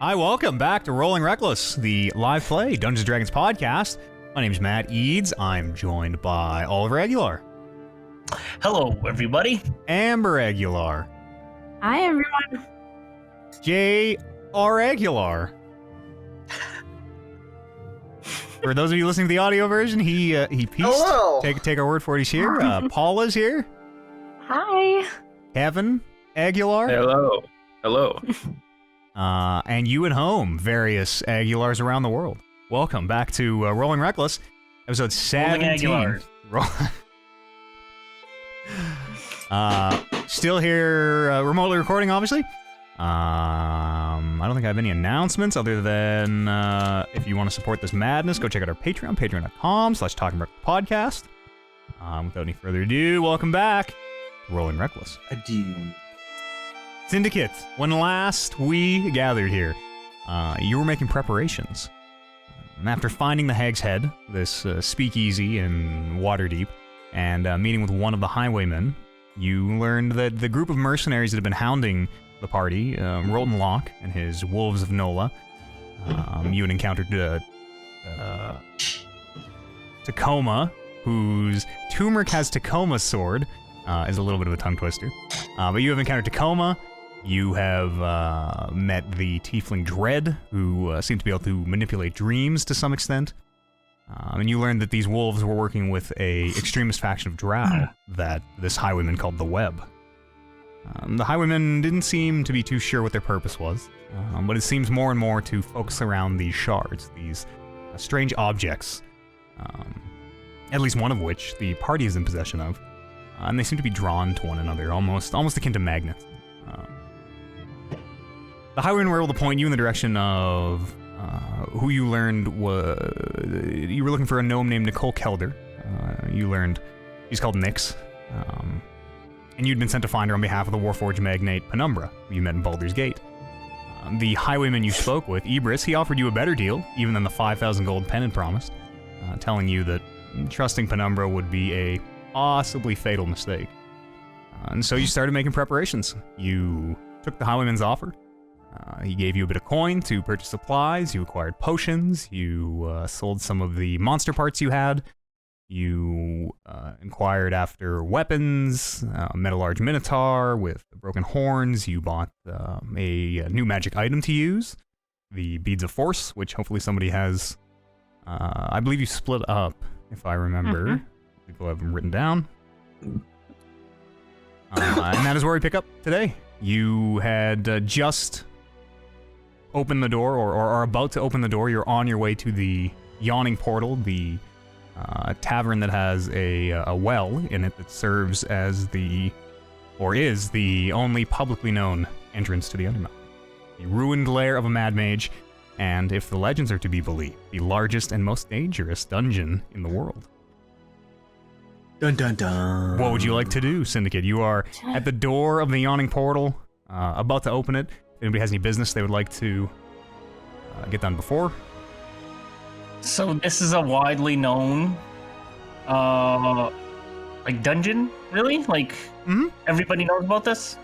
Hi, welcome back to Rolling Reckless, the live play Dungeons & Dragons podcast. My name's Matt Eads. I'm joined by Oliver Aguilar. Hello, everybody. Amber Aguilar. Hi, everyone. J.R. Aguilar. For those of you listening to the audio version, he pieced. Hello. Take our word for it. He's here. Paula's here. Hi. Kevin Aguilar. Hello. Hello. And you at home, various Aguilars around the world. Welcome back to Rolling Reckless, episode 17. Still here, remotely recording, obviously. I don't think I have any announcements other than if you want to support this madness, go check out our Patreon, patreon.com/talkingbreakfast. Without any further ado, welcome back to Rolling Reckless. Adieu. Syndicate, when last we gathered here, you were making preparations. After finding the Hag's Head, this speakeasy in Waterdeep, and meeting with one of the highwaymen, you learned that the group of mercenaries that had been hounding the party, Rolton Locke and his Wolves of Nola, you had encountered Tacoma, whose turmeric has Tacoma's sword, is a little bit of a tongue twister. But you have encountered Tacoma. You have met the Tiefling Dread, who seemed to be able to manipulate dreams to some extent. And you learned that these wolves were working with a extremist faction of Drow that this highwayman called the Web. The highwaymen didn't seem to be too sure what their purpose was, but it seems more and more to focus around these shards, these strange objects, at least one of which the party is in possession of, and they seem to be drawn to one another, almost akin to magnets. The highwaymen were able to point you in the direction of who you learned was... You were looking for a gnome named Nicole Kelder. You learned she's called Nyx. And you'd been sent to find her on behalf of the Warforged magnate Penumbra, who you met in Baldur's Gate. The highwayman you spoke with, Ibris, he offered you a better deal, even than the 5,000 gold pennant promised, telling you that trusting Penumbra would be a possibly fatal mistake. And so you started making preparations. You took the highwayman's offer. He gave you a bit of coin to purchase supplies, you acquired potions, you sold some of the monster parts you had, you inquired after weapons, met a large minotaur with broken horns, you bought a new magic item to use, the Beads of Force, which hopefully somebody has, I believe you split up, if I remember. People have them written down. And that is where we pick up today. You had just opened the door, or are about to open the door. You're on your way to the Yawning Portal, the tavern that has a well in it that serves as is the only publicly known entrance to the Undermountain. The ruined lair of a mad mage, and if the legends are to be believed, the largest and most dangerous dungeon in the world. Dun dun dun. What would you like to do, Syndicate? You are at the door of the Yawning Portal, about to open it. If anybody has any business they would like to get done before. So this is a widely known, like dungeon, really? Like everybody knows about this?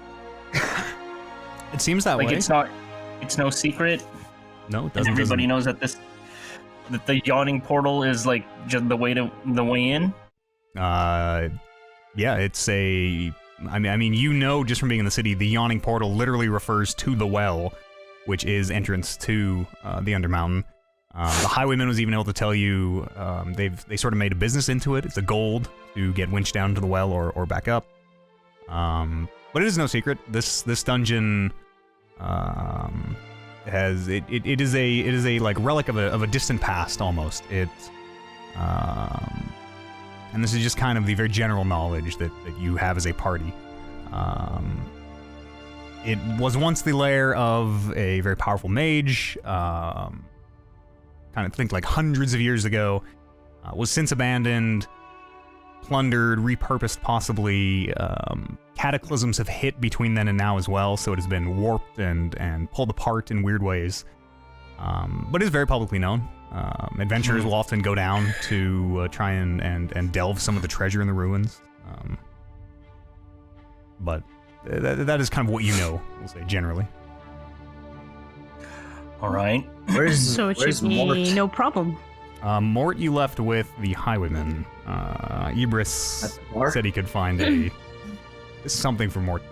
It seems that way. Like it's no secret. No, it And doesn't. everybody knows that the Yawning Portal is like just the way in. Yeah, it's a... I mean, you know, just from being in the city, the Yawning Portal literally refers to the well, which is entrance to the Undermountain. The highwayman was even able to tell you they sort of made a business into it. It's a gold to get winched down to the well or back up. But it is no secret. This dungeon has it is a like relic of a distant past almost. And this is just kind of the very general knowledge that you have as a party. It was once the lair of a very powerful mage, kind of think like hundreds of years ago, was since abandoned, plundered, repurposed possibly. Cataclysms have hit between then and now as well, so it has been warped and pulled apart in weird ways. But it is very publicly known. Adventurers will often go down to try and delve some of the treasure in the ruins. But that is kind of what you know, we'll say, generally. All right. So it should be no problem. Mort, you left with the highwayman. Ibris Mort? said he could find something for Mort.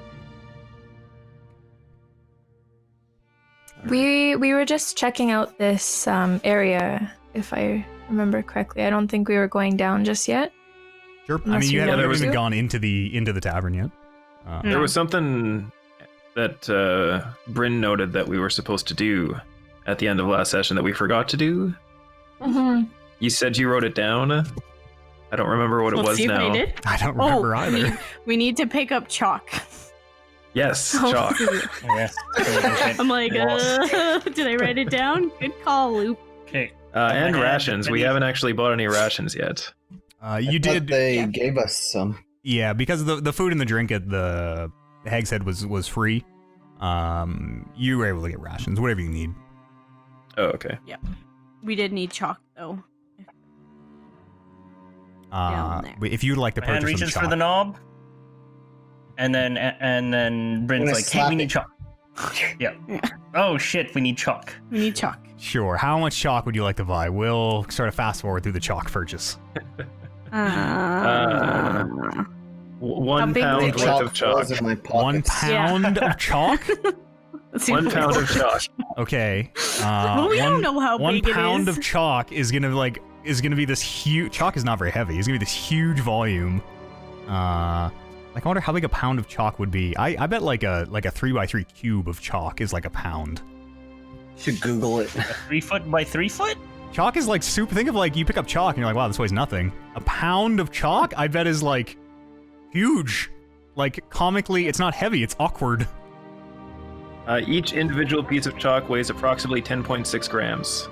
We were just checking out this area, if I remember correctly. I don't think we were going down just yet. Sure. I Unless mean, you you haven't wanted even to. gone into the tavern yet. There was something that Bryn noted that we were supposed to do at the end of last session that we forgot to do. Mm-hmm. You said you wrote it down. I don't remember what it Let's was see if now. I did. I don't remember either. We need to pick up chalk. Yes, Oh. chalk. Yes. I'm like, did I write it down? Good call, Loop. Okay. And I had rations. We many- haven't actually bought any rations yet. You did. They gave us some. Yeah, because the food and the drink at the Hag's Head was free. You were able to get rations, whatever you need. Oh, okay. We did need chalk, though. Down there. But if you'd like to My hand purchase some reaches chalk, for the knob, and then Bryn's gonna like, "Hey, slap we it. need chalk." Yeah. Oh shit, we need chalk. We need chalk. sure. How much chalk would you like to buy? We'll sort of fast forward through the chalk purchase. 1 big pound is worth it? Chalk of chalk. falls in my 1 pockets. pound of chalk? Let's see 1 if pound we- of chalk. Okay. Well, we don't know how one big it pound is. of chalk is gonna be this huge. Chalk is not very heavy. It's gonna be this huge volume. Like, I wonder how big a pound of chalk would be. I bet like a 3x3 cube of chalk is like a pound. Should Google it. 3 foot by 3 foot. Chalk is like super. Think of like you pick up chalk and you're like, wow, this weighs nothing. A pound of chalk, I bet, is like huge. Like, comically, it's not heavy. It's awkward. Each individual piece of chalk weighs approximately 10.6 grams.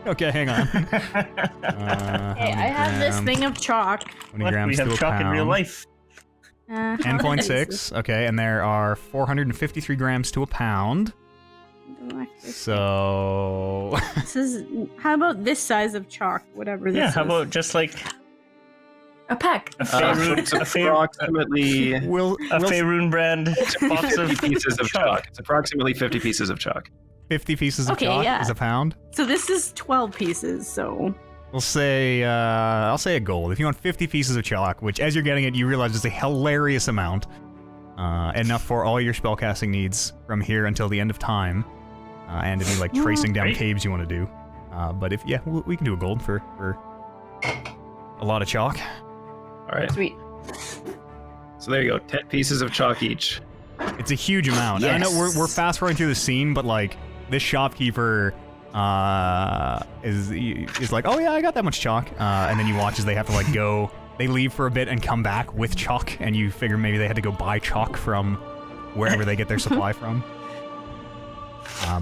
Okay, hang on. Hey, I have this thing of chalk. 20 What? grams We to have a chalk pound. in real life. 10.6. Okay, and there are 453 grams to a pound. So This is. How about this size of chalk? Whatever this Yeah. is. How about just like A peck. a Faerun, It's a approximately we'll Faerun brand box of 50 pieces of chalk. It's approximately 50 pieces of chalk. 50 pieces of Okay, chalk yeah. is a pound. So this is 12 pieces. So We'll say, I'll say a gold. If you want 50 pieces of chalk, which as you're getting it, you realize is a hilarious amount. Enough for all your spellcasting needs from here until the end of time. And if you like tracing down Great. caves you want to do. But if, yeah, we can do a gold for a lot of chalk. All right. Sweet. So there you go. 10 pieces of chalk each. It's a huge amount. And I know we're fast forwarding through the scene, but like this shopkeeper is like, oh yeah, I got that much chalk. And then you watch as they have to like go, they leave for a bit and come back with chalk, and you figure maybe they had to go buy chalk from wherever they get their supply from.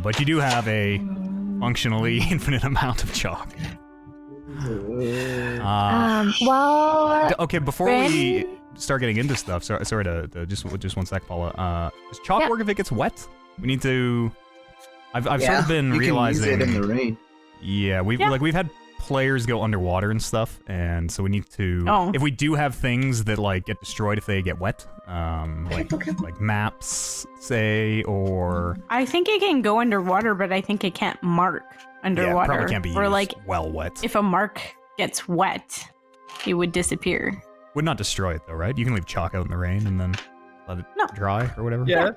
But you do have a functionally infinite amount of chalk. Well, Okay, before we start getting into stuff, sorry to just 1 sec, Paula. Does chalk Yeah. work if it gets wet? We need to. I've sort Yeah, of been you realizing. can use it in the rain. Yeah, we've had players go underwater and stuff, and so we need to. Oh. If we do have things that like get destroyed if they get wet, like maps, say, or I think it can go underwater, but I think it can't mark underwater. yeah, probably can't be or used like well wet. if a mark gets wet, it would disappear. Would not destroy it though, right? You can leave chalk out in the rain and then let it No. dry or whatever. Yeah.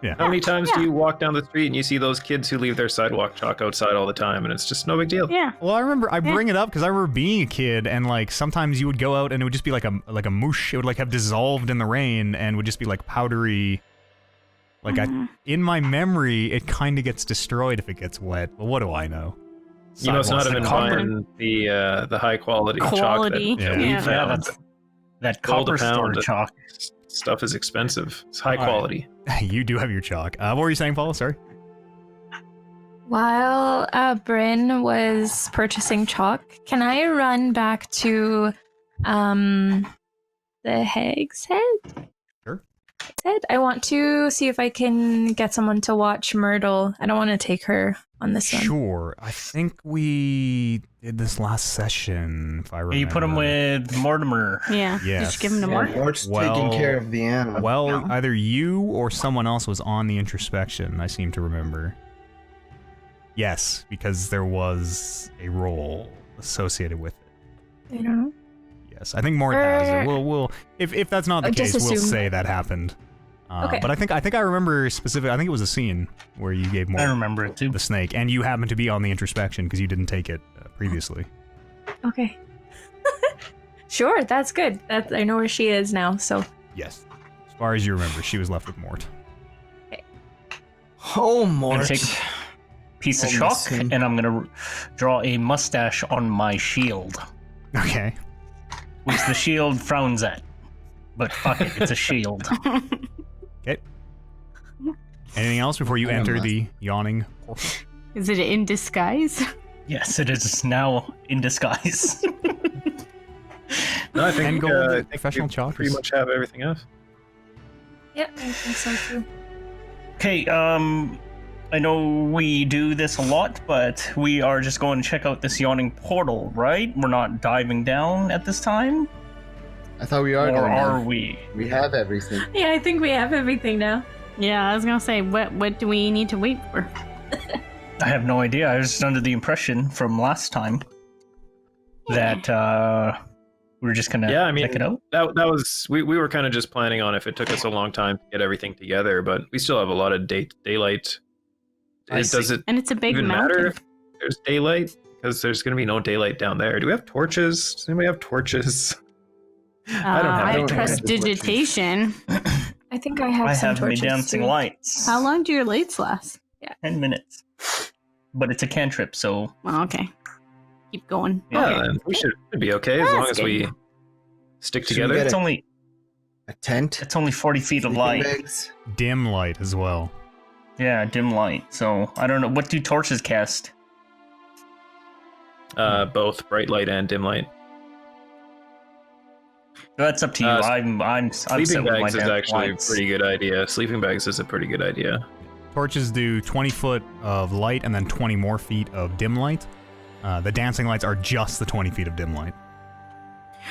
Yeah. How many times do you walk down the street and you see those kids who leave their sidewalk chalk outside all the time, and it's just no big deal? Yeah. Well, I bring it up because I remember being a kid and like sometimes you would go out and it would just be like a moosh. It would like have dissolved in the rain and would just be like powdery. Like in my memory, it kind of gets destroyed if it gets wet. But what do I know? You must not have been Copper. buying the high quality chalk Quality. that Yeah. we Yeah. found. that Gold a copper store pound. chalk. Stuff is expensive. It's high All right. quality. You do have your chalk. What were you saying, Paula? Sorry. while Bryn was purchasing chalk, can I run back to the Hag's Head? Sure. Head? I want to see if I can get someone to watch Myrtle. I don't want to take her on this one. Sure. I think we did this last session, if I remember. You put him with Mortimer. Yeah. Yes. Just give him to Mark. Mort's Well- taking care of the animal. Well, either you or someone else was on the introspection, I seem to remember. Yes, because there was a roll associated with it. I don't know. Yes, I think Mort has it. We'll if that's not the Just case, we'll assume. say that happened. Okay. But I think I remember specific. I think it was a scene where you gave I Mort remember it too. the snake, and you happened to be on the introspection because you didn't take it previously. Okay. Sure, that's good. I know where she is now, so. Yes, as far as you remember, she was left with Mort. Oh, I'm Mort. gonna take a piece of I'll chalk, miss him. and I'm gonna draw a mustache on my shield, Okay. which the shield frowns at. But fuck it, it's a shield. Okay. Anything else before you I am enter left. the yawning portal? Is it in disguise? Yes, it is now in disguise. No, I think, And gold, I think professional we chalk pretty is- much have everything else. Yeah, I think so too. Okay, I know we do this a lot, but we are just going to check out this yawning portal, right? We're not diving down at this time? I thought we are Or going are now. we? We have everything. Yeah, I think we have everything now. Yeah, I was gonna say, what do we need to wait for? I have no idea. I was just under the impression from last time that we were just gonna Yeah, I mean, check it out. that was we were kind of just planning on if it took us a long time to get everything together, but we still have a lot of daylight. I Does see. it And it's a big even mountain. matter if there's daylight? Because there's going to be no daylight down there. Do we have torches? Does anybody have torches? I don't have I any have torches. prestidigitation. I think I have I some have my torches dancing too. lights. How long do your lights last? 10 minutes. But it's a cantrip, so Well, okay. Keep going. Yeah, then we should be okay as That's long as we good. stick Should we together. get it's only A tent? 40 feet of Sleeping light. bags? Dim light as well. Yeah, dim light. So I don't know. What do torches cast? Both bright light and dim light. That's up to you. I'm set Sleeping with my bags is damn actually lights. a pretty good idea. Sleeping bags is a pretty good idea. Torches do 20 foot of light and then 20 more feet of dim light. The dancing lights are just the 20 feet of dim light.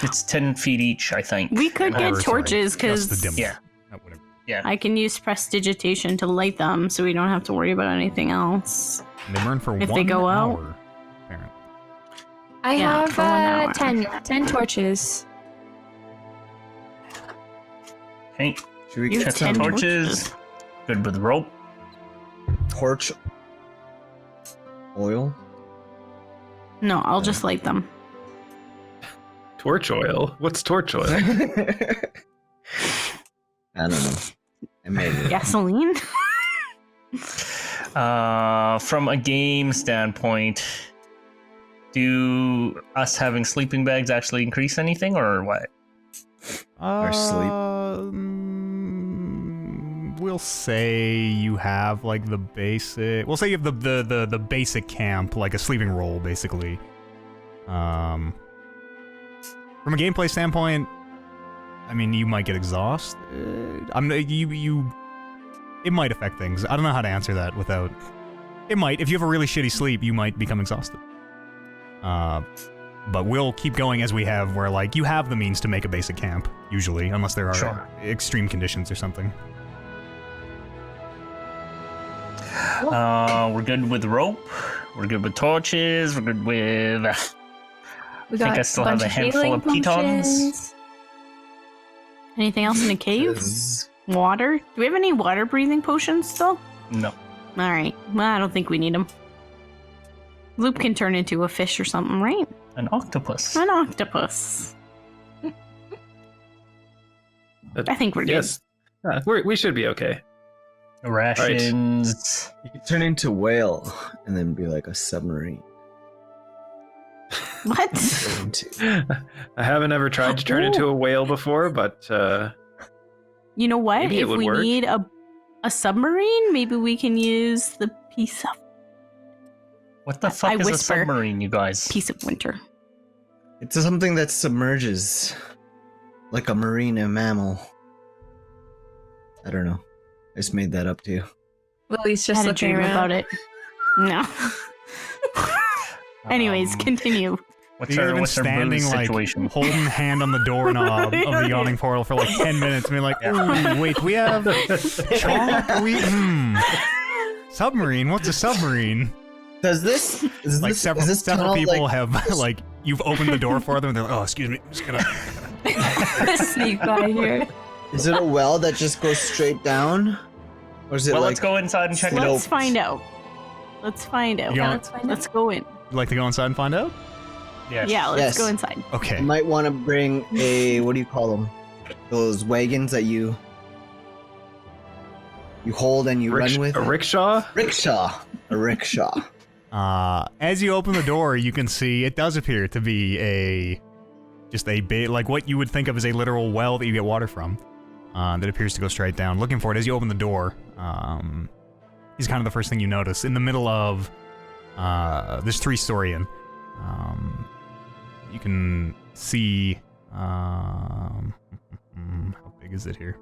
It's 10 feet each, I think. We could Or, get sorry, torches just the because dim Yeah. light. Oh, whatever. I can use prestidigitation to light them, so we don't have to worry about anything else. And they burn for If 1 they go out. hour, apparently. I Yeah, have for 1 hour. 10 torches. Okay, Should we You get have check 10 the some torches. Good with rope. torch oil? No, I'll just light them. Torch oil? What's torch oil? I don't know. I made it. Gasoline? From a game standpoint, do us having sleeping bags actually increase anything, or what? Or sleep. We'll say you have like the basic. We'll say you have the basic camp, like a sleeping roll, basically. From a gameplay standpoint, I mean, you might get exhausted. It might affect things. I don't know how to answer that without. It might. If you have a really shitty sleep, you might become exhausted. But we'll keep going as we have, where like you have the means to make a basic camp usually, unless there are Sure. extreme conditions or something. We're good with rope. We're good with torches. We're good with. We think got I still bunch have a handful healing of pitons. potions. Anything else in the cave? Is- Water? Do we have any water breathing potions still? No. Alright. Well, I don't think we need them. Loop can turn into a fish or something, right? An octopus. An octopus. I think we're good. Yes. We should be okay. Rations. You could turn into whale and then be like a submarine. What? Go into- I haven't ever tried to turn into a whale before, but You know what? Maybe it If would we work. need a submarine, maybe we can use the piece of What the fuck I is whisper. a submarine, you guys? winter. It's something that submerges. Like a marine mammal. I don't know. I just made that up too. Lily's I just had a looking dream around. about it. No. Anyways, continue. What's You've our, been what's our standing booze like situation? holding hand on the doorknob of the yawning portal for like 10 minutes, being like, "Ooh, wait, we have chalk? Submarine? What's a submarine?" Does this is Like this, several, is this several tunnel, people like, have like you've opened the door for them and they're like, oh excuse me, I'm just gonna Sneak by here. is it a well that just goes straight down? Or is it Well, like let's go inside and check it out. Let's find out. Let's find out. You Yeah, want- let's find out. Let's go in. You like to go inside and find out? Yes. Yeah, let's Yes. go inside. Okay. you might want to bring a what do you call them? Those wagons that you hold and you run with? A rickshaw? Rickshaw. A rickshaw. As you open the door, you can see it does appear to be just a bit like what you would think of as a literal well that you get water from. That appears to go straight down. Looking for it as you open the door, is kind of the first thing you notice. In the middle of this 3-story inn, you can see how big is it here?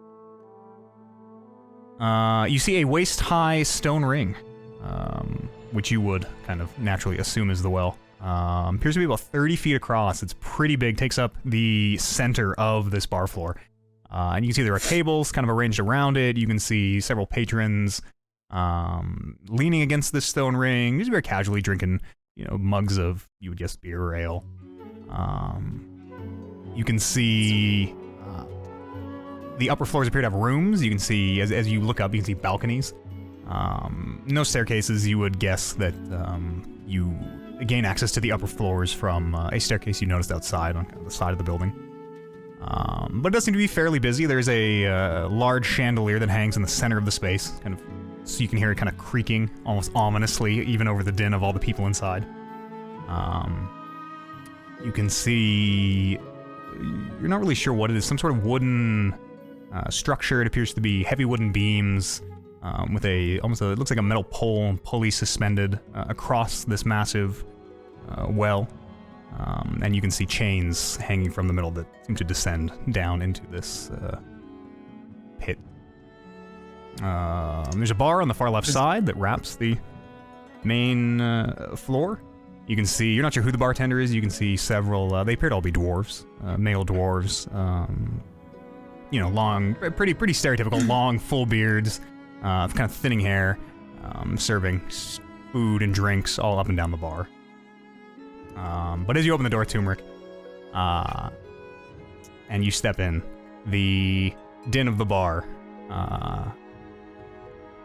You see a waist-high stone ring, which you would kind of naturally assume is the well. Appears to be about 30 feet across. It's pretty big, takes up the center of this bar floor. And you can see there are tables kind of arranged around it. You can see several patrons leaning against this stone ring, just very casually drinking, mugs of, you would guess, beer or ale. You can see the upper floors appear to have rooms. You can see, as you look up, you can see balconies. No staircases. You would guess that you gain access to the upper floors from a staircase you noticed outside on kind of the side of the building. But it does seem to be fairly busy. There's a large chandelier that hangs in the center of the space, kind of, so you can hear it kind of creaking almost ominously, even over the din of all the people inside. You can see, you're not really sure what it is, some sort of wooden structure. It appears to be heavy wooden beams with it looks like a metal pole, pulley suspended across this massive well. And you can see chains hanging from the middle that seem to descend down into this pit. There's a bar on the far left side that wraps the main floor. You can see, you're not sure who the bartender is, you can see several, they appear to all be dwarves, male dwarves, long, pretty stereotypical, long, full beards, kind of thinning hair, serving food and drinks all up and down the bar. But as you open the door, Turmeric, and you step in, the din of the bar,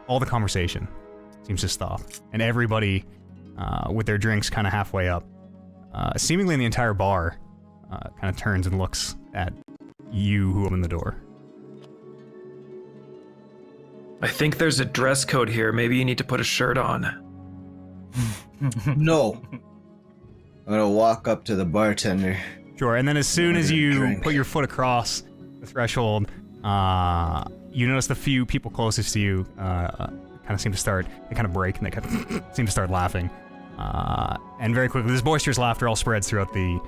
all the conversation seems to stop, and everybody with their drinks kind of halfway up, seemingly in the entire bar, kind of turns and looks at you who opened the door. I think there's a dress code here. Maybe you need to put a shirt on. No. I'm gonna walk up to the bartender. Sure, and then as soon as you Drink. put your foot across the threshold, you notice the few people closest to you kind of seem to start, they kind of break and they kind of seem to start laughing. And very quickly, this boisterous laughter all spreads throughout the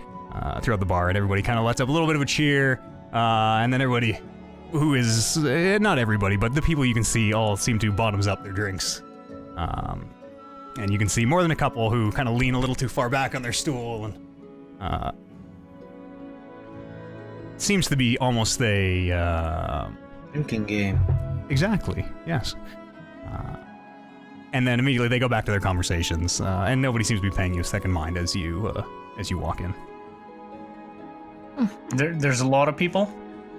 bar, and everybody kind of lets up a little bit of a cheer, and then everybody, who is, not everybody, but the people you can see all seem to bottoms up their drinks. And you can see more than a couple who kind of lean a little too far back on their stool, and seems to be almost a Drinking game. exactly, yes. And then immediately they go back to their conversations, and nobody seems to be paying you a second mind as you walk in. There's a lot of people.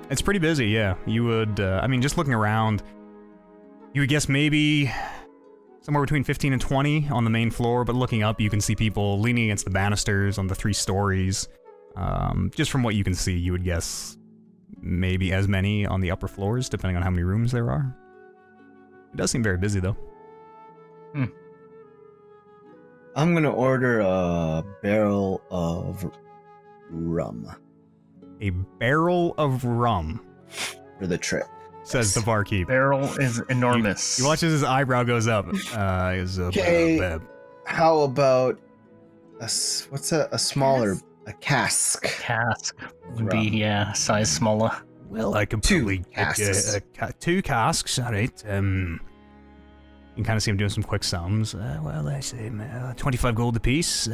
It's pretty busy, yeah. You would, just looking around, you would guess maybe somewhere between 15 and 20 on the main floor, but looking up, you can see people leaning against the banisters on the 3 stories. Just from what you can see, you would guess maybe as many on the upper floors, depending on how many rooms there are. It does seem very busy, though. I'm gonna order a barrel of rum A barrel of rum, for the trip. says the barkeep. Barrel is enormous. He watches his eyebrow goes up. Okay. How about a smaller a cask? Cask would be, Rum. size smaller. Well, I completely Two casks. 2 casks, alright. You can kind of see him doing some quick sums. Well, I say 25 gold apiece.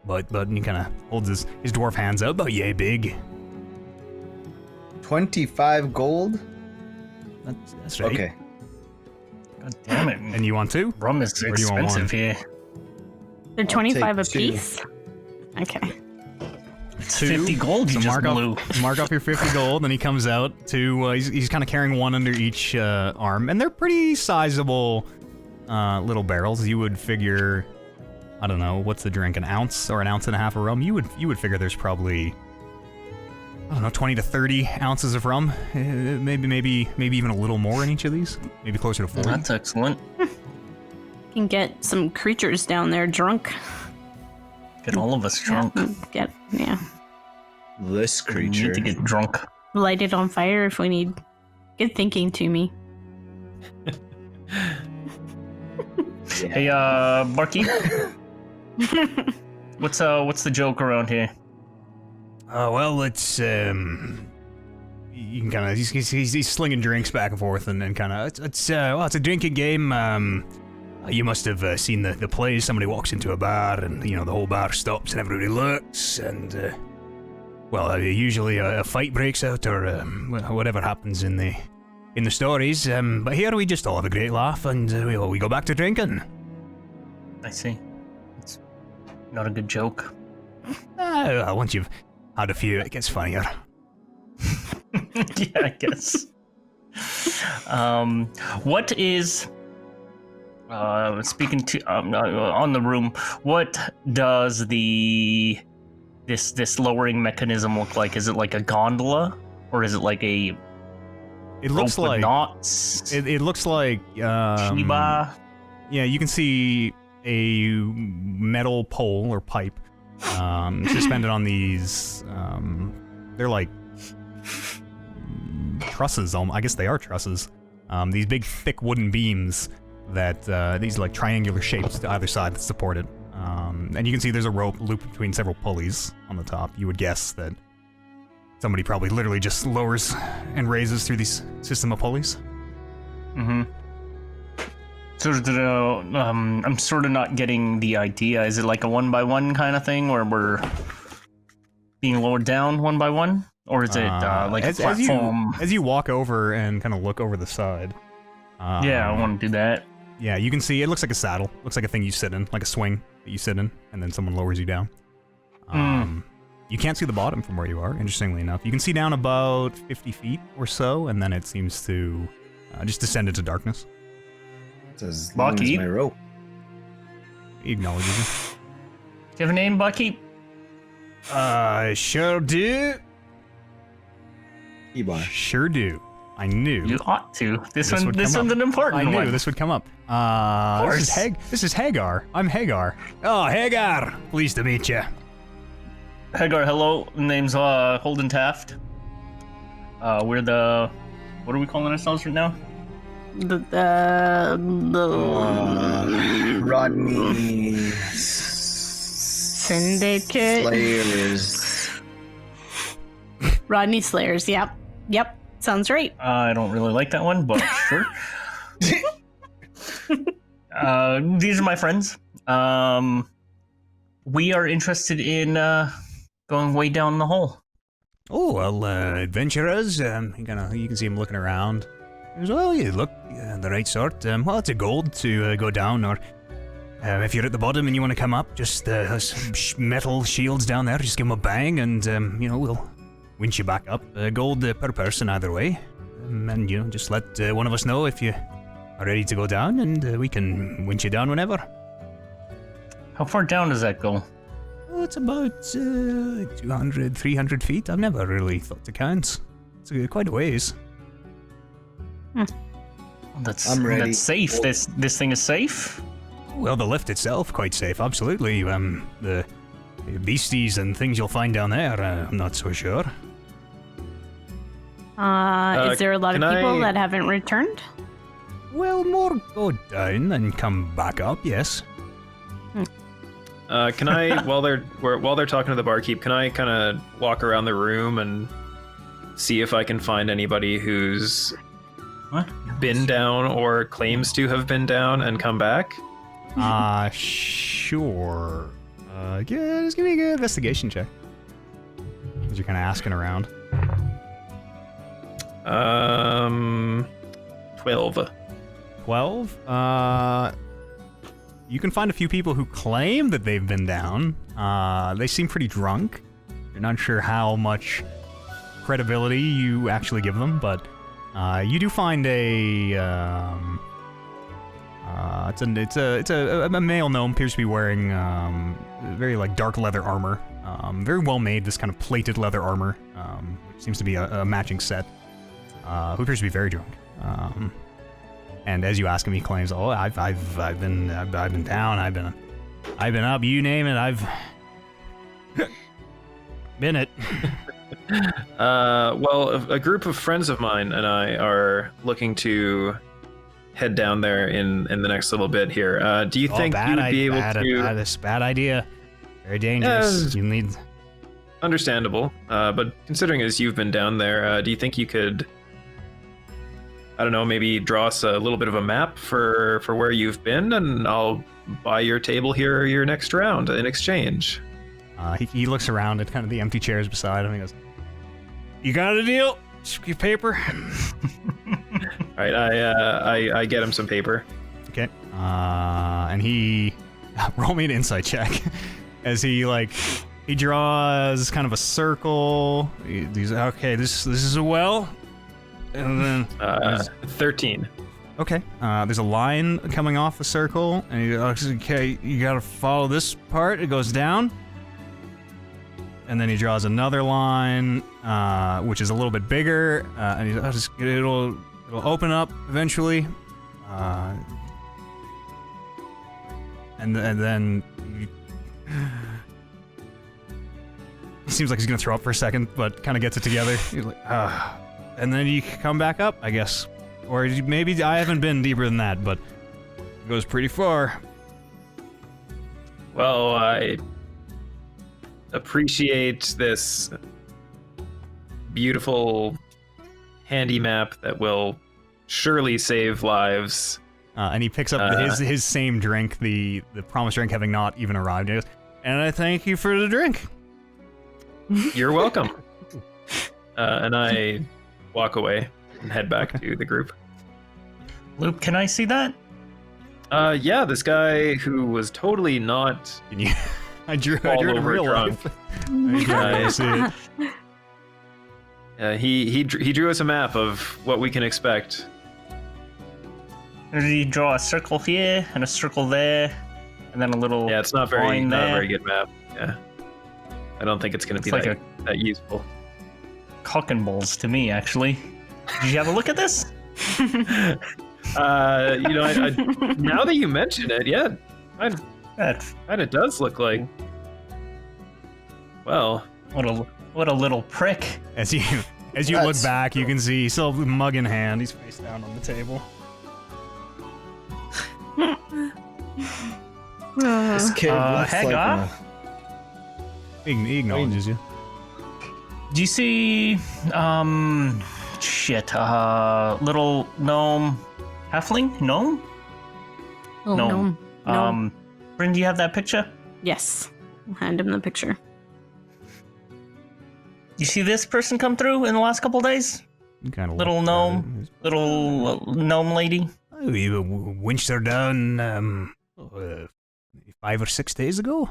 But he kind of holds his dwarf hands out, about yay big. 25 gold? That's right. Okay. God damn it. And you want 2? Rum is Or do you want expensive one? here. They're 25 take two. apiece? Okay. It's Two. 50 gold you So just blew. mark off your 50 gold, and he comes out to. He's kind of carrying one under each arm, and they're pretty sizable little barrels. You would figure, I don't know, what's the drink? An ounce or an ounce and a half of rum? You would figure there's probably, I don't know, 20 to 30 ounces of rum. Maybe even a little more in each of these. Maybe closer to 40. That's excellent. Can get some creatures down there drunk. Get all of us drunk. Yeah. This We creature. need to get drunk. Light it on fire if we need. Good thinking to me. Hey, Barkeep, what's the joke around here? Well, it's you can kind of he's slinging drinks back and forth and kind of it's a drinking game. You must have seen the plays. Somebody walks into a bar and the whole bar stops and everybody looks and usually a fight breaks out or whatever happens in the stories. But here we just all have a great laugh and we go back to drinking. I see. It's not a good joke. Once you've had a few, it gets funnier. Yeah, I guess. What is speaking to on the room? What does this lowering mechanism look like? Is it like a gondola, or is it like a? It looks rope with like knots. It looks like Sheba. Yeah, you can see a metal pole or pipe suspended on these. They're like trusses. I guess they are trusses. These big, thick wooden beams that these like triangular shapes to either side that support it. And you can see there's a rope looped between several pulleys on the top. You would guess that somebody probably literally just lowers and raises through these system of pulleys. Mm-hmm. I'm sort of not getting the idea. Is it like a 1x1 kind of thing where we're being lowered down 1 by 1? Or is it like a platform? As you walk over and kind of look over the side. Yeah, I want to do that. Yeah, you can see it looks like a saddle. Looks like a thing you sit in, like a swing that you sit in, and then someone lowers you down. You can't see the bottom from where you are, interestingly enough. You can see down about 50 feet or so, and then it seems to just descend into darkness. It's as long as Bucky? my rope. He acknowledges you. Do you have a name, Bucky? Sure do. E-bar. Sure do. I knew. You ought to. This This would one's come up. an important I knew one. this would come up. course. This is Hagar. I'm Hagar. Oh, Hagar. Pleased to meet you. Hagar, hello. Name's Holden Taft. We're the. What are we calling ourselves right now? Rodney. Syndicate. Slayers. Rodney Slayers. Yep. Sounds right. I don't really like that one, but sure. These are my friends. We are interested in going way down the hole. Oh, well, adventurers, you can see him looking around. He goes, well, you look the right sort. Well, it's a gold to go down, or if you're at the bottom and you want to come up, just metal shields down there, just give them a bang, and, we'll winch you back up. Gold per person either way. And, just let one of us know if you are ready to go down, and we can winch you down whenever. How far down does that go? Oh, it's about 200, 300 feet. I've never really thought to count. It's quite a ways. I'm ready. That's safe. This thing is safe. Well, the lift itself, quite safe, absolutely. The beasties and things you'll find down there, I'm not so sure. Is there a lot of can people I- that haven't returned? Well, more go down than come back up, yes. Can I, while they're talking to the barkeep, can I kind of walk around the room and see if I can find anybody who's What? been down or claims to have been down and come back? Sure. Just give me a good investigation check. As you're kind of asking around. 12. 12? you can find a few people who claim that they've been down. They seem pretty drunk. You're not sure how much credibility you actually give them, but you do find it's a male gnome, appears to be wearing very like dark leather armor, very well made, this kind of plated leather armor, which seems to be a matching set, who appears to be very drunk. And as you ask him, he claims, "Oh, I've been down, I've been up, you name it, I've been it." Well, a group of friends of mine and I are looking to head down there in the next little bit here. Do you think you would be able to? That's a bad idea. Very dangerous. You need. Understandable, but considering as you've been down there, do you think you could? I don't know, maybe draw us a little bit of a map for where you've been, and I'll buy your table here your next round in exchange. He looks around at kind of the empty chairs beside him and he goes, "You got a deal? Just give paper." All right, I get him some paper. Okay. And he roll me an insight check as he draws kind of a circle. He's okay. This is a well, and then 13. Okay. There's a line coming off the circle, and he goes, "Okay, you gotta follow this part. It goes down." And then he draws another line, which is a little bit bigger, and it'll open up eventually, and then he seems like he's gonna throw up for a second, but kind of gets it together. He's like, and then you come back up, I guess, or maybe I haven't been deeper than that, but it goes pretty far. Well, I appreciate this beautiful handy map that will surely save lives. And he picks up his same drink, the promised drink having not even arrived. He goes, "And I thank you for the drink." You're welcome. And I walk away and head back to the group. Loop, can I see that? Yeah, this guy who was totally not. Can you? I drew it in real life. Yeah, see it. He drew us a map of what we can expect. Did he draw a circle here and a circle there, and then a little? Yeah, it's not a very good map. Yeah, I don't think it's going to be like that useful. Cock and balls to me, actually. Did you have a look at this? I now that you mention it, yeah, that kind of does look like. Well, what a little prick. As you look back, you can see still have the mug in hand. He's face down on the table. This kid looks heck like off. He acknowledges you. Do you see little gnome halfling? Gnome? Oh, Gnome. no. Bryn, do you have that picture? Yes. I'll hand him the picture. You see this person come through in the last couple days? Kind of Little gnome lady. Oh, you winched her down 5 or 6 days ago.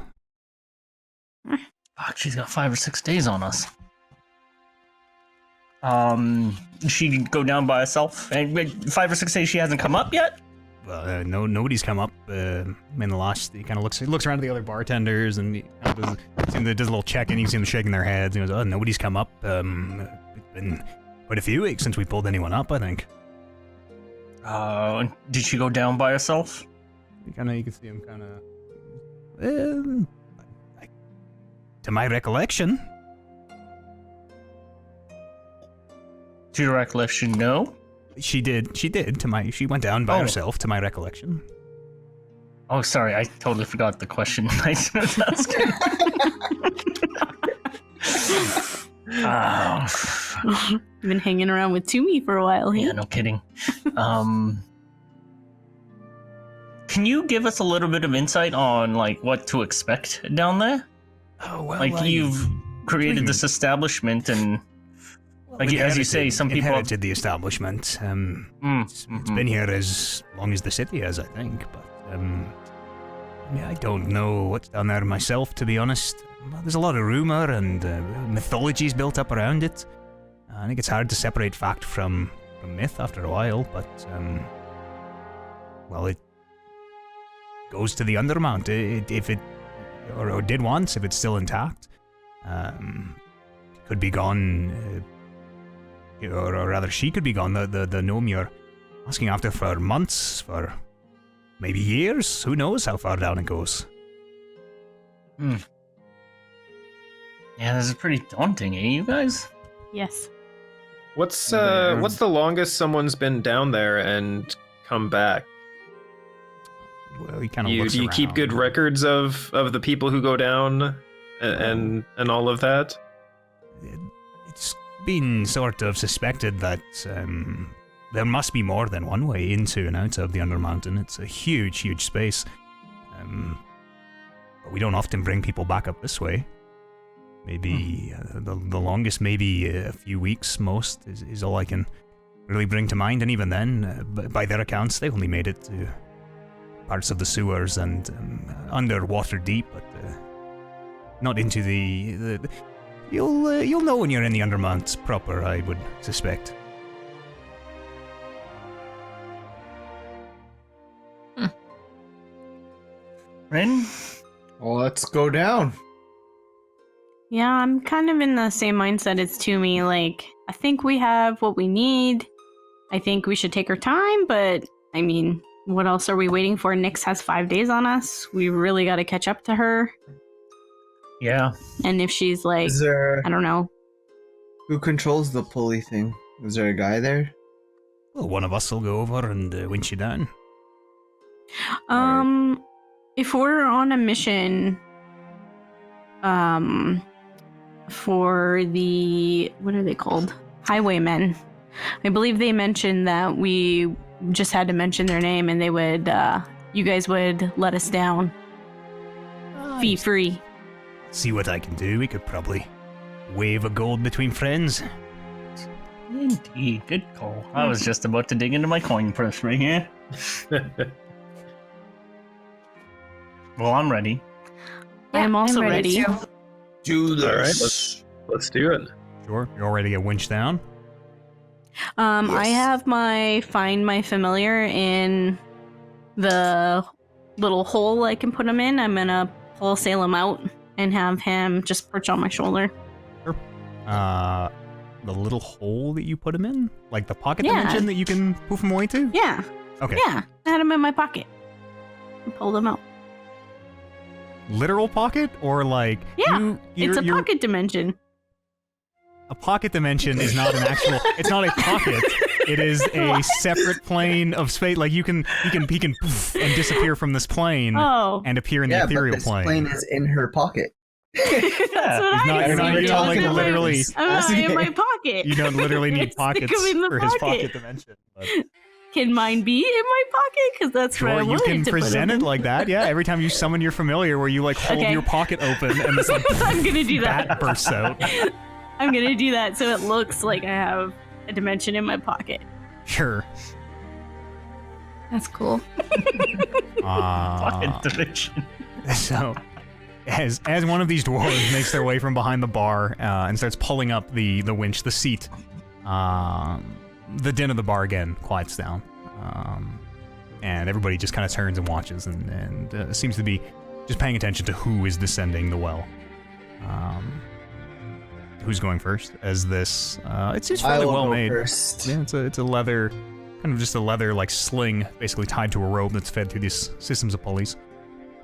Fuck, she's got 5 or 6 days on us. She go down by herself, and 5 or 6 days she hasn't come up yet. Well, nobody's come up in the last. He kind of looks around at the other bartenders, and he kind of does a little check-in. You can see them shaking their heads. He goes, "Oh, nobody's come up. It's been quite a few weeks since we pulled anyone up, I think." Did she go down by herself? You can see him kind of. To my recollection. To your recollection, no. She did. She went down by herself, to my recollection. Oh, sorry, I totally forgot the question I was asking. You've been hanging around with Toomey for a while, hey? Yeah, no kidding. Can you give us a little bit of insight on what to expect down there? Oh well, you've created this establishment, and as you say, some people inherited the establishment. It's been here as long as the city has, I think. But I don't know what's down there myself, to be honest. There's a lot of rumor and mythologies built up around it. I think it's hard to separate fact from myth after a while, but, well, it goes to the Undermountain. If it, or did once, if it's still intact. Could be gone, or rather she could be gone, the gnome you're asking after for months, for maybe years. Who knows how far down it goes? Yeah, this is pretty daunting, eh, you guys? Yes. What's the longest someone's been down there and come back? Well, he kind of looks Do you keep around. good records of the people who go down and all of that? It's been sort of suspected that there must be more than one way into and out of the Undermountain. It's a huge, huge space. But we don't often bring people back up this way. Maybe the longest, maybe a few weeks most, is all I can really bring to mind. And even then, by their accounts, they only made it to parts of the sewers and under Waterdeep, but not into the You'll know when you're in the Undermounts proper, I would suspect. Rin? Well, let's go down. Yeah, I'm kind of in the same mindset as Toomey. Like, I think we have what we need. I think we should take our time, but I mean, what else are we waiting for? Nyx has 5 days on us. We really got to catch up to her. Yeah. And if she's like, Is there... I don't know. Who controls the pulley thing? Is there a guy there? Well, one of us will go over and winch you down. If we're on a mission, for the, what are they called? Highwaymen. I believe they mentioned that we just had to mention their name and they would, you guys would let us down. Fee free. See what I can do. We could probably wave a gold between friends. Indeed, good call. I was just about to dig into my coin purse right here. Well, I'm ready. I am also I'm ready. too. Do All right, let's do it. Sure, you're all ready to get winched down? I have find my familiar in the little hole I can put him in. I'm gonna pull Salem out and have him just perch on my shoulder. Sure. The little hole that you put him in? Like the pocket Yeah. dimension that you can poof him away to? Yeah. Okay. Yeah. I had him in my pocket. I pulled him out. Literal pocket? Or like... Yeah. It's a you're- pocket dimension. A pocket dimension is not an actual... It's not a pocket. It is a separate plane of space. Like he can poof and disappear from this plane Oh. and appear in the Yeah, ethereal but this plane. plane is in her pocket. That's what He's I not- you're not- assumed. you're not, like, It wasn't literally- I'm not in my pocket. You don't literally need Stick pockets 'em in the for his pocket. pocket dimension. But Can mine be in my pocket? Because that's where I sure, you wanted can to present put it him. like that. Yeah, every time you summon your familiar, where you like hold Okay. your pocket open and this like I'm gonna do that. bat bursts out. I'm gonna do that so it looks like I have a dimension in my pocket. Sure. That's cool. Pocket dimension. So, as one of these dwarves makes their way from behind the bar and starts pulling up the winch, the seat, the din of the bar again quiets down, and everybody just kind of turns and watches and seems to be just paying attention to who is descending the well. Who's going first? As this, it's just I fairly will well go made. first. Yeah, it's a leather, kind of just a leather like sling, basically tied to a rope that's fed through these systems of pulleys.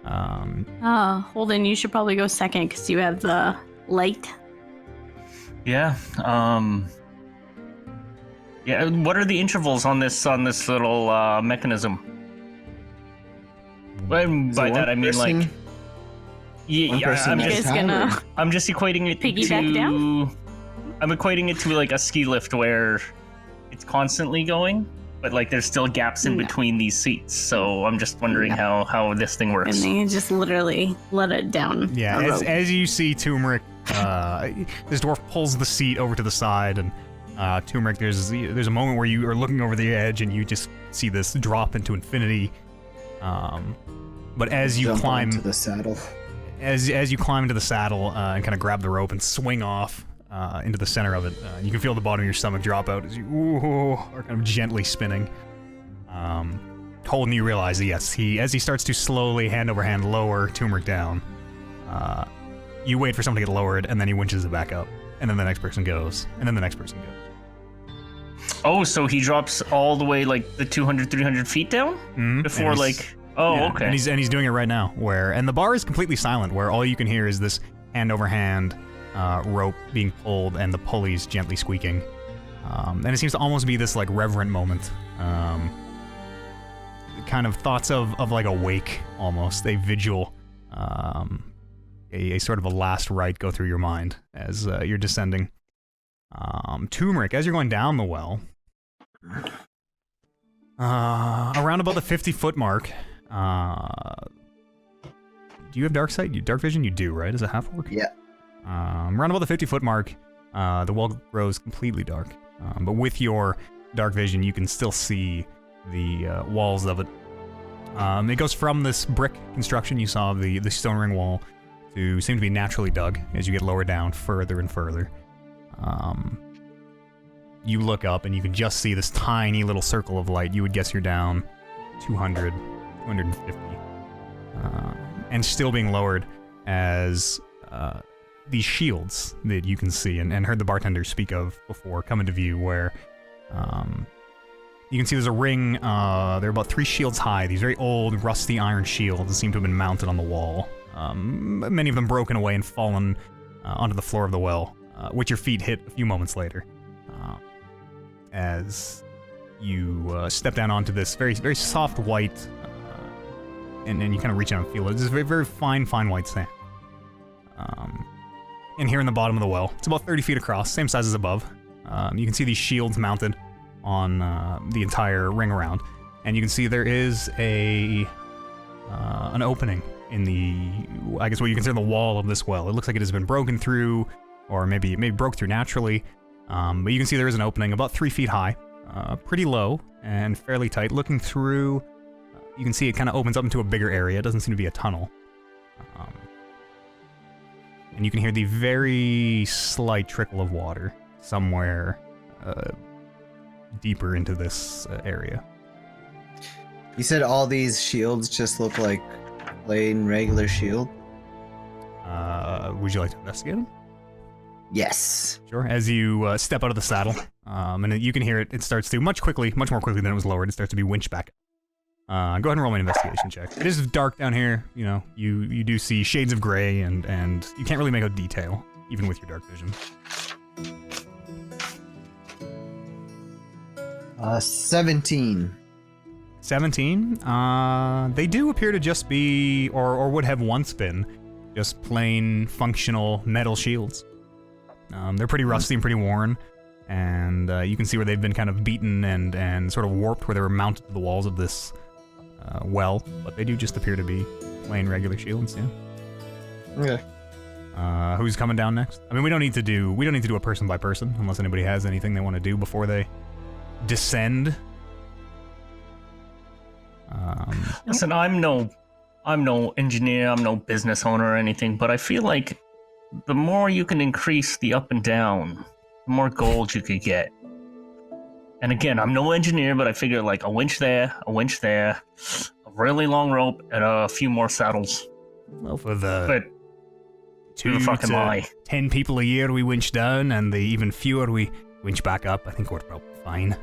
Holden, you should probably go second because you have the light. Yeah. Yeah. What are the intervals on this little mechanism? And So by that one I mean person- like. one Yeah, person I'm You at a just guys time, gonna- or- I'm just equating it Piggyback to. down? I'm equating it to like a ski lift where it's constantly going, but like there's still gaps in No. between these seats. So I'm just wondering how this thing And works. then you just literally let it down. Yeah, the as, rope. as you see Turmeric, this dwarf pulls the seat over to the side, and Turmeric, there's a moment where you are looking over the edge and you just see this drop into infinity, But as you Jump climb onto the saddle. as you climb into the saddle and kind of grab the rope and swing off into the center of it, you can feel the bottom of your stomach drop out as you are kind of gently spinning. Holden, you realize that yes, as he starts to slowly, hand over hand, lower Turmeric down, you wait for someone to get lowered, and then he winches it back up. And then the next person goes, and then the next person goes. Oh, so he drops all the way like the 200, 300 feet down? Mm-hmm. Before like... Oh, yeah, okay. And he's doing it right now, and the bar is completely silent, where all you can hear is this hand over hand rope being pulled and the pulleys gently squeaking. And it seems to almost be this like reverent moment. Kind of thoughts of like a wake, almost, a vigil, a sort of a last rite go through your mind as you're descending. Turmeric, as you're going down the well, around about the 50-foot mark, do you have dark sight? Dark vision? You do, right? As a half-orc? Yeah. Around about the 50-foot mark, the well grows completely dark. But with your dark vision, you can still see the walls of it. It goes from this brick construction you saw, the stone ring wall, to seem to be naturally dug as you get lower down further and further. You look up and you can just see this tiny little circle of light. You would guess you're down 200, 250. And still being lowered as these shields that you can see and heard the bartender speak of before come into view, where you can see there's a ring. They're about 3 shields high. These very old, rusty iron shields that seem to have been mounted on the wall. Many of them broken away and fallen onto the floor of the well, which your feet hit a few moments later. As you step down onto this very, very soft white, and you kind of reach out and feel it. It's very, very fine white sand. And here in the bottom of the well, it's about 30 feet across, same size as above. You can see these shields mounted on the entire ring around, and you can see there is an opening in the, I guess what you consider the wall of this well. It looks like it has been broken through, or maybe broke through naturally. But you can see there is an opening about 3 feet high, pretty low and fairly tight. Looking through, you can see it kind of opens up into a bigger area. It doesn't seem to be a tunnel. And you can hear the very slight trickle of water somewhere deeper into this area. You said all these shields just look like plain regular shield? Would you like to investigate them? Yes. Sure. As you step out of the saddle, and you can hear it starts to, much more quickly than it was lowered, it starts to be winched back. Go ahead and roll me an investigation check. It is dark down here, you know, you do see shades of gray, and you can't really make out detail, even with your dark vision. 17. 17? They do appear to just be, or would have once been, just plain, functional metal shields. They're pretty rusty and pretty worn, and you can see where they've been kind of beaten and sort of warped where they were mounted to the walls of this well, but they do just appear to be plain regular shields, yeah. Okay. Who's coming down next? I mean, we don't need to do a person by person unless anybody has anything they want to do before they descend. Listen, I'm no engineer, I'm no business owner or anything, but I feel like the more you can increase the up and down, the more gold you could get. And again, I'm no engineer, but I figure like a winch there, a really long rope, and a few more saddles. Well, for the But 2 the fucking to lie. 10 people a year we winch down, and the even fewer we winch back up, I think we're probably fine.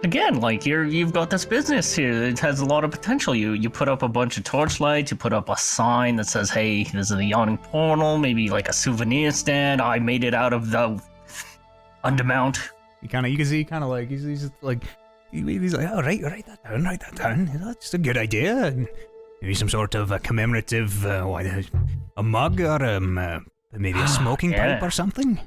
Again, like you've got this business here. It has a lot of potential. You put up a bunch of torchlights. You put up a sign that says, "Hey, this is the yawning portal." Maybe like a souvenir stand. I made it out of the Undermountain. You can see like he's just like he's like, oh, write that down. That's just a good idea. And maybe some sort of a commemorative, a mug or maybe a smoking pipe or something.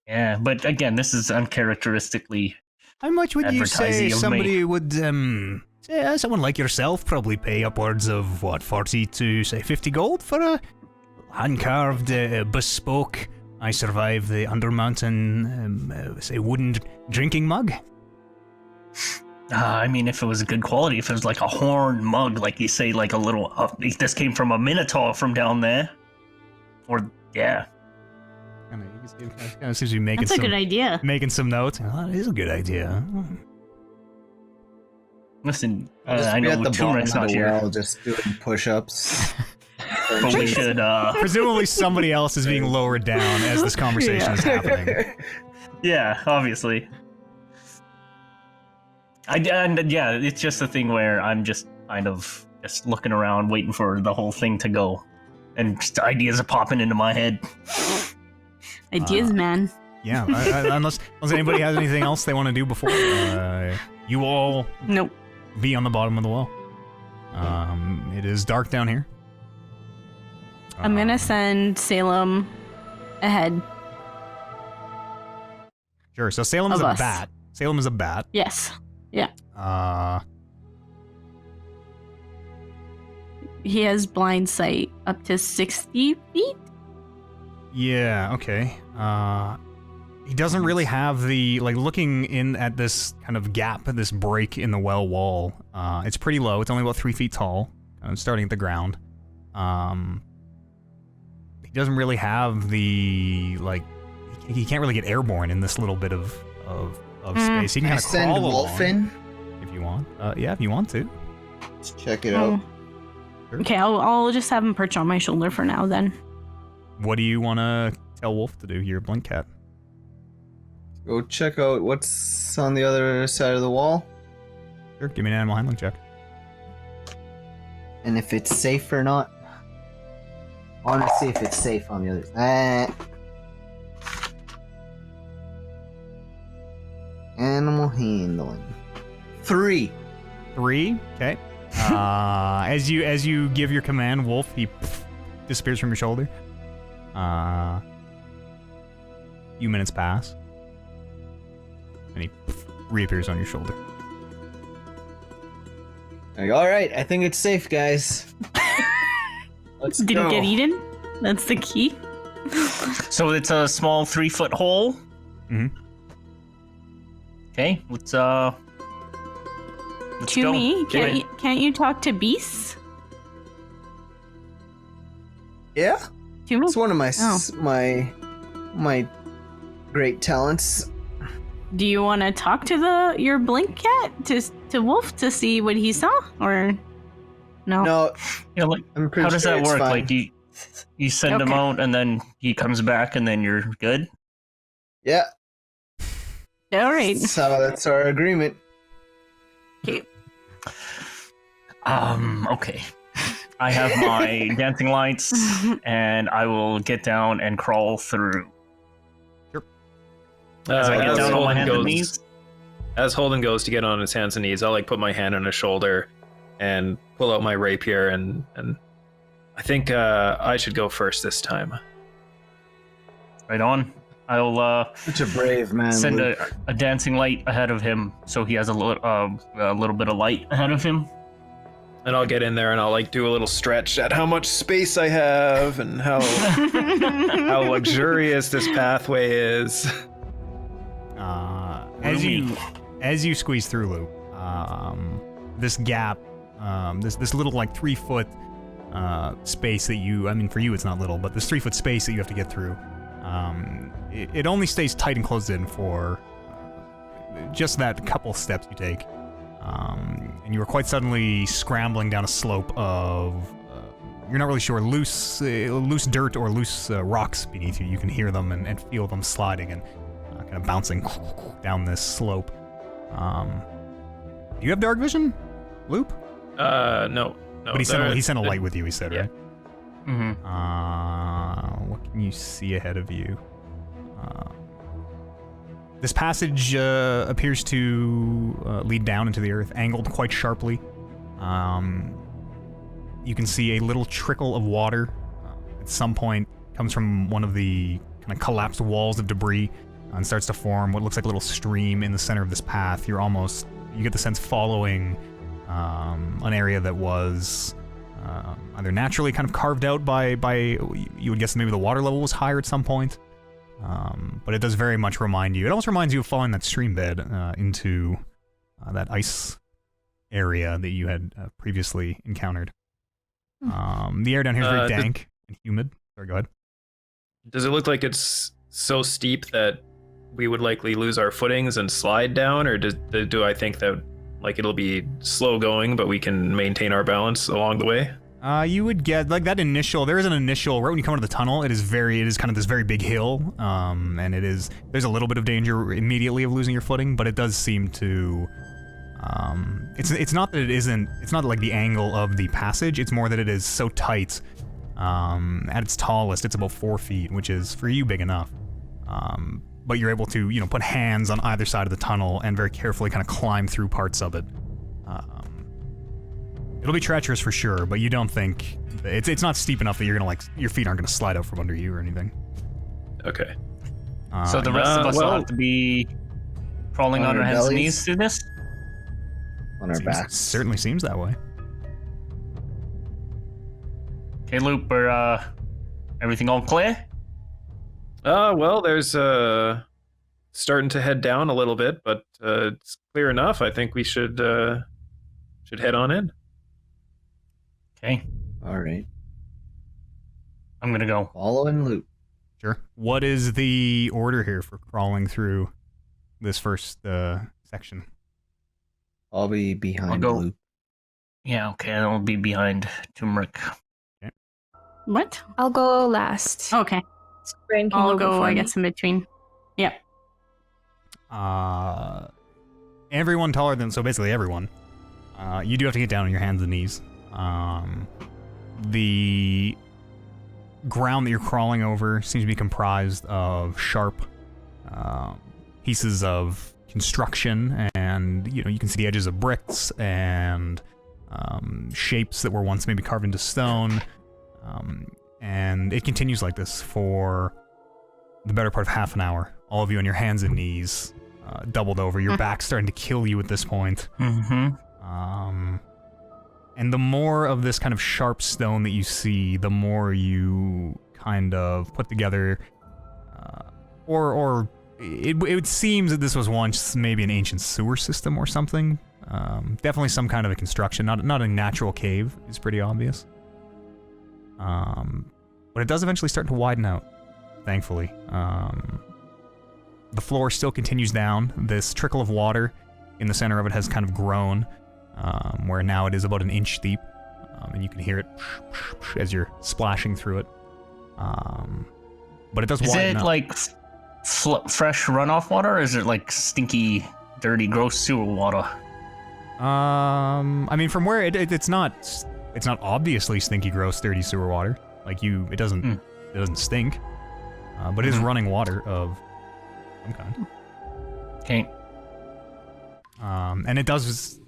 Yeah, but again, this is uncharacteristically. How much would you say Advertising of somebody would, say, someone like yourself probably pay upwards of, 40 to, say, 50 gold for a hand-carved, bespoke, I survived the Undermountain, say, wooden drinking mug? I mean, if it was a good quality, if it was like a horn mug, like you say, like a little, this came from a minotaur from down there, or yeah. Kind of seems to be making That's a good idea. making some notes. Oh, that is a good idea. Listen, Just I be know at the Turmeric bottom of not the here, well, just doing push-ups. but we should. Presumably somebody else is being lowered down as this conversation is happening. Yeah, obviously. Yeah, it's just a thing where I'm just kind of just looking around, waiting for the whole thing to go, and just ideas are popping into my head. Ideas, man. Yeah, unless anybody has anything else they want to do before you all Nope. be on the bottom of the well. It is dark down here. I'm gonna send Salem ahead. Sure. So Salem is Of a us. bat. Salem is a bat. Yes. Yeah. He has blind sight up to 60 feet. Yeah. Okay. He doesn't really have the looking in at this kind of gap, this break in the well wall. It's pretty low. It's only about 3 feet tall, starting at the ground. He doesn't really have the he can't really get airborne in this little bit of space. He can kind of Send crawl Wolf along in. if you want. Yeah, if you want to. Let's check it out. Okay, I'll just have him perch on my shoulder for now then. What do you want to tell Wolf to do? You're a blink cat. Go check out what's on the other side of the wall, Sure. Give me an animal handling check. and if it's safe or not. I want to see if it's safe on the other side. Animal handling. 3. 3. Okay. As you give your command, Wolf, he disappears from your shoulder. Few minutes pass, and he reappears on your shoulder. Like, all right, I think it's safe, guys. Let's Did go. he get eaten? That's the key. So it's a small 3-foot hole. Mhm. Okay, let's To go. me, Okay. can't you talk to beasts? Yeah, To me. it's one of my Oh. my great talents. Do you want to talk to your blink cat to Wolf to see what he saw, or no? No, Yeah, like, I'm pretty how does sure that it's work? fine. Like you send him Okay. out and then he comes back and then you're good? Yeah, All right. that's our agreement. Okay. I have my dancing lights and I will get down and crawl through. As I get down on my hands and knees. As Holden goes to get on his hands and knees, I'll put my hand on his shoulder and pull out my rapier, and I think I should go first this time. Right on. I'll Such a brave man. send Luke. a dancing light ahead of him so he has a little bit of light ahead of him. And I'll get in there and I'll do a little stretch at how much space I have and how luxurious this pathway is. As you squeeze through, Luke, this gap, this little 3-foot space that for you it's not little, but this 3-foot space that you have to get through, it only stays tight and closed in for just that couple steps you take, and you are quite suddenly scrambling down a slope of you're not really sure, loose dirt or loose rocks beneath you. You can hear them and feel them sliding and kind of bouncing down this slope. Do you have dark vision, Loop? No. But he sent a light with you, he said, yeah. right? Mm-hmm. What can you see ahead of you? This passage appears to lead down into the earth, angled quite sharply. You can see a little trickle of water at some point comes from one of the kind of collapsed walls of debris and starts to form what looks like a little stream in the center of this path. You get the sense following an area that was either naturally kind of carved out by you would guess maybe the water level was higher at some point, but it does very much remind you. It almost reminds you of following that stream bed into that ice area that you had previously encountered. The air down here is very dank and humid. Sorry, go ahead. Does it look like it's so steep that we would likely lose our footings and slide down, or do I think that like it'll be slow going, but we can maintain our balance along the way? You would get like that initial. There is an initial right when you come into the tunnel. It is kind of this very big hill, and there's a little bit of danger immediately of losing your footing, but it does seem to. It's not that it isn't. It's not like the angle of the passage. It's more that it is so tight. At its tallest, it's about 4 feet, which is for you big enough. But you're able to, put hands on either side of the tunnel and very carefully kind of climb through parts of it. It'll be treacherous for sure, but you don't think it's not steep enough that you're gonna your feet aren't gonna slide out from under you or anything. Okay. So the rest of us will have to be crawling on our hands and bellies? knees through this? On our backs. Certainly seems that way. Okay, Loop, are everything all clear? Well, there's starting to head down a little bit, but it's clear enough. I think we should head on in. Okay, All right. I'm gonna go. Follow and loop. Sure. What is the order here for crawling through this first section? I'll be behind I'll go. loop. Yeah, okay, I'll be behind Turmeric. What? I'll go last. Okay. Brain can I'll go go, before I me. guess, in between. Yep. Everyone taller than, so basically everyone. You do have to get down on your hands and knees. The ground that you're crawling over seems to be comprised of sharp pieces of construction, and you can see the edges of bricks and shapes that were once maybe carved into stone. And it continues like this for the better part of half an hour. All of you on your hands and knees, doubled over. Your back's starting to kill you at this point. Mm-hmm. And the more of this kind of sharp stone that you see, the more you kind of put together, or it seems that this was once maybe an ancient sewer system or something. Definitely some kind of a construction, not a natural cave. Is pretty obvious. But it does eventually start to widen out, thankfully. The floor still continues down. This trickle of water in the center of it has kind of grown, where now it is about an inch deep, and you can hear it as you're splashing through it. But it does widen up. Is it like fresh runoff water, or is it like stinky, dirty, gross sewer water? I mean, from where it's not obviously stinky, gross, dirty sewer water. Like it doesn't stink, but it is running water of some kind. Okay. And it does.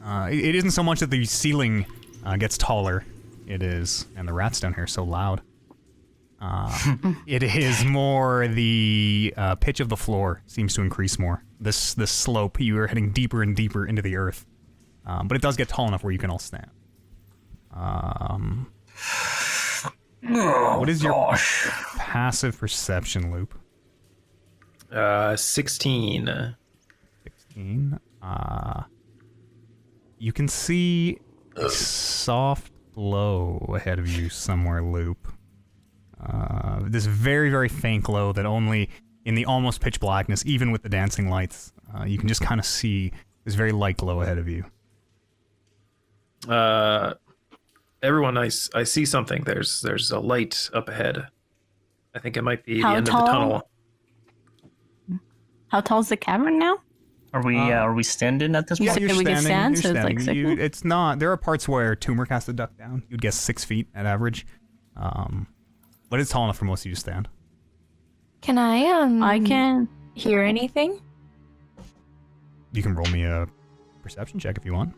It isn't so much that the ceiling gets taller. It is, and the rats down here are so loud. It is more the pitch of the floor seems to increase more. This slope, you are heading deeper and deeper into the earth, but it does get tall enough where you can all stand. What is your passive perception, Loop? 16. 16. You can see a soft glow ahead of you somewhere, Loop. This very, very faint glow that only in the almost pitch blackness, even with the dancing lights, you can just kind of see this very light glow ahead of you. Everyone, I see something. There's a light up ahead. I think it might be How the end tall? of the tunnel. How tall is the cavern now? Are we standing at this Yeah, point? you're we can standing. stand, You're so it's like standing. 6 feet? It's not. There are parts where Turmeric has to duck down. You'd guess 6 feet at average, but it's tall enough for most of you to stand. Can I I can. hear anything? You can roll me a perception check if you want.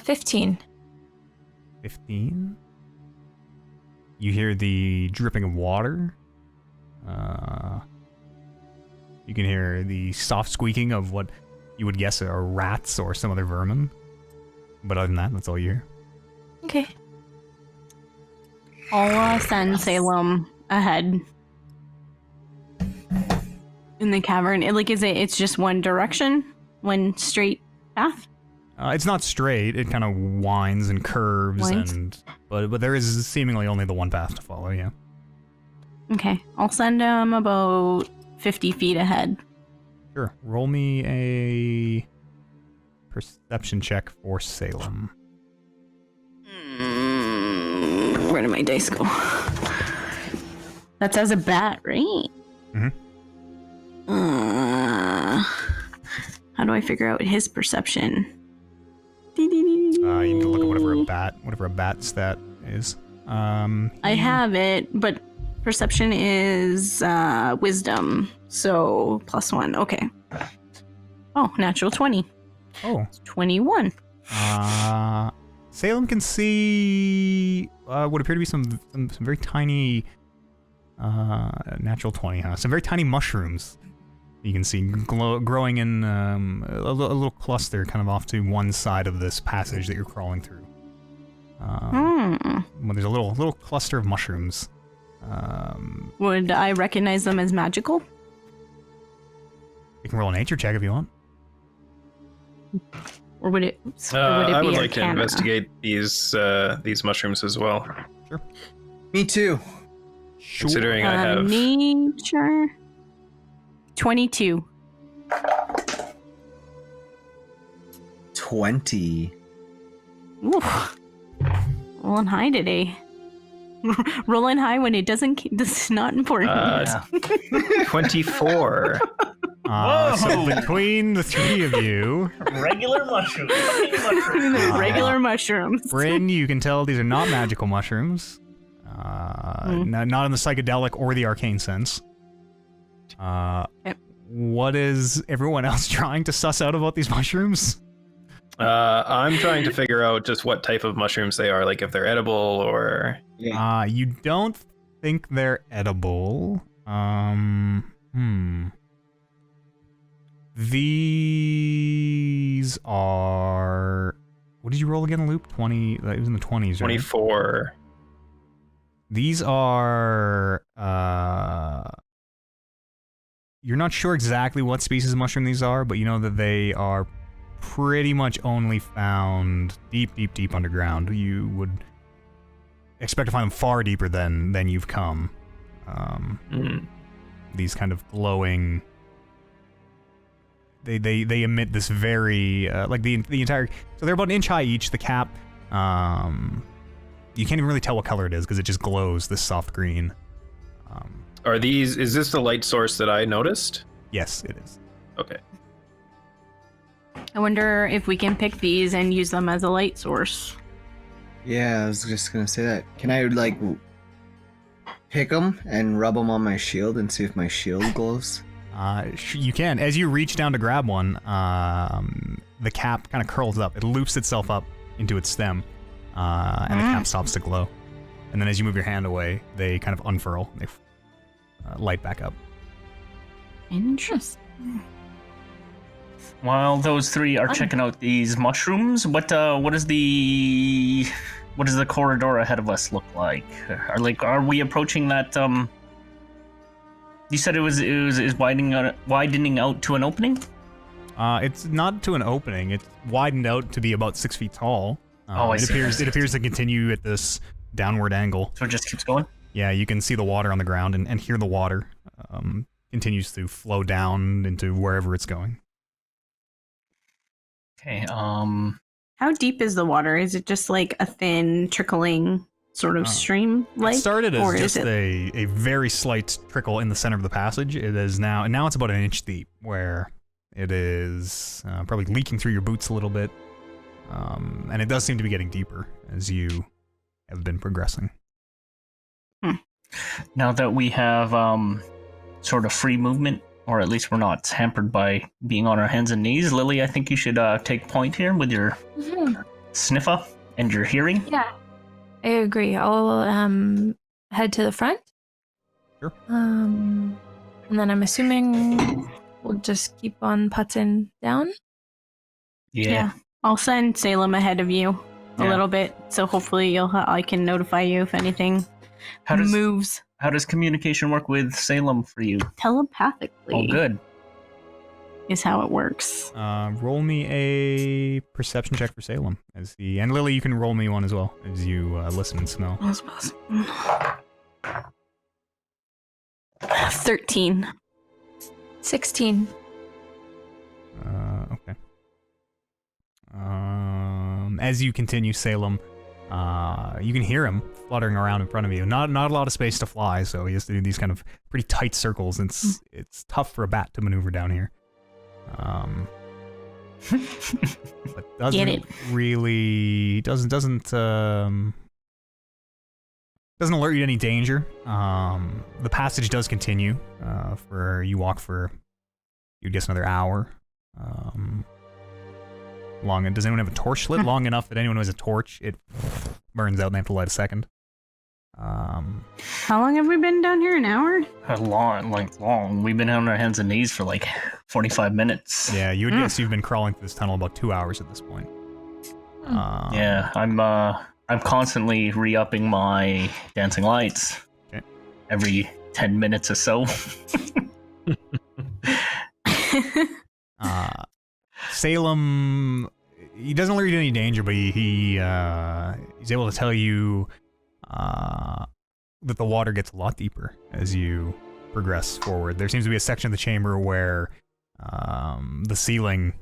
15. 15. You hear the dripping of water. You can hear the soft squeaking of what you would guess are rats or some other vermin. But other than that, that's all you hear. Okay. I'll send Salem ahead In the cavern, it's just one direction, one straight path. It's not straight. It kind of winds and curves, but there is seemingly only the one path to follow. Yeah. Okay, I'll send him about 50 feet ahead. Sure. Roll me a perception check for Salem. Where did my dice go? That's as a bat, right? Mm-hmm. How do I figure out his perception? You need to look at whatever a bat stat is. I have it, but perception is wisdom, so +1. Okay. Oh, natural 20. Oh. It's 21. Salem can see what appear to be some very tiny natural 20, huh? Some very tiny mushrooms you can see growing in a little cluster kind of off to one side of this passage that you're crawling through. Well, there's a little cluster of mushrooms. Would I recognize them as magical? You can roll a nature check if you want. Or would it be I would like Arcana? to investigate these mushrooms as well. Sure. Me too. Sure. Considering I have Nature 22. 20. Oof. Rolling high today. Rolling high when it that's not important. 24. So between the three of you, Regular mushrooms. Regular mushrooms. Bryn, you can tell these are not magical mushrooms. Not in the psychedelic or the arcane sense. Yep. What is everyone else trying to suss out about these mushrooms? I'm trying to figure out just what type of mushrooms they are, like if they're edible or... Yeah. You don't think they're edible. These are... What did you roll again, Loop? 20... It was in the 20s, right? 24. These are... You're not sure exactly what species of mushroom these are, but you know that they are pretty much only found deep, deep, deep underground. You would expect to find them far deeper than you've come. These kind of glowing... They emit this very like the entire, so they're about an inch high each. The cap, you can't even really tell what color it is because it just glows this soft green. Is this the light source that I noticed? Yes, it is. Okay. I wonder if we can pick these and use them as a light source. Yeah, I was just gonna say that. Can I like pick them and rub them on my shield and see if my shield glows? You can. As you reach down to grab one, the cap kind of curls up. It loops itself up into its stem, and the cap stops to glow. And then as you move your hand away, they kind of unfurl. They light back up. Interesting. While those three are checking out these mushrooms, what does the corridor ahead of us look like? Are we approaching that? You said it was widening out to an opening. It's not to an opening. It's widened out to be about 6 feet tall. I see. It appears to continue at this downward angle. So it just keeps going. Yeah, you can see the water on the ground and hear the water continues to flow down into wherever it's going. Okay. How deep is the water? Is it just like a thin trickling sort of stream like? It started as just a very slight trickle in the center of the passage. It is now it's about an inch deep, where it is probably leaking through your boots a little bit, and it does seem to be getting deeper as you have been progressing. Now that we have sort of free movement, or at least we're not hampered by being on our hands and knees, Lily, I think you should take point here with your sniffer and your hearing. Yeah, I agree. I'll head to the front. Sure. And then I'm assuming we'll just keep on putzing down. Yeah. I'll send Salem ahead of you a Yeah. little bit, so hopefully I can notify you if anything moves How does communication work with Salem for you? telepathically. Oh, good. Is how it works. Roll me a perception check for Salem. And Lily, you can roll me one as well as you listen and smell. 13. 16. Okay. As you continue, Salem, you can hear him fluttering around in front of you. Not a lot of space to fly, so he has to do these kind of pretty tight circles. And it's tough for a bat to maneuver down here. But doesn't really doesn't alert you to any danger. The passage does continue. You walk for, you'd guess, another hour. Long. Does anyone have a torch lit? Long enough that anyone who has a torch, it burns out and they have to light a second. How long have we been down here? An hour? Long. We've been on our hands and knees for like 45 minutes. Yeah, you would guess you've been crawling through this tunnel about 2 hours at this point. Yeah, I'm constantly re-upping my dancing lights. Okay. Every 10 minutes or so. Salem, he doesn't alert you to any danger, but he's able to tell you that the water gets a lot deeper as you progress forward. There seems to be a section of the chamber where the ceiling,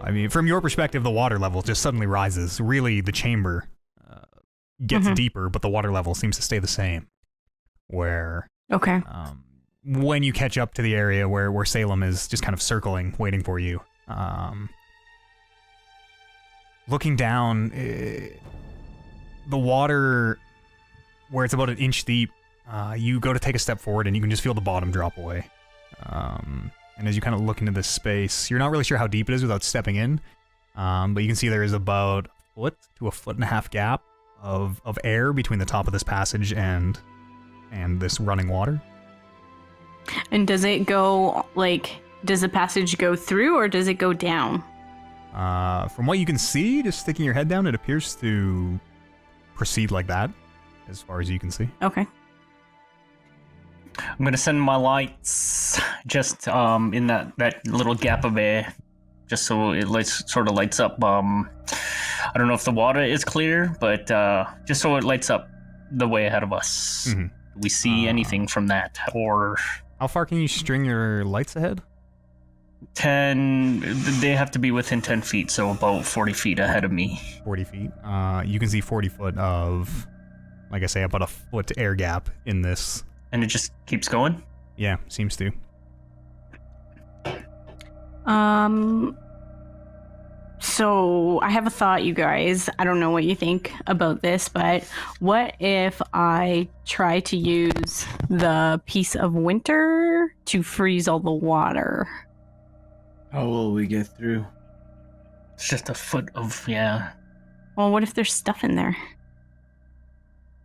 I mean, from your perspective, the water level just suddenly rises. Really, the chamber gets deeper, but the water level seems to stay the same. Where, Okay. when you catch up to the area where Salem is just kind of circling, waiting for you, looking down, the water, where it's about an inch deep, you go to take a step forward and you can just feel the bottom drop away. And as you kind of look into this space, you're not really sure how deep it is without stepping in, but you can see there is about a foot to a foot and a half gap of air between the top of this passage and this running water. And does it go, does the passage go through or does it go down? From what you can see, just sticking your head down, it appears to proceed like that, as far as you can see. Okay. I'm gonna send my lights just in that little gap of air, just so it sort of lights up. I don't know if the water is clear, but just so it lights up the way ahead of us. Mm-hmm. Do we see anything from that, or how far can you string your lights ahead? 10. They have to be within 10 feet, so about 40 feet ahead of me. 40 feet. You can see 40 foot of, like I say, about a foot air gap in this. And it just keeps going? Yeah, seems to. So I have a thought, you guys. I don't know what you think about this, but what if I try to use the piece of winter to freeze all the water? How will we get through? It's just a foot of, yeah. Well, what if there's stuff in there?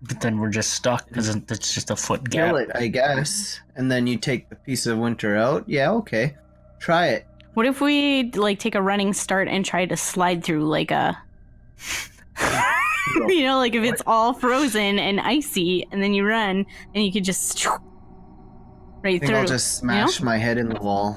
But then we're just stuck because it's just a foot gap. Kill it, I guess. And then you take the piece of winter out. Yeah, okay. Try it. What if we take a running start and try to slide through like a if it's all frozen and icy and then you run and you could just right I think through. I'll just smash my head in the wall.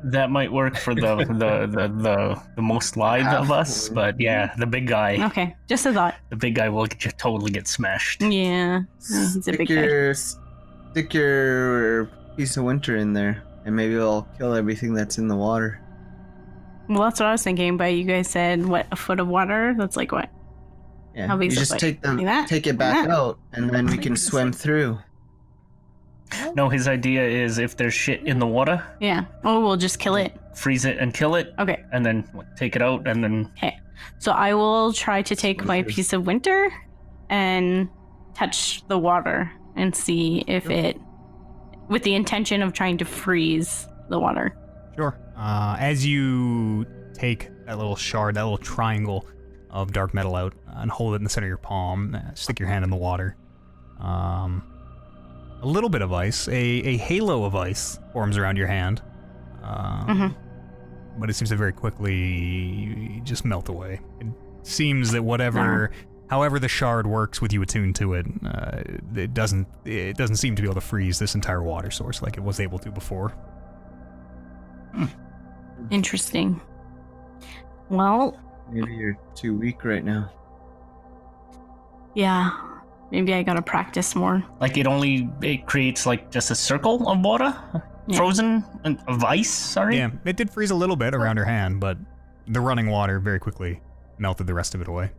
That might work for the most lithe of us, but yeah, the big guy. Okay, just a thought. The big guy will totally get smashed. Yeah, he's a big guy. Stick your piece of winter in there, and maybe it'll kill everything that's in the water. Well, that's what I was thinking, but you guys said, what, a foot of water? That's like what? Yeah, How you big is just it? take Like it back that? out, and then we can swim through. No, his idea is if there's shit in the water, Yeah. Oh, we'll just kill it. freeze it and kill it, Okay. and then take it out, and then Okay. So I will try to take my piece of winter and touch the water and see if it, with the intention of trying to freeze the water. Sure. As you take that little shard, that little triangle of dark metal out and hold it in the center of your palm, stick your hand in the water. A little bit of ice, a halo of ice forms around your hand. But it seems to very quickly just melt away. It seems that however the shard works with you attuned to it, it doesn't seem to be able to freeze this entire water source like it was able to before. Interesting. Well, Maybe you're too weak right now. yeah. Maybe I gotta practice more. Like it creates like just a circle of water, Yeah. frozen of ice. Sorry. Yeah, it did freeze a little bit around her hand, but the running water very quickly melted the rest of it away.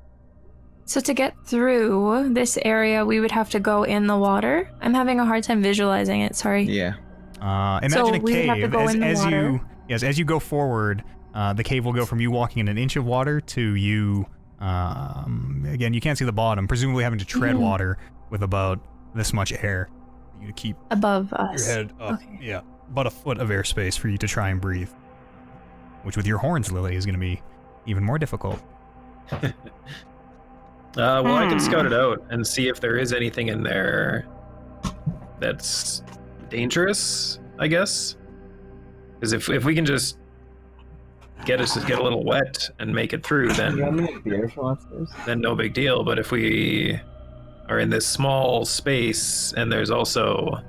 So to get through this area, we would have to go in the water. I'm having a hard time visualizing it. Sorry. Yeah. Imagine So a we would have to cave. go in the water. As you go forward, the cave will go from you walking in an inch of water to you. Again, you can't see the bottom. Presumably having to tread water with about this much air for you to keep Above your us. head up. Okay. Yeah, about a foot of airspace for you to try and breathe. Which, with your horns, Lily, is going to be even more difficult. Well, I can scout it out and see if there is anything in there that's dangerous, I guess. Because if we can just get a little wet and make it through, then no big deal. But if we are in this small space and there's also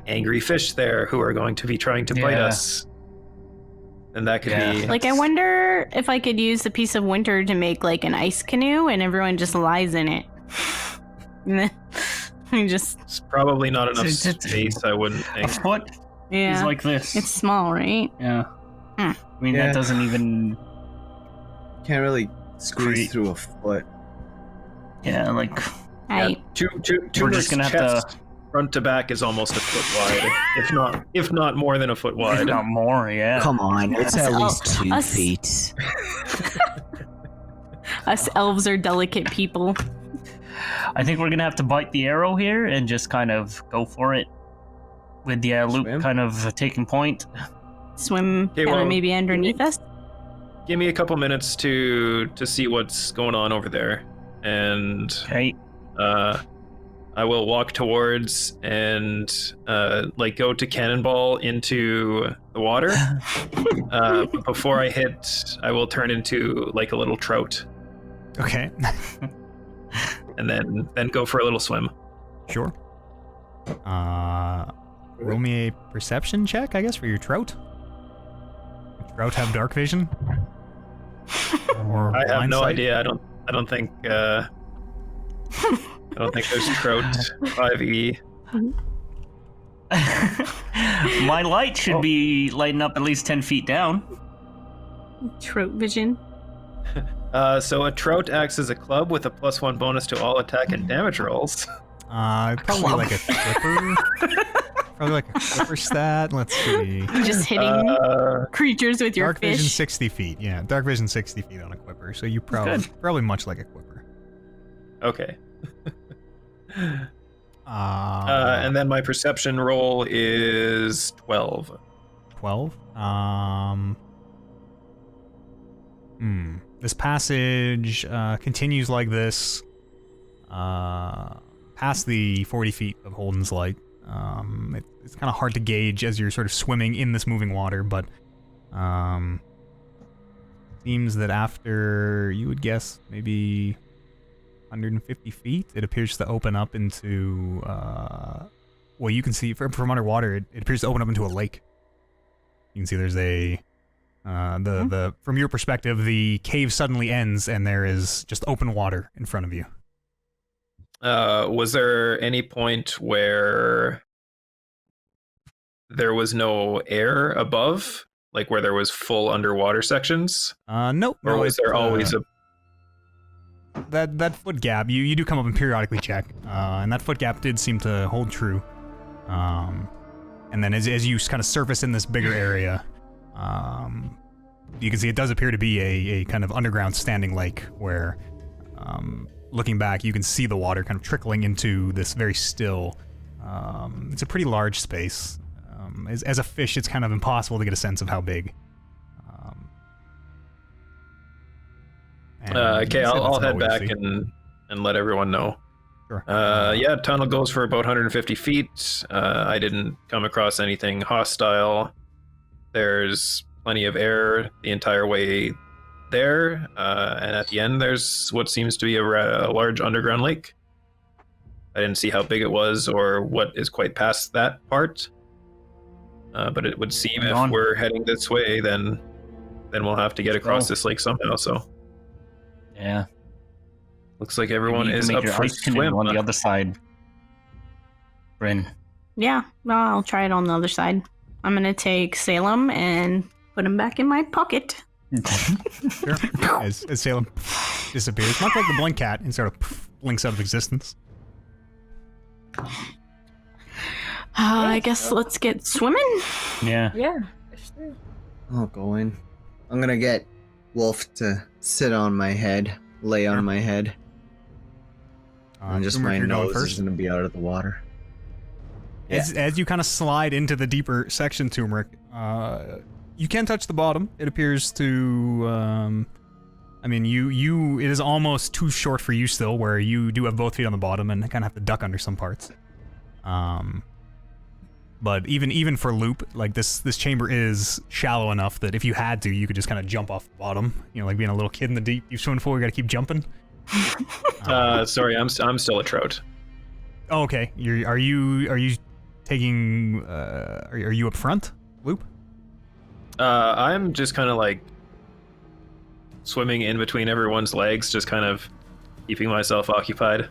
angry fish there who are going to be trying to bite us, then that could be... Like, I wonder if I could use the piece of winter to make, like, an ice canoe and everyone just lies in it. And then we just... It's probably not enough space, I wouldn't A think. foot Yeah. is like this. It's small, right? Yeah. Hmm. I mean, Yeah. that doesn't even. Can't really squeeze through a foot. Yeah, like. I We're just gonna have chest, front to back is almost a foot wide, if not more than a foot If wide. not more, yeah. Come on, it's at least 2 us- feet. us elves are delicate people. I think we're gonna have to bite the arrow here and just kind of go for it with the loop Swim? kind of taking point. Swim Okay, kind of well, maybe underneath us. Give me a couple minutes to see what's going on over there, and Okay. I will walk towards and go to cannonball into the water. But before I hit, I will turn into like a little trout, Okay, and then go for a little swim. sure. Roll me a perception check, I guess, for your trout. Trout have dark vision? Or I have blind no sight? idea. I don't think there's trout 5e. My light should be lighting up at least 10 feet down. Trout vision. So a trout acts as a club with a +1 bonus to all attack and damage rolls. Probably like a clipper. Probably like a clipper stat. Let's see. Just hitting creatures with your Dark vision fish. 60 feet. Yeah, dark vision 60 feet on a clipper. So you probably much like a clipper. Okay. And And then my perception roll is 12. 12. This passage continues like this past the 40 feet of Holden's light. It's kind of hard to gauge as you're sort of swimming in this moving water, but seems that after, you would guess, maybe 150 feet, it appears to open up into, well, you can see from underwater, it appears to open up into a lake. You can see there's a, from your perspective, the cave suddenly ends and there is just open water in front of you. Was there any point where there was no air above? Like where there was full underwater sections? Nope. Or no, was there always a... That foot gap, you do come up and periodically check, and that foot gap did seem to hold true. And then as you kind of surface in this bigger area, you can see it does appear to be a kind of underground standing lake where, looking back, you can see the water kind of trickling into this very still, it's a pretty large space. As a fish, it's kind of impossible to get a sense of how big. Okay, so I'll that's head all we back see. and let everyone know. Sure. Yeah, tunnel goes for about 150 feet. I didn't come across anything hostile. There's plenty of air the entire way there, and at the end there's what seems to be a large underground lake. I didn't see how big it was or what is quite past that part, but it would seem Hang if on. we're heading this way, then we'll have to get Let's across go. this lake somehow. So Yeah. looks like everyone Maybe you is can make up your for ice canoe swim. on the other side. Bryn. Yeah, well, I'll try it on the other side. I'm gonna take Salem and put him back in my pocket. Sure. As Salem disappears, much like the blink cat, and sort of blinks out of existence. I guess let's get swimming. Yeah. Yeah, for sure. I'll go in. I'm gonna get Wolf to sit on my head, lay on my head, and just Turmeric, my you're going nose is gonna be out of the water. As you kind of slide into the deeper section, Turmeric, you can touch the bottom. It appears to, I mean, it is almost too short for you still, where you do have both feet on the bottom and kind of have to duck under some parts. But even for Loop, like this chamber is shallow enough that if you had to, you could just kind of jump off the bottom. You know, like being a little kid in the deep swimming pool, you got to keep jumping. Sorry, I'm still a trout. Oh, okay. Are you taking? Are you up front, Loop? I'm just kind of like swimming in between everyone's legs, just kind of keeping myself occupied.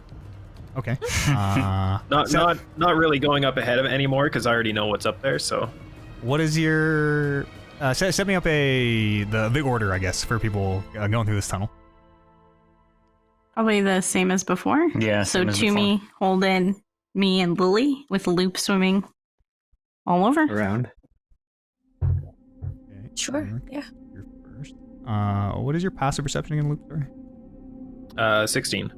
Okay. Not really going up ahead of it anymore because I already know what's up there. So, What is your? Set me up the order, I guess, for people going through this tunnel. Probably the same as before. Yeah. So same as Toomey, Holden, me, and Lily with Loop swimming all over. Around. Okay, Sure, Turmeric, yeah. You're first. What is your passive perception again, Loop? Sorry. 16.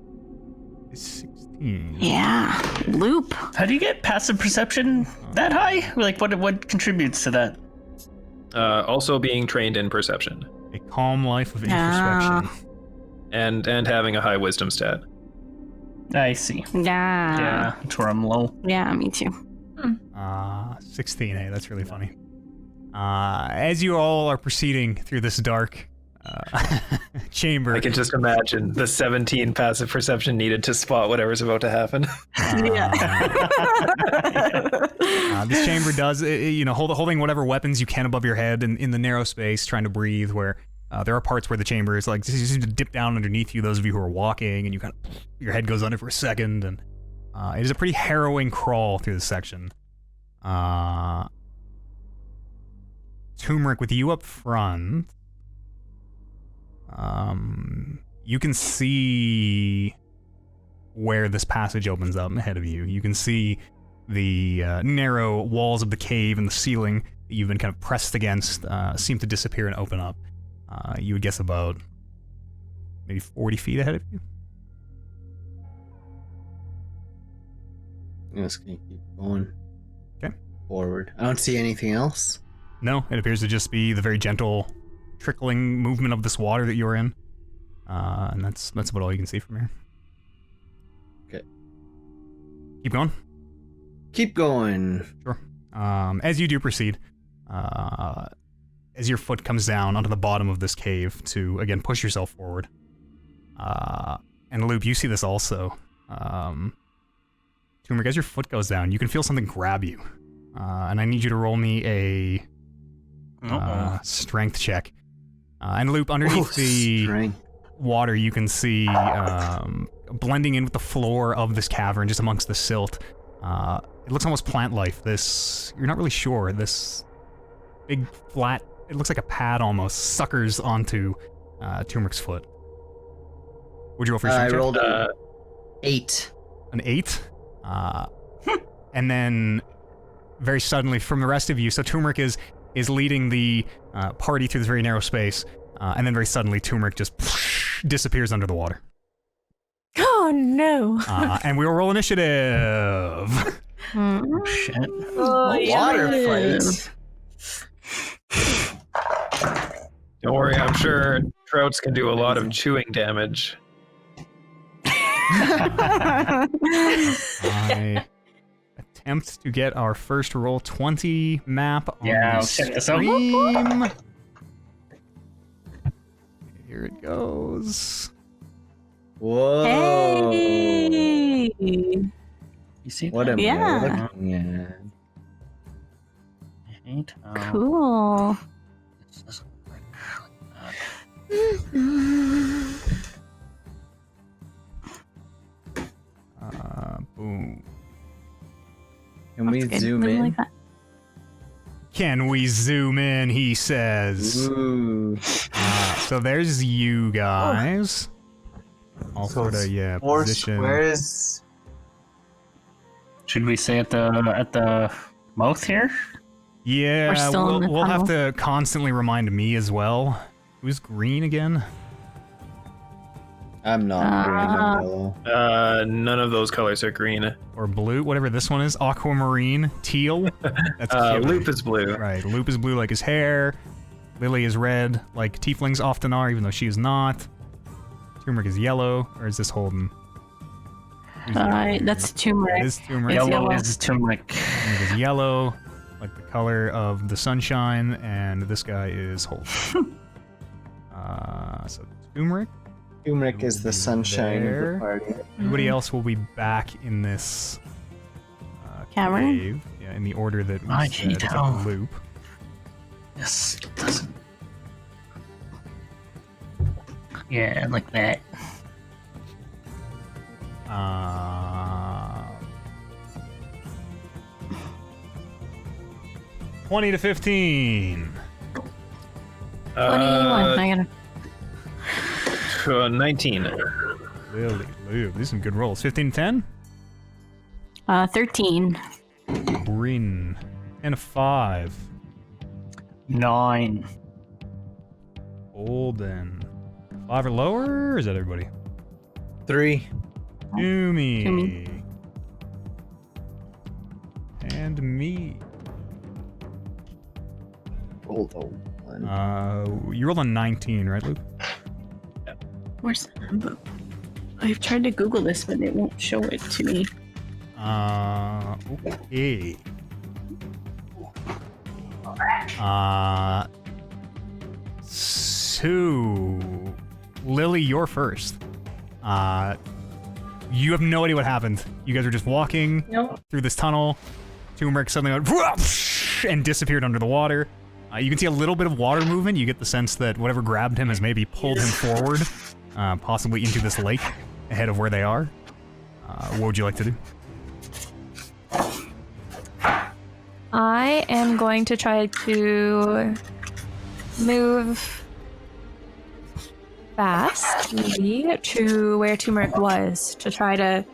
It's 16. Yeah, Loop. How do you get passive perception that high? Like, what contributes to that? Also being trained in perception A calm life of Ah. introspection. and having a high wisdom stat. I see. Yeah. Yeah, that's where I'm low. Yeah, me too. 16. Hey, that's really funny. As you all are proceeding through this dark chamber, I can just imagine the 17 passive perception needed to spot whatever's about to happen. This chamber does, holding whatever weapons you can above your head in the narrow space, trying to breathe. Where there are parts where the chamber is like you seem to dip down underneath you. Those of you who are walking, and your head goes under for a second, and it is a pretty harrowing crawl through this section. Turmeric, with you up front, you can see where this passage opens up ahead of you. You can see the narrow walls of the cave and the ceiling that you've been kind of pressed against seem to disappear and open up. You would guess about maybe 40 feet ahead of you. I'm just gonna keep going. Okay. Forward. I don't see anything else. No, it appears to just be the very gentle trickling movement of this water that you're in. And that's about all you can see from here. Okay. Keep going. Keep going. Sure. As you do proceed, as your foot comes down onto the bottom of this cave to, again, push yourself forward. And Loop, you see this also. Turmeric, as your foot goes down, you can feel something grab you. And I need you to roll me a strength check. And Loop, underneath the Strength. water, you can see blending in with the floor of this cavern, just amongst the silt. It looks almost plant life. You're not really sure. This big flat, it looks like a pad almost, suckers onto Turmeric's foot. Would you roll for your I strength check? rolled a 8. An 8. And then very suddenly from the rest of you, so Turmeric is leading the party through this very narrow space, and then very suddenly Turmeric just disappears under the water. Oh no! And we will roll initiative. Oh, shit. Water fight. Don't worry, I'm sure trouts can do a lot of chewing damage. I attempt to get our first roll 20 map on Yeah, the I'll check this out. stream. Here Here it goes. Whoa! Hey! You see What that? am Yeah. I looking at? Right? Cool. This doesn't look like that. Boom. Can we That's good. zoom Really in? like that. Can we zoom in? He says. Ooh. So there's you guys. All So sort of it's 4 position. squares. Should we say at the mouth here? Yeah, We're still in the we'll have tunnel. to constantly remind me as well. Who's green again? I'm not green and yellow. None of those colors are green. Or blue, whatever this one is. Aquamarine, teal. That's cute. Loop is blue. Right, Loop is blue like his hair. Lily is red, like tieflings often are, even though she is not. Turmeric is yellow, or is this Holden? Who's yellow? That's It turmeric. is turmeric. It's Yellow yellow. is turmeric. Turmeric is yellow, like the color of the sunshine, and this guy is Holden. So turmeric. Turmeric is the sunshine There. of the party. Everybody else will be back in this Cavern? cave. Yeah, in the order that we I said. need It's help. a loop. Yes, it doesn't. Yeah, like that. 20 to 15. 21. I gotta. 19. Lily, these are some good rolls. 15 to 10. 13. Bryn. And a 5. 9. Holden. 5 or lower? Or is that everybody? 3. Yumi. Yumi. And me. Rolled a 1. You rolled a 19, right, Luke? Where's the number? I've tried to Google this, but it won't show it to me. Okay. So, Lily, you're first. You have no idea what happened. You guys are just walking Nope. through this tunnel. Turmeric suddenly went and disappeared under the water. You can see a little bit of water movement. You get the sense that whatever grabbed him has maybe pulled him forward, possibly into this lake ahead of where they are. What would you like to do? I am going to try to move fast, maybe, to where Turmeric was to try to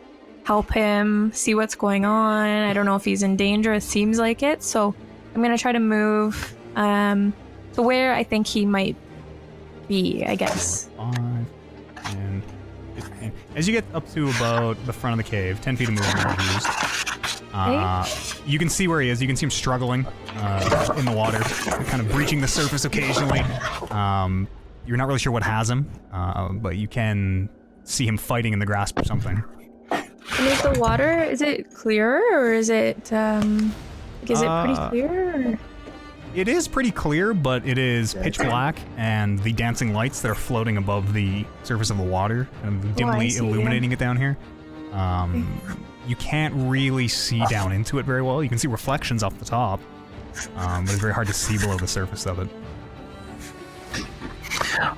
help him see what's going on. I don't know if he's in danger. It seems like it. So I'm going to try to move to where I think he might be, I guess. 5, 10, 15. As you get up to about the front of the cave, 10 feet of movement is used. You can see where he is. You can see him struggling in the water, kind of breaching the surface occasionally. You're not really sure what has him, but you can see him fighting in the grass or something. And is the water, is it clear or is it pretty clear? Or? It is pretty clear, but it is pitch black, and the dancing lights that are floating above the surface of the water, kind of dimly see, yeah. illuminating it down here. You can't really see down into it very well. You can see reflections off the top, but it's very hard to see below the surface of it.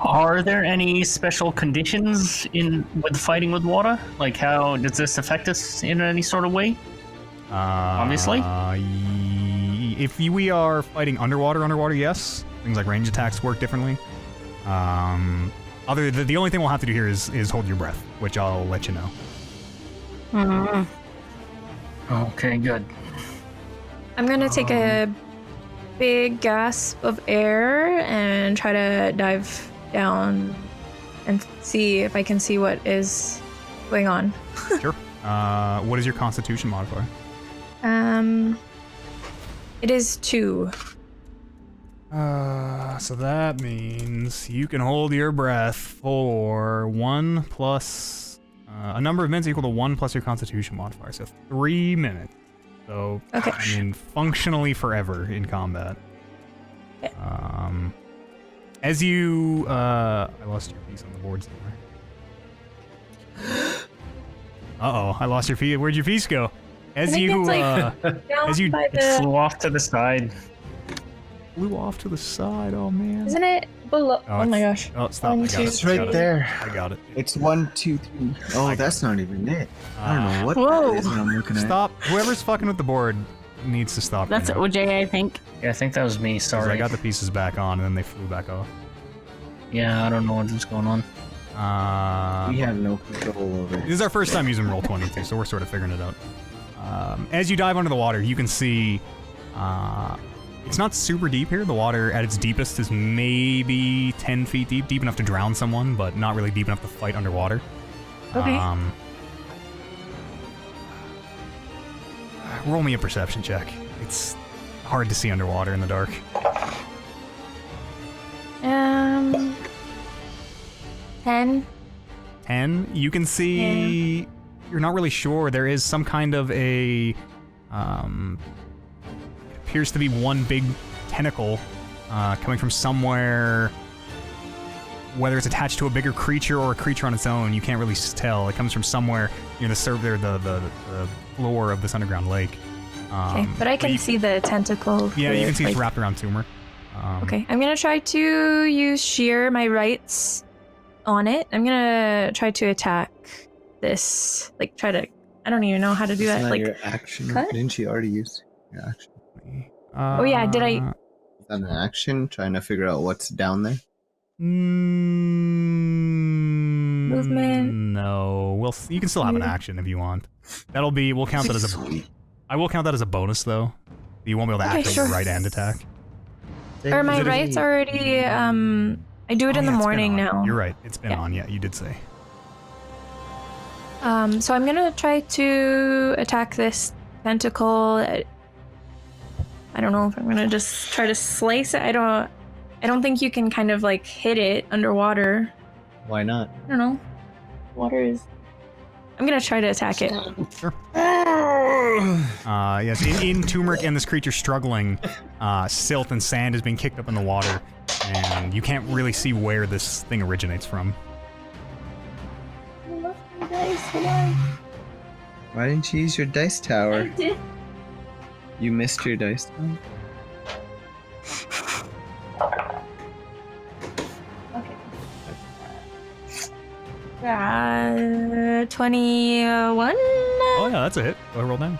Are there any special conditions with fighting with water? Like, how does this affect us in any sort of way? Obviously. If we are fighting underwater, yes. Things like range attacks work differently. The only thing we'll have to do here is hold your breath, which I'll let you know. Okay, good. I'm gonna take a big gasp of air and try to dive down and see if I can see what is going on. Sure. What is your Constitution modifier? It is 2. So that means you can hold your breath for 1 plus a number of minutes equal to 1 plus your Constitution modifier. So 3 minutes. So Okay. I mean, functionally forever in combat. Okay. As you, I lost your piece on the board somewhere. Uh-oh, I lost your piece. Where'd your piece go? As think you, it's, as you by It the, flew off to the side. flew off to the side, oh man. isn't it below? Oh my it's- gosh. Oh, stop, One, I got two, it. It's I right got it. there. I got it. It's 1, 2, 3. Oh, that's not even it. I don't know what Whoa. that is that I'm looking at. Stop. Whoever's fucking with the board needs to stop. That's right now. OJ, I think. Yeah, I think that was me. 'Cause Sorry. I got the pieces back on and then they flew back off. Yeah, I don't know what's going on. We have no control over This it. is our first time using Roll20 too, so we're sort of figuring it out. As you dive under the water, you can see it's not super deep here. The water at its deepest is maybe 10 feet deep, deep enough to drown someone, but not really deep enough to fight underwater. Okay. Roll me a perception check. It's hard to see underwater in the dark. 10. 10. You can see. You're not really sure. There is some kind of a. Appears to be one big tentacle coming from somewhere. Whether it's attached to a bigger creature or a creature on its own, you can't really tell. It comes from somewhere near the floor of this underground lake. Okay, but I can you- see the tentacle. Yeah, you can see like, it's wrapped around Tumor. Okay, I'm gonna try to use shear my rights on it. I'm gonna try to attack this. Like, try to. I don't even know how to do It's that. not Like, your action. cut? Didn't she already use your action? Oh, yeah, did I- Is that an action? Trying to figure out what's down there? Movement. No, you can still have an Yeah. action if you want. We'll count that as a. Sweet. I will count that as a bonus though. You won't be able to Okay, activate sure. your right hand attack. Or my Is it a- rights already. I do it Oh, in the yeah, it's been morning on. now. You're right. It's been Yeah. on. Yeah, you did say. So I'm gonna try to attack this tentacle. I don't know if I'm gonna just try to slice it. I don't think you can kind of like hit it underwater. Why not? I don't know. Water is. I'm gonna try to attack it. Sure. Yes, in Turmeric and this creature struggling, silt and sand is being kicked up in the water, and you can't really see where this thing originates from. Why didn't you use your dice tower? You missed your dice tower? 21. Oh yeah, that's a hit. Go ahead, roll damage.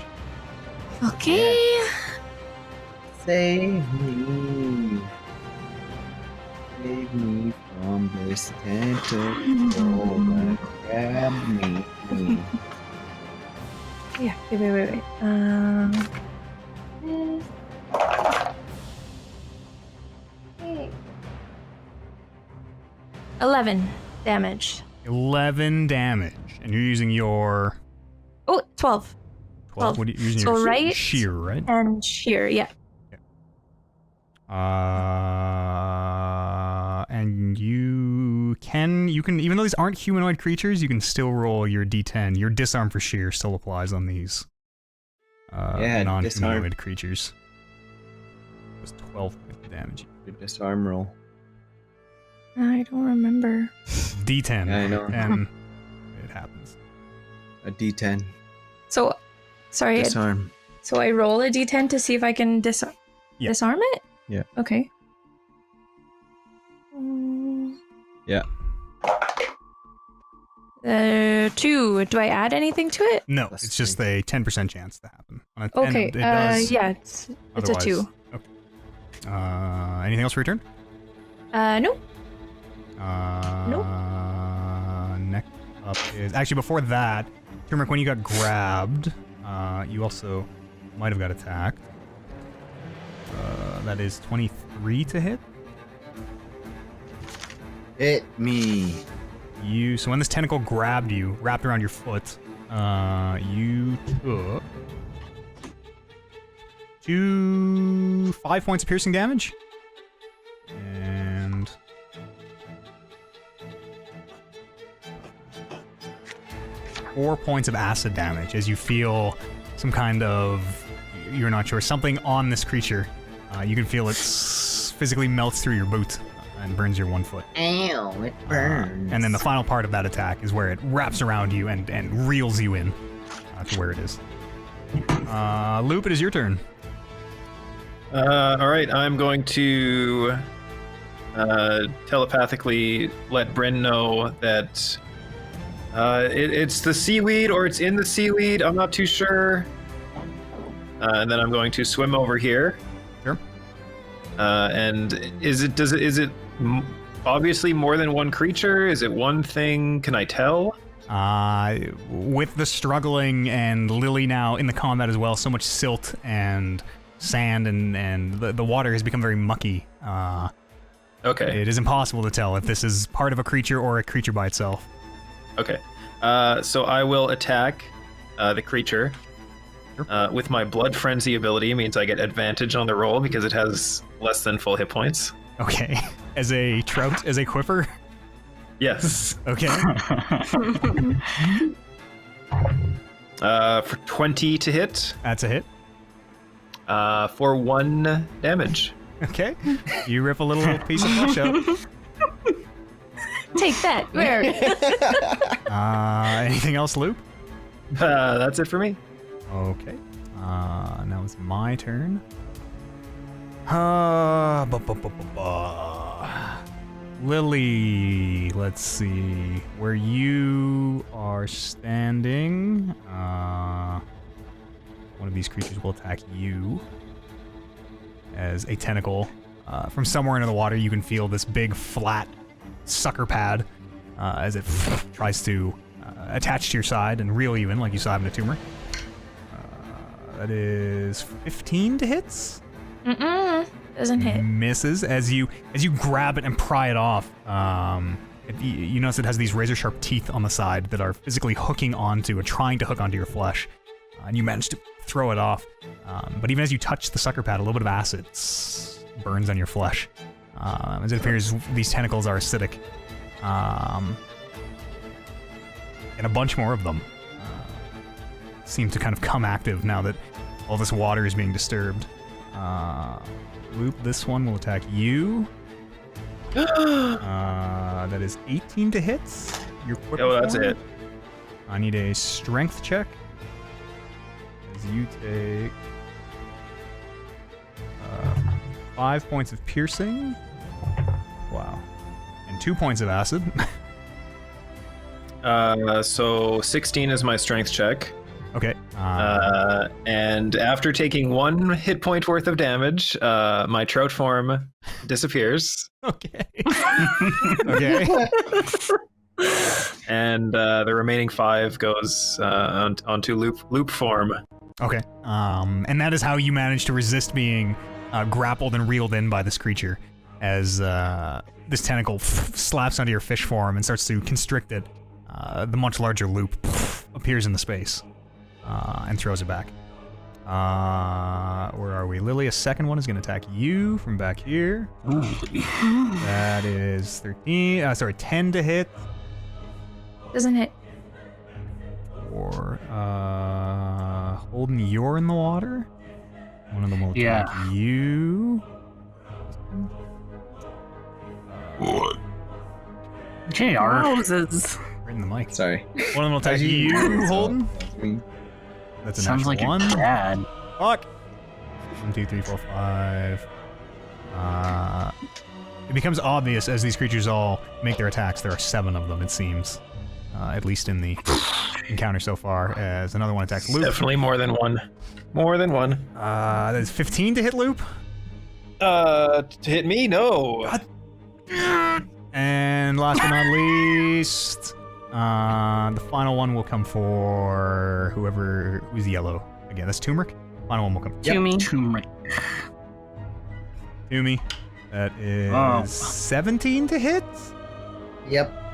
Okay. Save me. Save me from this tentacle that grabbed me. Yeah. Wait. Hey. 11 damage. 11 damage, and you're using your Oh, 12. 12. What are you using? So your right shear, right? And sheer, yeah. And you can even though these aren't humanoid creatures, you can still roll your d10. Your disarm for sheer still applies on these Yeah, non-humanoid disarm. creatures. It was 12 points of damage. Your disarm roll. I don't remember. D10. Yeah, I know. And it happens. A d10. So, sorry. Disarm. So I roll a d10 to see if I can Yeah. disarm it? Yeah. Okay. Yeah. 2. Do I add anything to it? No, That's it's just a 10% chance to happen. On a 10, Okay. it does. Yeah, it's a otherwise- 2. Okay. Anything else for your turn? No. Next up is actually before that, Turmeric. When you got grabbed, you also might have got attacked. That is 23 to hit. Hit me. So when this tentacle grabbed you, wrapped around your foot, you took 5 points of piercing damage, and 4 points of acid damage as you feel some kind of, you're not sure, something on this creature. You can feel it physically melts through your boot. and burns your 1 foot. Ow, it burns. And then the final part of that attack is where it wraps around you and reels you in to where it is. Loop, it is your turn. All right, I'm going to telepathically let Bryn know that it's the seaweed or it's in the seaweed. I'm not too sure. And then I'm going to swim over here. Sure. And is it obviously more than one creature? Is it one thing? Can I tell? With the struggling and Lily now in the combat as well, so much silt and sand and the water has become very mucky. Okay. It is impossible to tell if this is part of a creature or a creature by itself. Okay. So I will attack the creature. With my blood frenzy ability, means I get advantage on the roll because it has less than full hit points. Okay. As a trout, as a quipper? Yes. Okay. For 20 to hit. That's a hit. For 1 damage. Okay. You rip a little piece of flesh out. Take that. Where? Anything else, Loop? That's it for me. Okay. Now it's my turn. Lily, let's see. Where you are standing, one of these creatures will attack you. As a tentacle. From somewhere into the water, you can feel this big, flat sucker pad as it tries to attach to your side and reel you in like you saw having a tumor. That is 15 to hits. Doesn't hit. Misses as you grab it and pry it off. You notice it has these razor sharp teeth on the side that are physically hooking onto or trying to hook onto your flesh, and you manage to throw it off. But even as you touch the sucker pad, a little bit of acid burns on your flesh. As it appears, these tentacles are acidic, and a bunch more of them seem to kind of come active now that all this water is being disturbed. Loop, this one will attack you. That is 18 to hit. Oh, that's it. I need a strength check. As you take 5 points of piercing. Wow. And 2 points of acid. So 16 is my strength check. Okay. And after taking 1 hit point worth of damage, my trout form disappears. Okay. Okay. And the remaining 5 goes onto loop form. Okay. And that is how you manage to resist being grappled and reeled in by this creature as this tentacle slaps onto your fish form and starts to constrict it. The much larger loop appears in the space and throws it back. Where are we? Lily, a second one is going to attack you from back here. That is 10 to hit. Doesn't hit. Or Holden, you're in the water. One of them will attack you. JR. Moses. Right in the mic. Sorry. One of them will attack you, Holden. That's a Sounds like natural your 1. dad. Fuck. 1, 2, 3, 4, 5. It becomes obvious as these creatures all make their attacks. There are 7 of them, it seems. At least in the encounter so far, as another one attacks Loop. Definitely more than one. More than one. That is 15 to hit Loop. To hit me? No. And last but not least, the final one will come for who's yellow. Again, that's Turmeric. Final one will come. To me. Turmeric. To me. That is 17 to hit. Yep.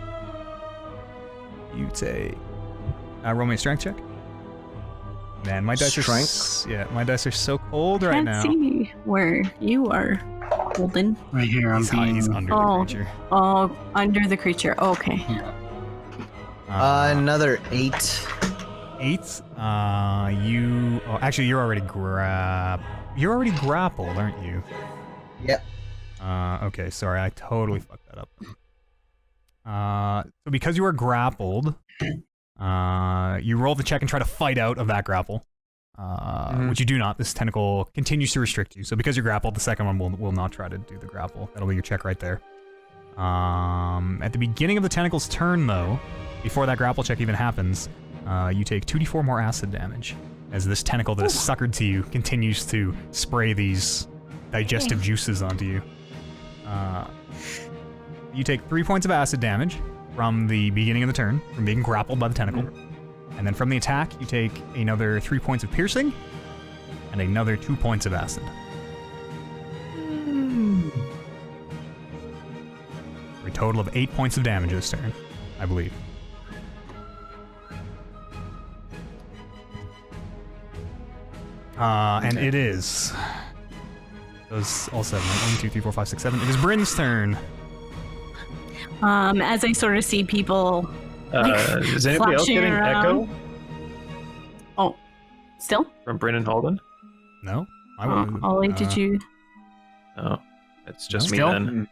You take. Roll me a strength check. Man, my dice my dice are so cold right Can't now. see where you are, Holden. Right here, He's under the creature. Oh, under the creature. Okay. Another 8. 8. You're already grappled, aren't you? Yep. Okay, sorry, I totally fucked that up. So because you are grappled, you roll the check and try to fight out of that grapple. Which you do not. This tentacle continues to restrict you. So because you're grappled, the second one will not try to do the grapple. That'll be your check right there. At the beginning of the tentacle's turn, though, before that grapple check even happens, you take 2d4 more acid damage as this tentacle that is suckered to you continues to spray these digestive juices onto you. You take 3 points of acid damage from the beginning of the turn, from being grappled by the tentacle. And then from the attack, you take another 3 points of piercing and another 2 points of acid. For a total of 8 points of damage this turn, I believe. And it is... Those all 7. 1, 2, 3, 4, 5, 6, 7. It is Bryn's turn. As I sort of see people is anybody else getting around. echo Oh, still? from Bryn and Holden? No? I wouldn't. Ollie, did you? No, it's just me Still? then.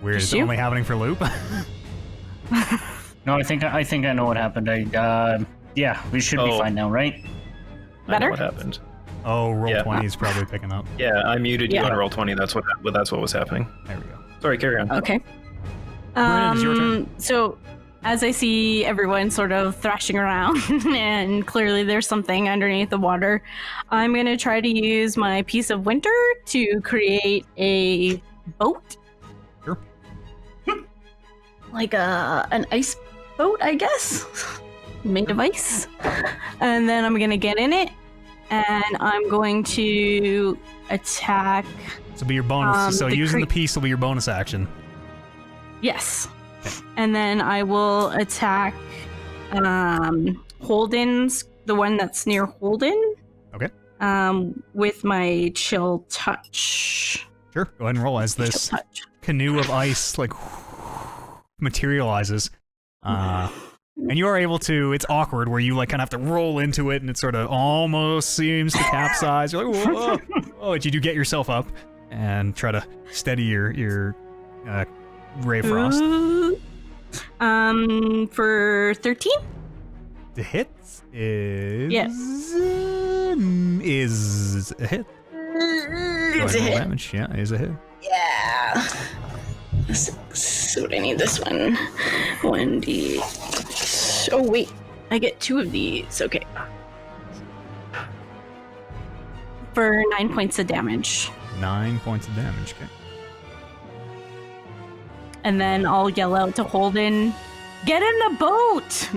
Weird. Just It's you? only happening for Loop. No, I think I know what happened. Yeah, we should be Oh. fine now, right? I know Better? what happened. Oh, roll Yeah. 20 is probably picking up. Yeah, I muted you Yeah. on roll 20. That's what was happening. There we go. Sorry, carry on. Okay. Brynn, it's your turn. So, as I see everyone sort of thrashing around, and clearly there's something underneath the water, I'm going to try to use my Piece of Winter to create a boat. Sure. Like an ice boat, I guess, made of ice. And then I'm going to get in it, and I'm going to attack. This will be your bonus. So the using the piece will be your bonus action. Yes. And then I will attack Holden's, the one that's near Holden. Okay. With my chill touch. Sure. Go ahead and roll as this Chill touch. canoe of ice like materializes. And you are able to, it's awkward where you like kind of have to roll into it and it sort of almost seems to capsize. You're like, whoa, whoa. But you do get yourself up and try to steady your Ray of Frost. For 13? The hit is... Yes. Is a hit. Go It's ahead a and roll hit. damage. Yeah, it is a hit. Yeah. So what I need this one. 1d. Oh wait, I get 2 of these. Okay. For 9 points of damage. 9 points of damage. Okay. And then I'll yell out to Holden, "Get in the boat!"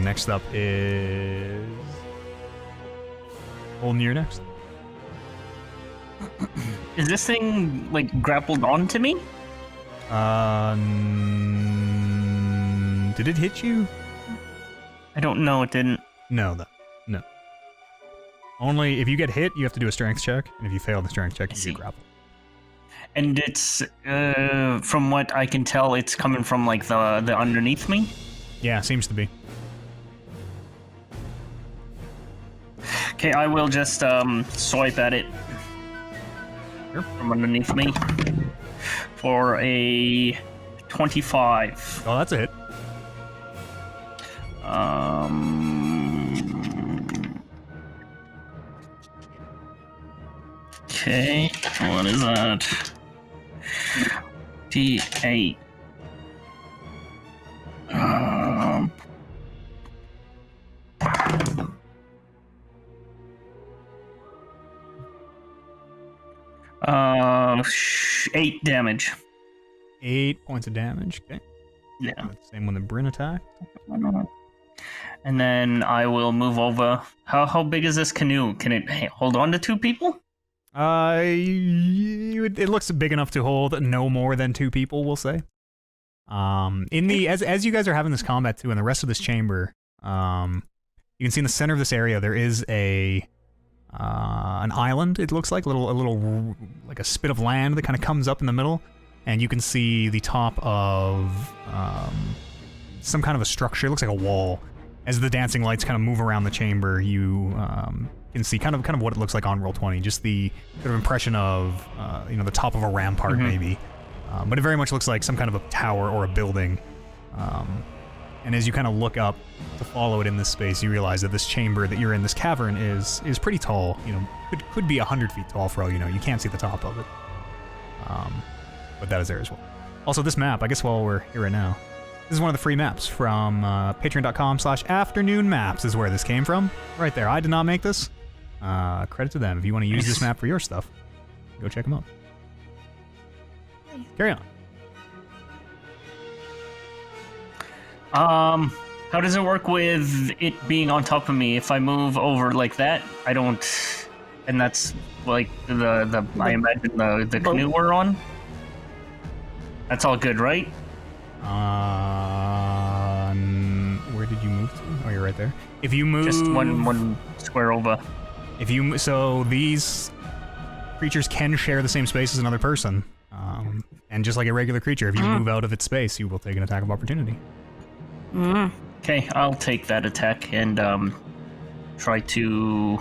Next up is... Holden, you're next. Is this thing like grappled onto me? Did it hit you? I don't know. It didn't. No. Only if you get hit, you have to do a strength check, and if you fail the strength check, you see. get grappled. And it's from what I can tell, it's coming from like the underneath me. Yeah, seems to be. Okay, I will just swipe at it Sure. from underneath me for a 25. Oh, that's a hit. Okay, what is that? D8. Uh, 8 damage. 8 points of damage. Okay. Yeah. Same when the Bryn attacked. And then I will move over. How big is this canoe? Can it hold on to 2 people? It looks big enough to hold no more than 2 people, we'll say. As you guys are having this combat too, in the rest of this chamber, you can see in the center of this area there is an island. It looks like a little like a spit of land that kind of comes up in the middle, and you can see the top of some kind of a structure. It looks like a wall. As the dancing lights kind of move around the chamber, you can see kind of what it looks like on Roll20, just the sort of impression of the top of a rampart maybe, but it very much looks like some kind of a tower or a building. And as you kind of look up to follow it in this space, you realize that this chamber that you're in, this cavern, is pretty tall. Could be 100 feet tall for all you know. You can't see the top of it, but that is there as well. Also, this map, I guess while we're here right now, this is one of the free maps from patreon.com/afternoonmaps is where this came from. Right there. I did not make this. Credit to them. If you want to use this map for your stuff, go check them out. Carry on. How does it work with it being on top of me? If I move over like that, I don't... And that's like the I imagine the canoe we're on? That's all good, right? Where did you move to? Oh, you're right there. If you move... Just one square over. So these creatures can share the same space as another person. And just like a regular creature, if you move out of its space, you will take an attack of opportunity. Okay, I'll take that attack and try to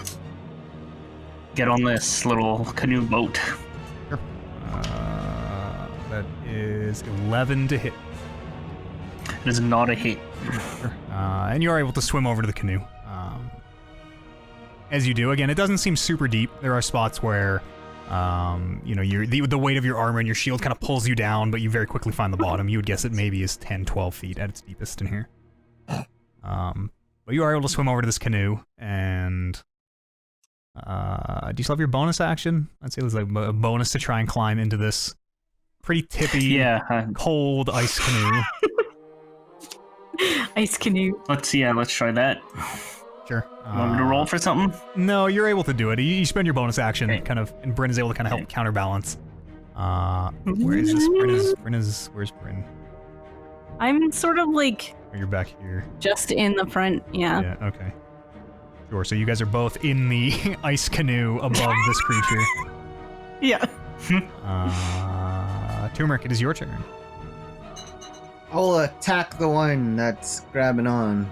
get on this little canoe boat. Sure. That is 11 to hit. It is not a hit. Sure. And you are able to swim over to the canoe. As you do, again, it doesn't seem super deep. There are spots where, the weight of your armor and your shield kind of pulls you down, but you very quickly find the bottom. You would guess it maybe is 10, 12 feet at its deepest in here. But you are able to swim over to this canoe, and do you still have your bonus action? I'd say there's like a bonus to try and climb into this pretty tippy, cold ice canoe. Ice canoe. Let's try that. Sure. Want me to roll for something? No, you're able to do it. You spend your bonus action, and Bryn is able to kind of help counterbalance. Where is this? Where's Bryn? I'm sort of like... Oh, you're back here. Just in the front, yeah. Yeah, okay. Sure, so you guys are both in the ice canoe above this creature. Yeah. Turmeric, it is your turn. I'll attack the one that's grabbing on.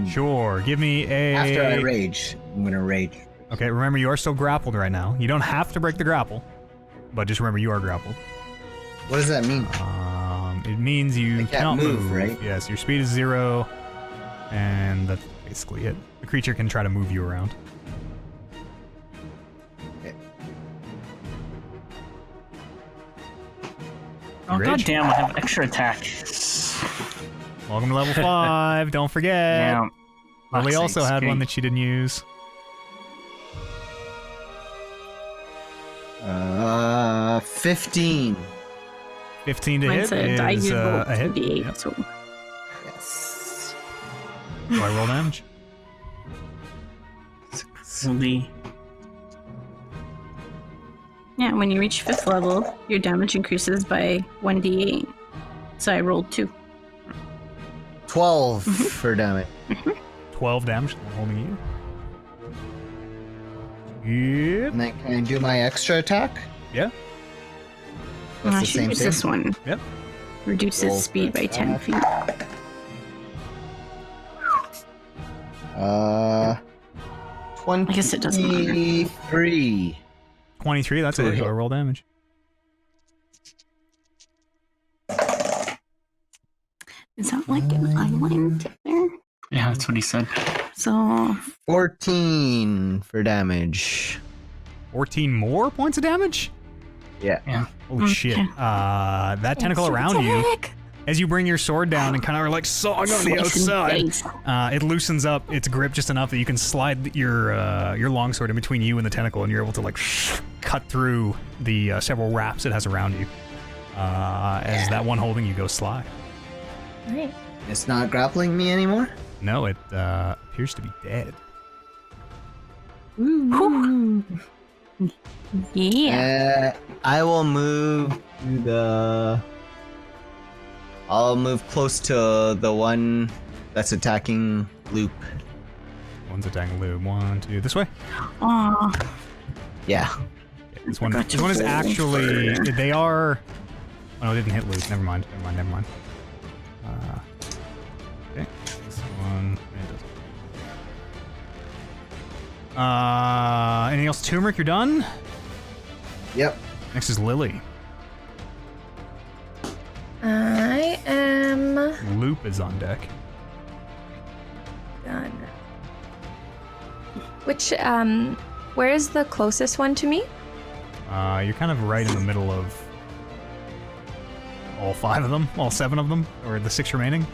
Sure, give me a... After I rage, I'm gonna rage. Okay, remember you are still grappled right now. You don't have to break the grapple, but just remember you are grappled. What does that mean? It means you cannot move, right? Yes, your speed is 0, and that's basically it. The creature can try to move you around. Okay. Oh, goddamn, I have extra attack. Welcome to level 5, don't forget. Yeah. Lily also had one that she didn't use. 15. 15 to Mine hit said I is use a hit. D8, Yep. so... Yes. Do I roll damage? Yeah, when you reach 5th level, your damage increases by 1d8. So I rolled 2. 12 for damage. 12 damage, I'm holding you. Yep. And then can I do my extra attack? Yeah. That's I the should same use thing. this one. Yep. Reduces Roll speed by for 10 that. feet. 23. I guess it doesn't matter. 23, that's it. hit. Roll damage. Is that like an island there? Yeah, that's what he said. So 14 for damage. 14 more points of damage? Yeah. Holy shit. Okay. That tentacle around you, as you bring your sword down and kind of like sawing on the outside, it loosens up its grip just enough that you can slide your longsword in between you and the tentacle, and you're able to like cut through the several wraps it has around you. As that one holding you goes slide. Right. It's not grappling me anymore? No, it appears to be dead. Yeah. I will move to the... I'll move close to the one that's attacking Loop. One's attacking Lube. 1, 2, this way. Aw. Yeah. Yeah, this one is actually... They are... Oh, no, it didn't hit Luke. Never mind. Okay. This one... Anything else, Turmeric? You're done? Yep. Next is Lily. I am Loop is on deck. done. Which, where is the closest one to me? You're kind of right in the middle of all 5 of them, all 7 of them, or the 6 remaining.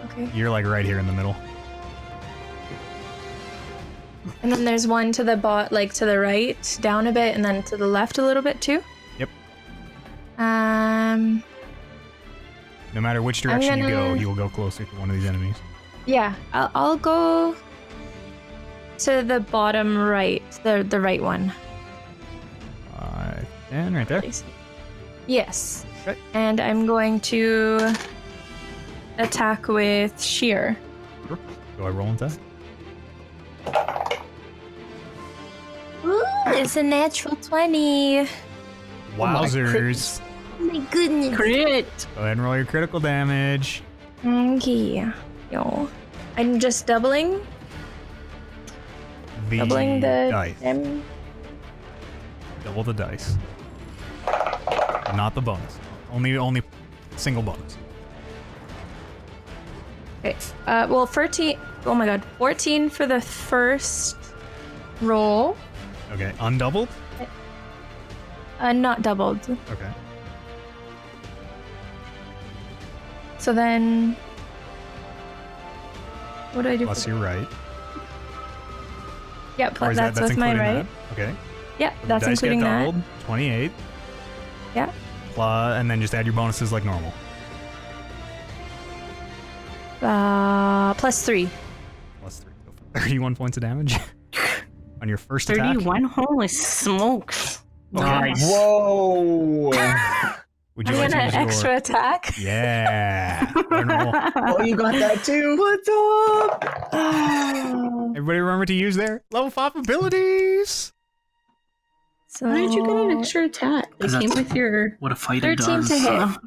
Okay. You're like right here in the middle. And then there's one to the to the right, down a bit, and then to the left a little bit too. Yep. No matter which direction you go, you'll go closer to one of these enemies. Yeah, I'll go to the bottom right, the right one. And right there. Yes. Okay. And I'm going to attack with sheer. Sure. Go ahead, roll into that. Ooh, it's a natural 20. Wowzers. Oh my goodness. Crit! Go ahead and roll your critical damage. Okay. Yo. I'm just doubling The the dice. Double the dice. Not the bonus. Only single bonus. Okay. Well, 13. Oh my god. 14 for the first roll. Okay, undoubled? Not doubled. Okay. So then. What do I do? Plus for your right. Yeah, Or plus is that's that's with my including right. that? Okay. Yeah, So the that's dice get including that. doubled, 28. Yeah. And then just add your bonuses like normal. Plus 3. Plus 3. So 31 points of damage on your first attack. 31? Holy smokes. Nice. Whoa! Would I'm you like gonna to use extra your... attack. Yeah. Go ahead and roll. Oh, you got that too? What's up? Everybody remember to use their level 5 abilities. So How did you get an extra attack? They 'Cause came that's- with your... What a fighter 13 does. to hit.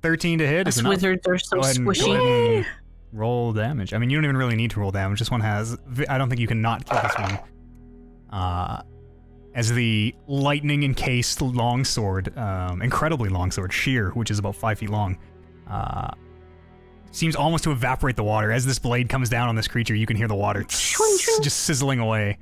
13 to hit is Us enough. wizards are so Go ahead and squishy. roll damage. I mean, you don't even really need to roll damage. This one has... I don't think you can not kill this one. As the lightning-encased longsword, incredibly longsword, sheer, which is about 5 feet long, seems almost to evaporate the water. As this blade comes down on this creature, you can hear the water just sizzling away.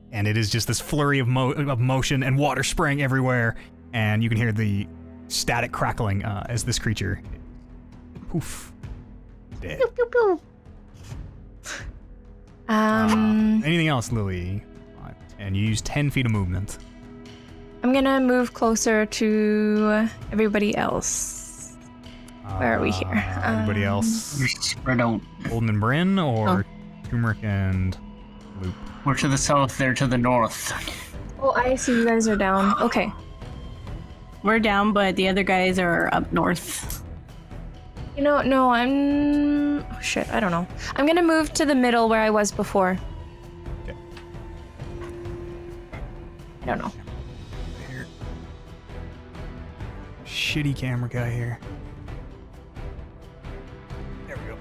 And it is just this flurry of motion and water spraying everywhere, and you can hear the static crackling as this creature, poof, dead. Anything else, Lily? And you use 10 feet of movement. I'm gonna move closer to everybody else. Where are we here? Everybody else? You're spread out. Holden and Bryn, or Turmeric and Loop? We're to the south, they're to the north. Oh, I see you guys are down. Okay. We're down, but the other guys are up north. You know, no, I'm... Oh, shit, I don't know. I'm gonna move to the middle where I was before. Okay. I don't know. Here. Shitty camera guy here. There we go.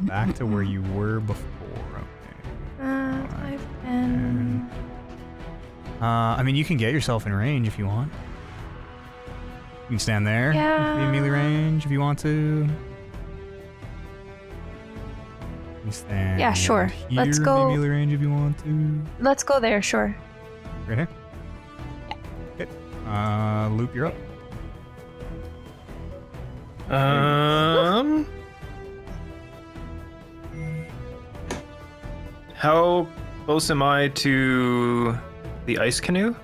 Back to where you were before. Okay. 5, 10... I mean, you can get yourself in range if you want. You can stand there. Yeah. Be in melee range if you want to. You can stand Yeah, sure. here, Let's be go- in melee range if you want to. Let's go there, sure. Right here? Okay. Loop, you're up. How close am I to the ice canoe?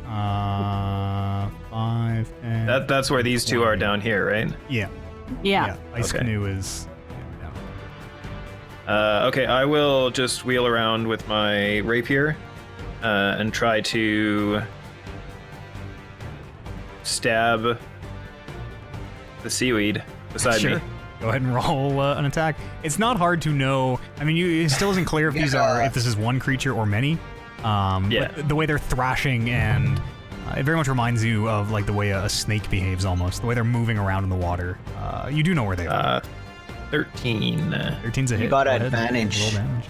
5, 10. That's where these two are down here, right? Yeah. Yeah. Ice Okay. canoe is. Okay, I will just wheel around with my rapier and try to stab the seaweed beside Sure. me. Go ahead and roll an attack. It's not hard to know. I mean, it still isn't clear if if this is one creature or many. Yeah. But the way they're thrashing and it very much reminds you of like the way a snake behaves almost. The way they're moving around in the water. You do know where they are. 13. 13's a hit. You got Go ahead. advantage. Roll damage.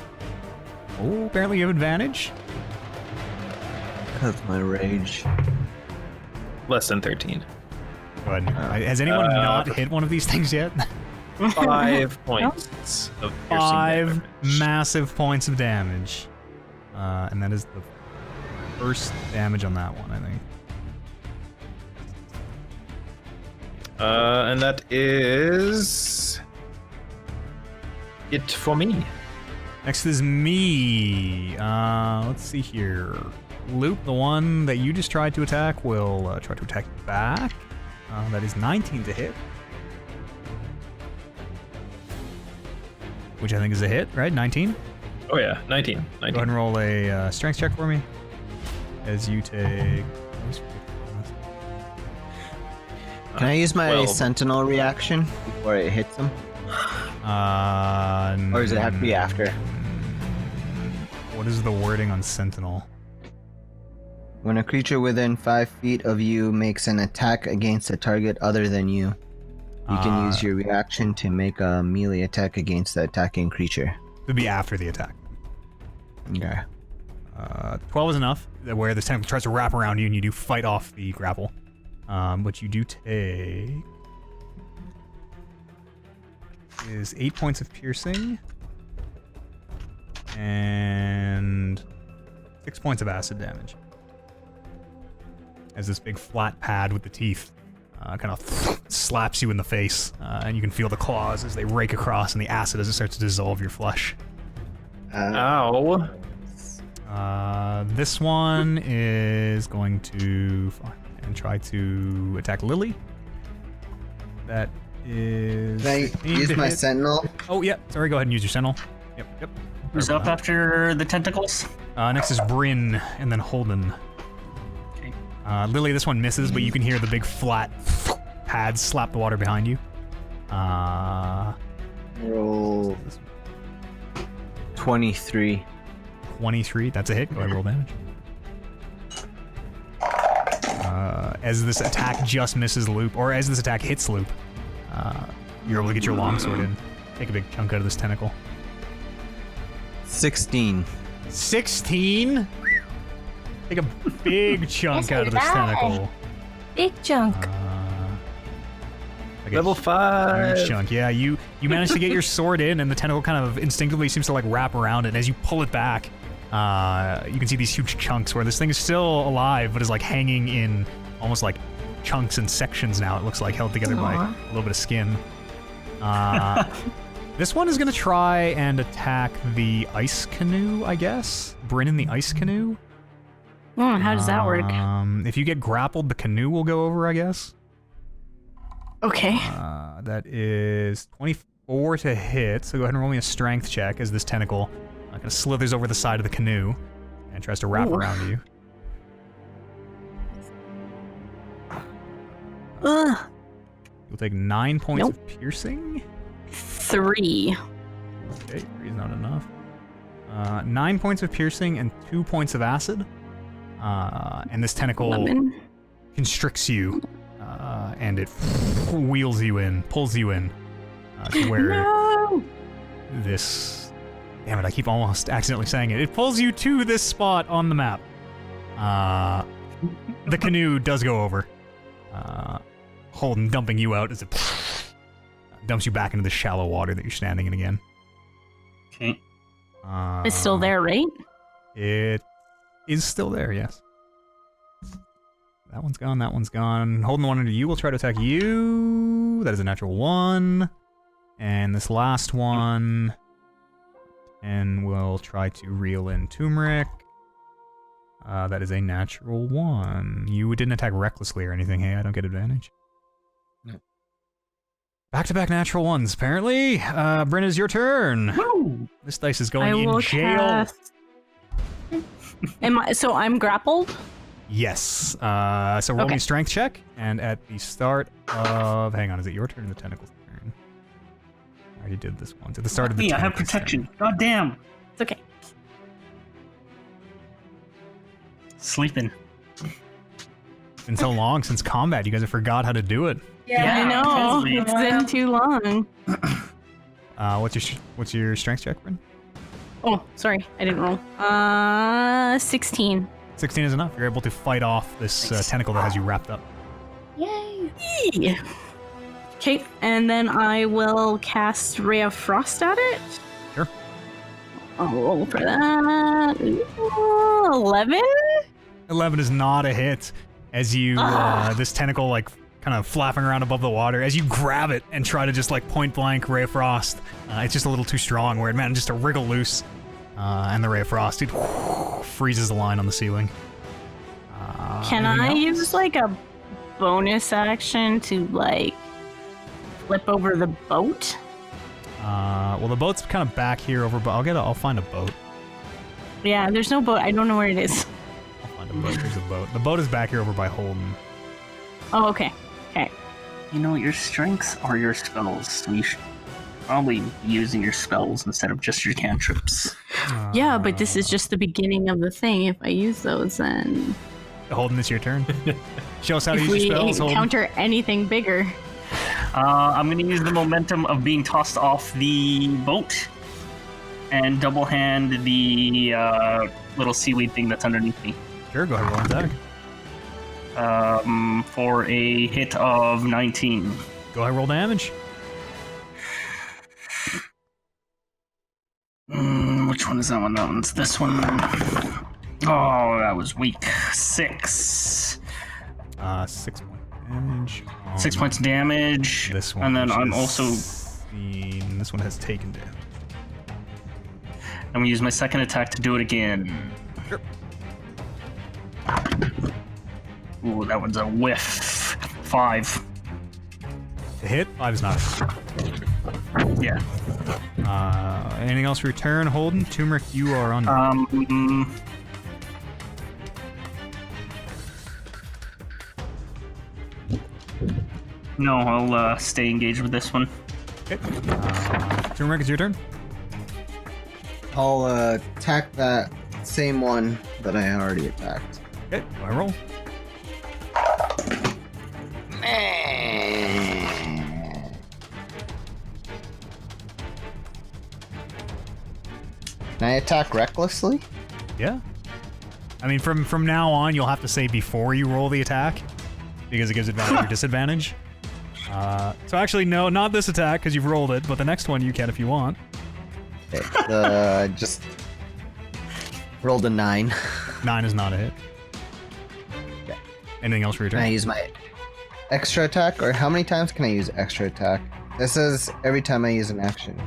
Oh, apparently you have advantage. That's my rage. Less than 13. Go ahead. Has anyone not hit one of these things yet? 5 points of piercing 5 damage. massive points of damage. And that is the first damage on that one, I think. And that is it for me. Next is me. Let's see here. Loop, the one that you just tried to attack, will try to attack back. That is 19 to hit. Which I think is a hit, right? 19? Oh yeah, 19. Go ahead and roll a strength check for me. As you take... Can I use my well- sentinel reaction before it hits him? Or does it have to be after? What is the wording on Sentinel? When a creature within 5 feet of you makes an attack against a target other than you, you can use your reaction to make a melee attack against the attacking creature. It would be after the attack. Okay. 12 is enough, where this tentacle tries to wrap around you and you do fight off the grapple. But you do take... is 8 points of piercing. And 6 points of acid damage. As this big flat pad with the teeth kind of slaps you in the face. And you can feel the claws as they rake across and the acid as it starts to dissolve your flesh. Ow. This one is going to and try to attack Lily. That is... Can I 15 use to my hit. sentinel? Oh, yeah. Sorry, go ahead and use your sentinel. Yep. Who's Sorry up about after the tentacles? that. Next is Bryn, and then Holden. Okay. Lily, this one misses, but you can hear the big flat pads slap the water behind you. Roll 23. 23, that's a hit. Go ahead and roll damage. As this attack just misses Loop, or as this attack hits Loop, you're able to get your longsword in. Take a big chunk out of this tentacle. 16. 16? Take a big chunk out of this tentacle. Big chunk. Like a Level 5. huge chunk. Yeah, you managed to get your sword in, and the tentacle kind of instinctively seems to like wrap around it. And as you pull it back, you can see these huge chunks where this thing is still alive, but is like hanging in almost like chunks and sections now. It looks like held together by a little bit of skin. This one is gonna try and attack the ice canoe, I guess. Bryn in the ice canoe. How does that work? If you get grappled, the canoe will go over, I guess. Okay. That is 24 to hit, so go ahead and roll me a strength check as this tentacle kind of slithers over the side of the canoe and tries to wrap around you. Ugh. You'll take 9 points of piercing. 3. Okay, 3 is not enough. 9 points of piercing and 2 points of acid. And this tentacle constricts you, and it wheels you in, pulls you in, to where this... Damn it, I keep almost accidentally saying it. It pulls you to this spot on the map. The canoe does go over. Holden dumping you out as it dumps you back into the shallow water that you're standing in again. Okay. It's still there, right? It is still there, yes. That one's gone, that one's gone. Holden, the one under you will try to attack you. That is a natural 1. And this last one... and we'll try to reel in Turmeric. That is a natural 1. You didn't attack recklessly or anything, hey? I don't get advantage. No. Back-to-back natural 1s, apparently. Bryn, it's your turn. Woo! This dice is going I in will jail. cast... So I'm grappled? Yes. So roll me Okay. a strength check, and at the start of... Hang on, is it your turn or the tentacle's turn? I already did this once. At the start of the Me, I have tentacle's protection. God damn. It's okay. Sleeping. turn. It's been so long since combat, you guys have forgot how to do it. I know. totally. It's been too long. What's your strength check, Bryn? Oh, sorry, I didn't roll. 16. 16 is enough. You're able to fight off this tentacle that has you wrapped up. Yay! Okay, and then I will cast Ray of Frost at it. Sure. I'll roll for that. 11? 11 is not a hit. As you, this tentacle, like, kind of flapping around above the water, as you grab it and try to just, like, point blank Ray of Frost, it's just a little too strong where it manages to wriggle loose. And the Ray of Frost, it freezes the line on the ceiling. Can I use, like, a bonus action to, like, flip over the boat? Well, the boat's kind of back here over, but I'll find a boat. Yeah, there's no boat. I don't know where it is. I'll find a boat. There's a boat. The boat is back here over by Holden. Oh, okay. Okay. You know, your strengths are your spells, so you should probably be using your spells instead of just your cantrips. Yeah, but this is just the beginning of the thing. If I use those, then... Holden, it's your turn. Show us how to if use your we spells, Holden. encounter anything bigger... I'm going to use the momentum of being tossed off the boat and double hand the little seaweed thing that's underneath me. Sure, go ahead, roll an attack. For a hit of 19. Go ahead, roll damage. Which one is that one? That one's this one. Oh, that was weak. 6. 6 points damage. 6 points damage. This one. And then I'm is also... This one has taken damage. I'm going to use my second attack to do it again. Sure. Ooh, that one's a whiff. 5. To hit? 5 is not a hit. Yeah. Anything else for your turn, Holden? Turmeric, you are on. No, I'll stay engaged with this one. Okay. Turmeric, it's your turn. I'll attack that same one that I already attacked. Okay, go ahead, roll. Can I attack recklessly? Yeah. I mean, from now on, you'll have to say before you roll the attack, because it gives advantage or disadvantage. So actually, no, not this attack, because you've rolled it, but the next one you can if you want. Okay, just rolled a 9. 9 is not a hit. Okay. Anything else for your Can I turn? use my extra attack, or how many times can I use extra attack? This says every time I use an action.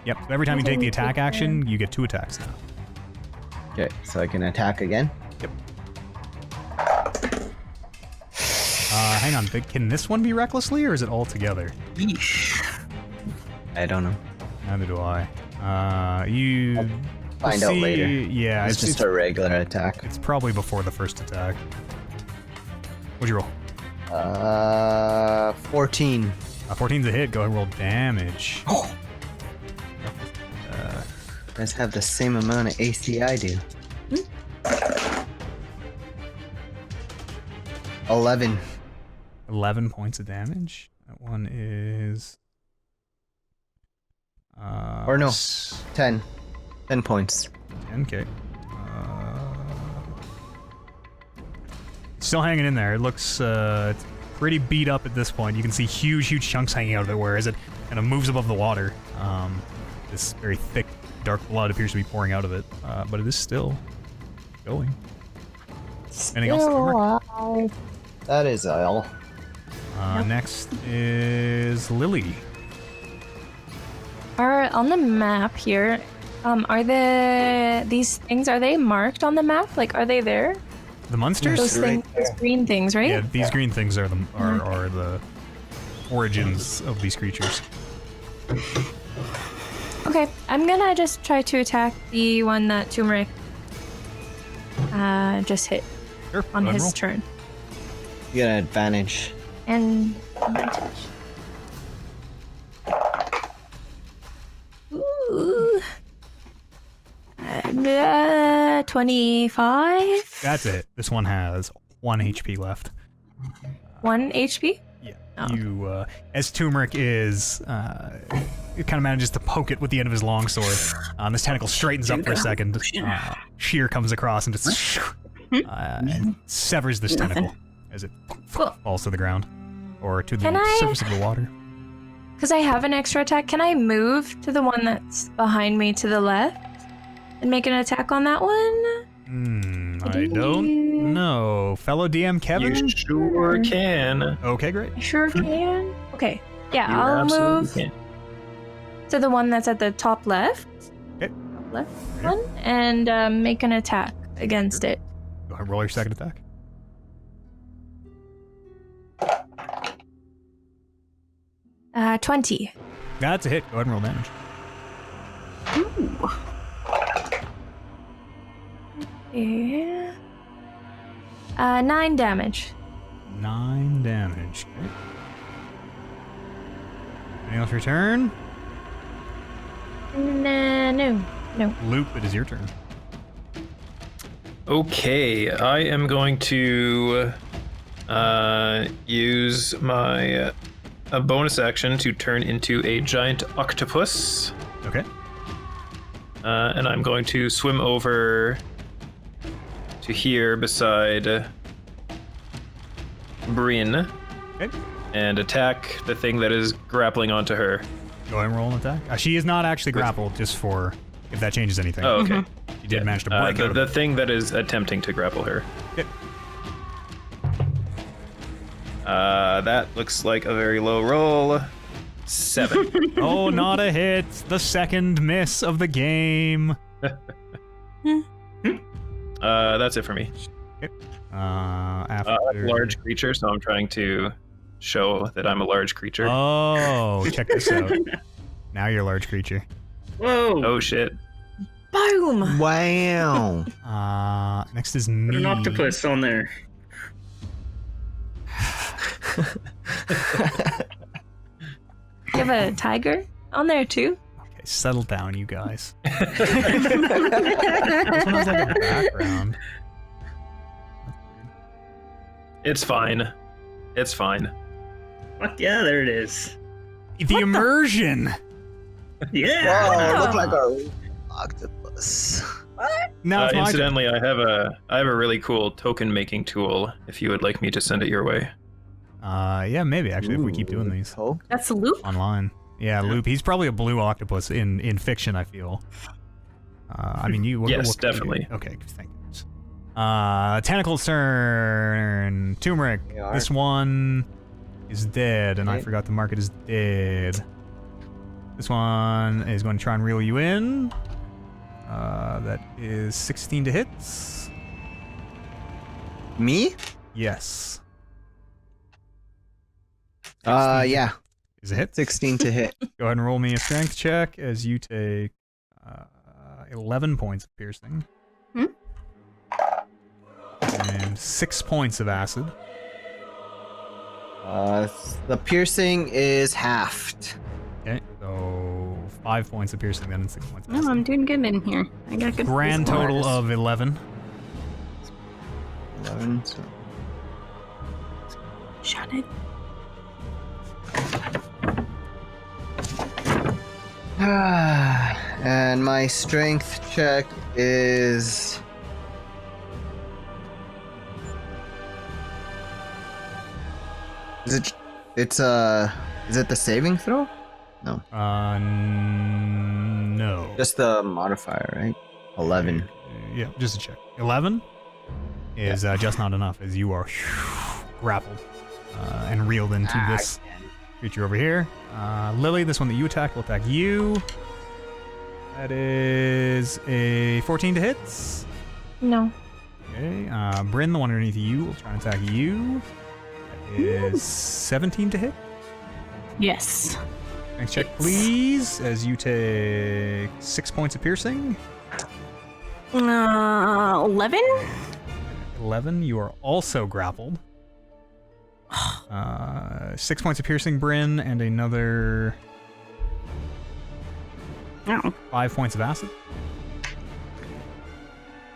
Yep, so every time you take the attack action, you get 2 attacks now. Okay, so I can attack again? Yep. Hang on, can this one be recklessly, or is it all together? Yeesh. I don't know. Neither do I. You... Find out later. Yeah, It's just a regular attack. It's probably before the first attack. What'd you roll? 14. 14's a hit. Go ahead and roll damage. Oh. You guys have the same amount of AC I do. 11. 11 points of damage. That one is... Or no, 10. 10 points. 10, okay. Still hanging in there. It looks it's pretty beat up at this point. You can see huge chunks hanging out of it, whereas it kind of moves above the water. This very thick, dark blood appears to be pouring out of it, but it is still going. Anything else? Alive. That is all. Next is Lily. On the map here, are these things, are they marked on the map? Like, are they there? The monsters? Those Right things, those green things, right? Yeah, these green things are the origins of these creatures. Okay, I'm gonna just try to attack the one that Turmeric just hit Sure, on go ahead and his roll. turn. You get an advantage. And advantage. Ooh. 25? That's it. This one has 1 HP left. 1 HP? Yeah. Oh. You, as Turmeric is, it kind of manages to poke it with the end of his longsword. This tentacle straightens up for a second. Shear comes across and just and severs this tentacle as it Cool. falls to the ground or to the Can I- surface of the water. Because I have an extra attack, can I move to the one that's behind me to the left and make an attack on that one? I don't know. Fellow DM Kevin? You sure can. Okay, great. I sure can. Okay. Yeah, You I'll absolutely move can. to the one that's at the top left. Okay. Top left one, and make an attack against it. Go ahead, roll your second attack. Uh, 20. That's a hit. Go ahead and roll damage. Yeah. 9 damage. 9 damage. Okay. Anything else for your turn? No. Loop, it is your turn. Okay, I am going to use my a bonus action to turn into a giant octopus, Okay. and I'm going to swim over to here beside Bryn Okay. and attack the thing that is grappling onto her. Go ahead and roll an attack. She is not actually grappled, just for if that changes anything. Oh, okay. You did manage to break out of the it. thing that is attempting to grapple her. Okay. That looks like a very low roll. 7. Oh, not a hit. The second miss of the game. That's it for me. After... Large creature, so I'm trying to show that I'm a large creature. Oh, check this out. Now you're a large creature. Whoa! Oh shit. Boom! Wow. Next is Put me. an octopus on there. You have a tiger on there too? Okay, settle down, you guys. This one has like a background. It's fine. It's fine. Fuck yeah, there it is. The immersion. Yeah! Whoa, it looks like a octopus. Now it's my turn. Incidentally, I have a really cool token making tool. If you would like me to send it your way. Yeah, maybe actually if we keep doing these Oh, That's a loop. online. Yeah, Loop. He's probably a blue octopus in fiction, I feel. I mean, you. Yes, what can you do? definitely. Okay, thank you. Tentacle's turn. Turmeric. They are. This one is dead, and I Okay. forgot to mark it as dead. This one is going to try and reel you in. That is 16 to hit. me? Yes. Yeah, Is a hit. 16 to hit. Go ahead and roll me a strength check as you take 11 points of piercing. Hmm? And 6 points of acid. The piercing is halved. Okay, so 5 points of piercing then and 6 points of No, acid. I'm doing good in here. I got good. Grand total of 11. 11. So. Shut it. And my strength check is. Is it? It's Is it the saving throw? No, No. just the modifier, right? 11. Yeah, just a check. 11 is just not enough as you are grappled and reeled into this creature over here. Lily, this one that you attack will attack you. That is a 14 to hit. No. Okay. Bryn, the one underneath you, will try and attack you. That is 17 to hit. Yes. Next check, please, as you take 6 points of piercing. 11? 11, you are also grappled. 6 points of piercing, Bryn, and another Oh. 5 points of acid.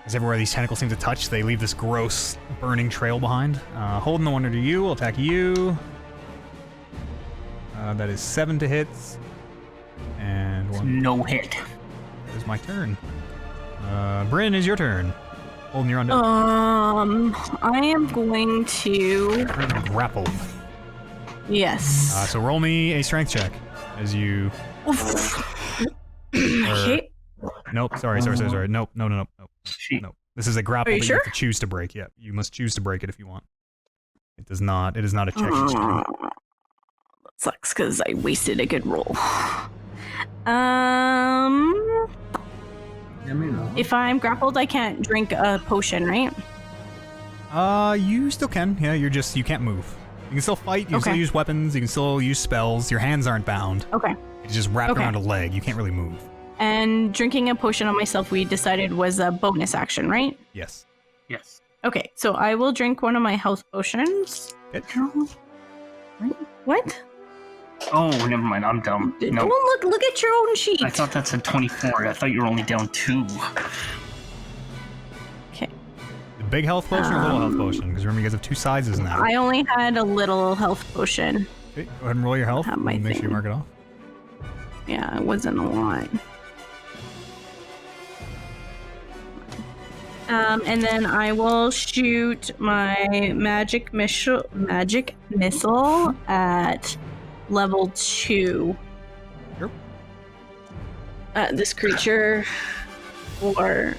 As everywhere these tentacles seem to touch, they leave this gross, burning trail behind. Holden, the one under you, will attack you. That is 7 to hit. And 1. No hit. That is my turn. Bryn, is your turn. Holding your undead. I am going to. Grappled. Yes. So roll me a strength check as you. Okay. Nope. Sorry. Nope. No. Nope. This is a grapple Are you that sure? you have to choose to break. Yeah, you must choose to break it if you want. It does not. It is not a check each time. That sucks because I wasted a good roll. If I'm grappled, I can't drink a potion, right? You still can. Yeah, you can't move. You can still fight. You can still Okay. use weapons. You can still use spells. Your hands aren't bound. Okay. It's just wrapped Okay. around a leg. You can't really move. And drinking a potion on myself, we decided was a bonus action, right? Yes. Yes. Okay, so I will drink one of my health potions. Okay. What? Oh, never mind. I'm dumb. Oh, No. look at your own sheet. I thought that said 24. I thought you were only down 2. Okay. The big health potion or little health potion? Because remember, you guys have 2 sizes now. I only had a little health potion. Okay, go ahead and roll your health. Have my Make sure you thing. mark it off. Yeah, it wasn't a lot. And then I will shoot my magic missile at level 2. Sure. This creature for...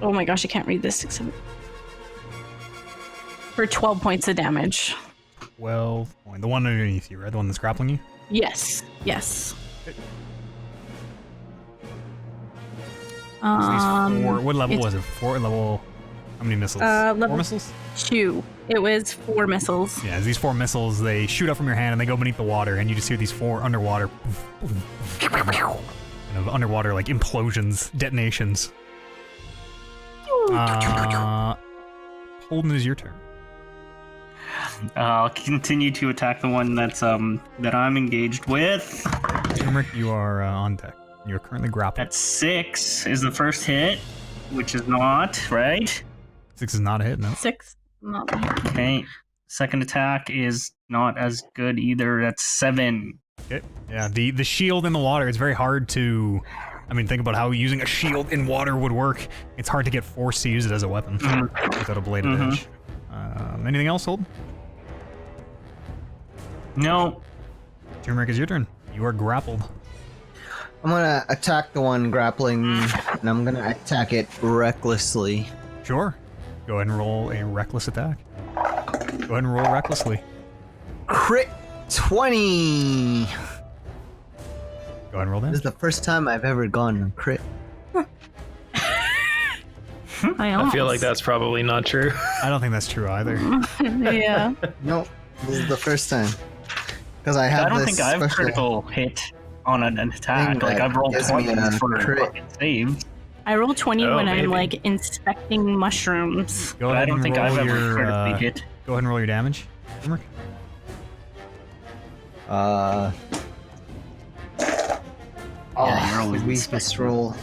Oh my gosh, I can't read this. 6, 7. For 12 points of damage. 12 point. The one underneath you, right? The one that's grappling you? Yes. Yes. So these 4, what level it's- was it? 4 level. How many missiles? 4 level- missiles? 2. It was 4 missiles. Yeah, these 4 missiles, they shoot up from your hand and they go beneath the water, and you just hear these 4 underwater. Kind of underwater, like implosions, detonations. Holden, is your turn. I'll continue to attack the one that's that I'm engaged with. Turmeric, you are on deck. You're currently grappled. At 6 is the first hit, which is not, right? 6 is not a hit, no. 6. Not bad. Okay. Second attack is not as good either. That's 7. Okay. Yeah, the shield in the water, it's very hard to... I mean, think about how using a shield in water would work. It's hard to get forced to use it as a weapon without a bladed edge. Anything else, Holden? No. Turmeric, is your turn. You are grappled. I'm gonna attack the one grappling me, and I'm gonna attack it recklessly. Sure. Go ahead and roll a reckless attack. Go ahead and roll recklessly. Crit 20! Go ahead and roll This is damage. the first time I've ever gone on crit. I feel like that's probably not true. I don't think that's true either. Yeah. Nope, this is the first time. Because I I have don't this think I've special... critical hit on an attack. thing Like, that I've rolled gives me 20 a for crit. fucking saves. I roll 20 Oh, when I'm maybe. like inspecting mushrooms. Go But I ahead don't and think roll I've ever your, critically hit. Go ahead and roll your damage. Turmeric. Yeah, you're always weakness roll.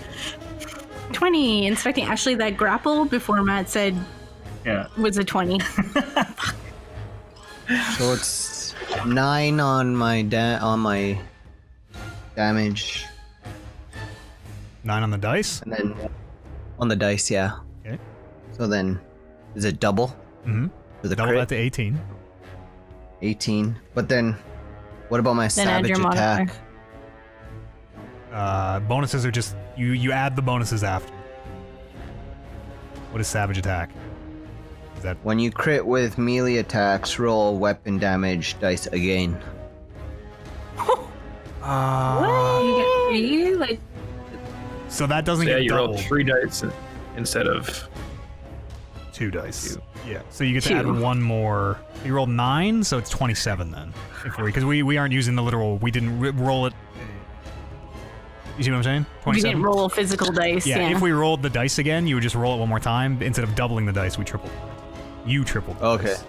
20 inspecting. Actually, that grapple before Matt said Yeah. was a 20. So it's 9 on my damage, 9 on the dice. and then on the dice, yeah. Okay. So then, is it double Mm-hmm. for the Double crit? that to 18. 18. But then, what about my Then add savage your attack? modifier. Bonuses are just... You add the bonuses after. What is savage attack? Is that... When you crit with melee attacks, roll weapon damage dice again. You like So that doesn't Yeah, get you doubled. rolled 3 dice instead of 2 dice. 2. Yeah, so you get to add 2. one more. You rolled 9, so it's 27 then. Because we aren't using the literal. We didn't roll it. You see what I'm saying? you 27. didn't roll physical dice. Yeah, if we rolled the dice again, you would just roll it one more time. Instead of doubling the dice, we tripled. You tripled. The Okay. dice.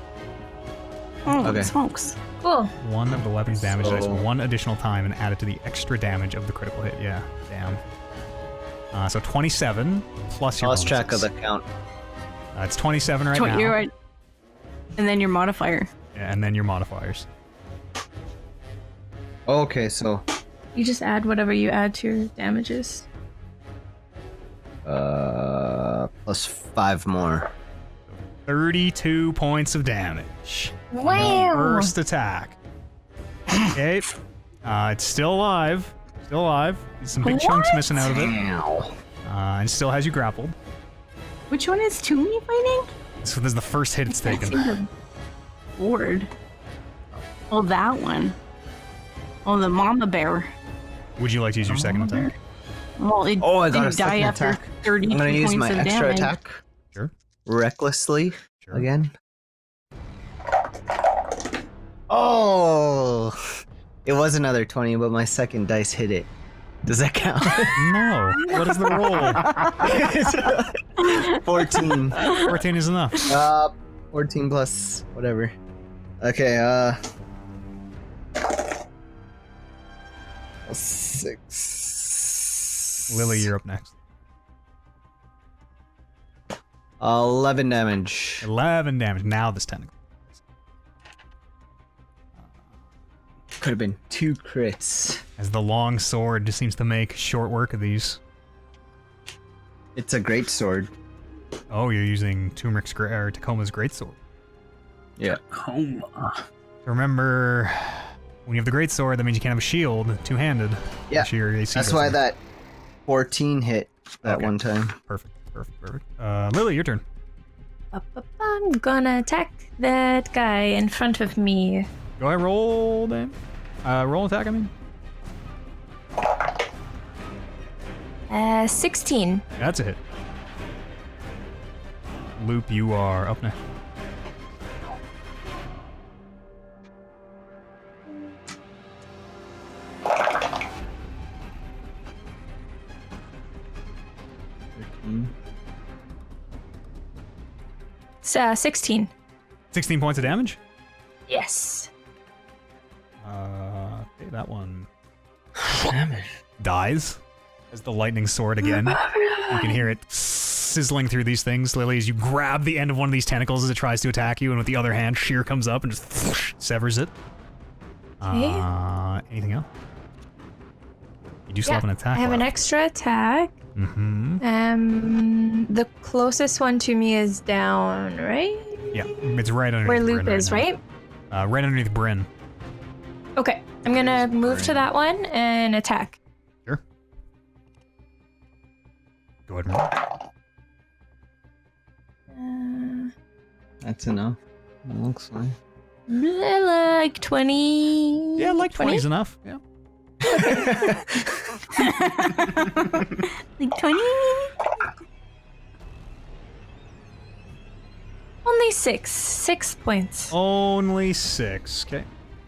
Oh, Okay. smokes. Cool. One of the weapon's damage dice So- one additional time and add it to the extra damage of the critical hit. Yeah, damn. So 27 plus your Lost track of bonuses. the count. It's 27 right now. You're right. And then your modifier. and then your modifiers. Okay, so You just add whatever you add to your damages. plus 5 more. 32 points of damage. Wow! First attack. Okay. It's still alive. Still alive. Some big chunks missing out of it. And still has you grappled. Which one is Toomey fighting? So this is the first hit it's taken. The board. Oh, that one. Oh, the mama bear. Would you like to use your second attack? Well, it Oh, I got a didn't die second after attack. 32 I'm gonna use points my of extra damage. attack Sure. recklessly Sure. again. Oh, it was another 20, but my second dice hit it. Does that count? No. What is the roll? 14. 14 is enough. 14 plus whatever. Okay, 6. Lily, you're up next. 11 damage. 11 damage. Now this tentacle. Could have been 2 crits. As the long sword just seems to make short work of these. It's a great sword. Oh, you're using Tacoma's greatsword. Yeah. Coma. Remember, when you have the greatsword, that means you can't have a shield, two-handed. Yeah. So your AC That's goes why up. that 14 hit that Okay. one time. Perfect. Lily, your turn. I'm gonna attack that guy in front of me. Go ahead, roll, Dan. Roll attack, I mean. 16. That's a hit. Loop, you are up next. It's 16. 16 points of damage? Yes. Okay, that one dies as the lightning sword again. You can hear it sizzling through these things, Lily, as you grab the end of one of these tentacles as it tries to attack you, and with the other hand, shear comes up and just severs it. Anything else? You do still have an attack I have an left. extra attack. Mm-hmm. The closest one to me is down, right? Yeah, it's right underneath Where Bryn Loop is, now. right? Right underneath Bryn. Okay, I'm gonna move to that one and attack. Sure. Go ahead and roll. That's enough. It looks like. Like 20. Yeah, like 20 is enough. Yeah. Like 20? Only 6. 6 points. Only 6. Okay.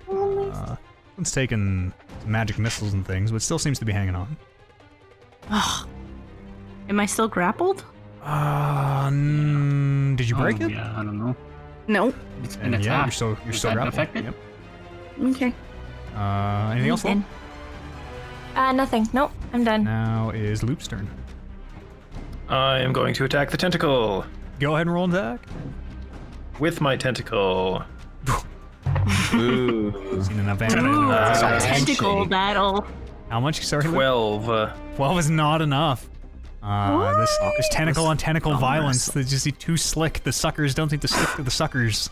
Only It's taken some magic missiles and things, but still seems to be hanging on. Ugh. Am I still grappled? Did you break it? Yeah, I don't know. No. It's been Yeah, attacked. you're still Is that grappled. affected? Yep. Okay. Anything else? Lil? nothing. Nope, I'm done. Now is Loop's turn. I am going to attack the tentacle Go ahead and roll an attack. with my tentacle. Ooh. Seen enough anime. Ooh, Sorry. tentacle battle. How much? Sorry, Loop? 12. 12 is not enough. This tentacle on tentacle violence. They just see too slick. The suckers don't seem to stick to the suckers.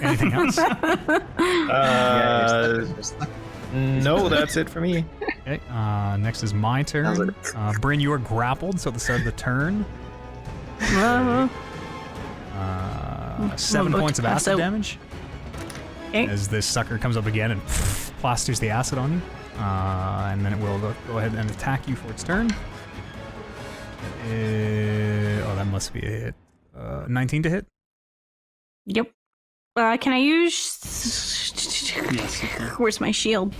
Anything else? No, that's it for me. Okay. Next is my turn. Bryn, you are grappled, so at the start of the turn. 7 Well, points of acid so- damage. Okay. As this sucker comes up again and plasters the acid on you. And then it will go ahead and attack you for its turn. Oh, that must be a hit. 19 to hit? Yep. Can I use... Yes, you can. Where's my shield?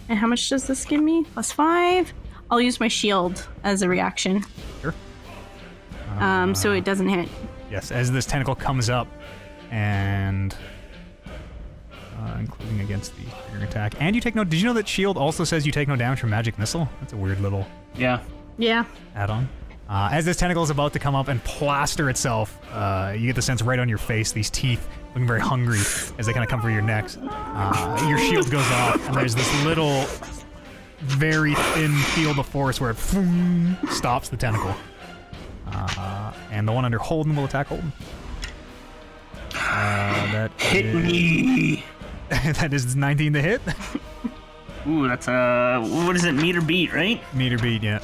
And how much does this give me? +5? I'll use my shield as a reaction. Sure. So it doesn't hit. Yes, as this tentacle comes up and... including against the trigger attack. And you take no... Did you know that shield also says you take no damage from magic missile? That's a weird little Yeah. Yeah. add-on. As this tentacle is about to come up and plaster itself, you get the sense right on your face, these teeth looking very hungry as they kind of come for your necks. Your shield goes off, and there's this little, very thin field of force where it stops the tentacle. And the one under Holden will attack Holden. Hit me! That is 19 to hit. Ooh, that's what is it? Meter beat, right? Meter beat, yeah.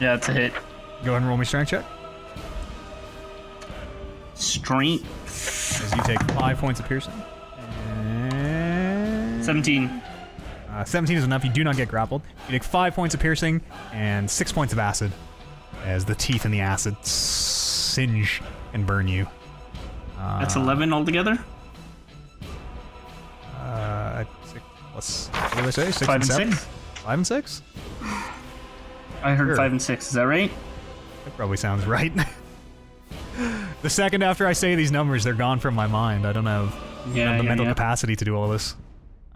Yeah, that's a hit. Go ahead and roll me strength check. Strength. As you take 5 points of piercing. And 17. 17 is enough. You do not get grappled. You take 5 points of piercing and 6 points of acid as the teeth and the acid singe and burn you. That's 11 altogether? 6 plus, what did I say? 6 5 and 7? 6? 5 and 6? I heard Sure. 5 and 6. Is that right? That probably sounds right. The second after I say these numbers, they're gone from my mind. I don't have the mental capacity to do all this.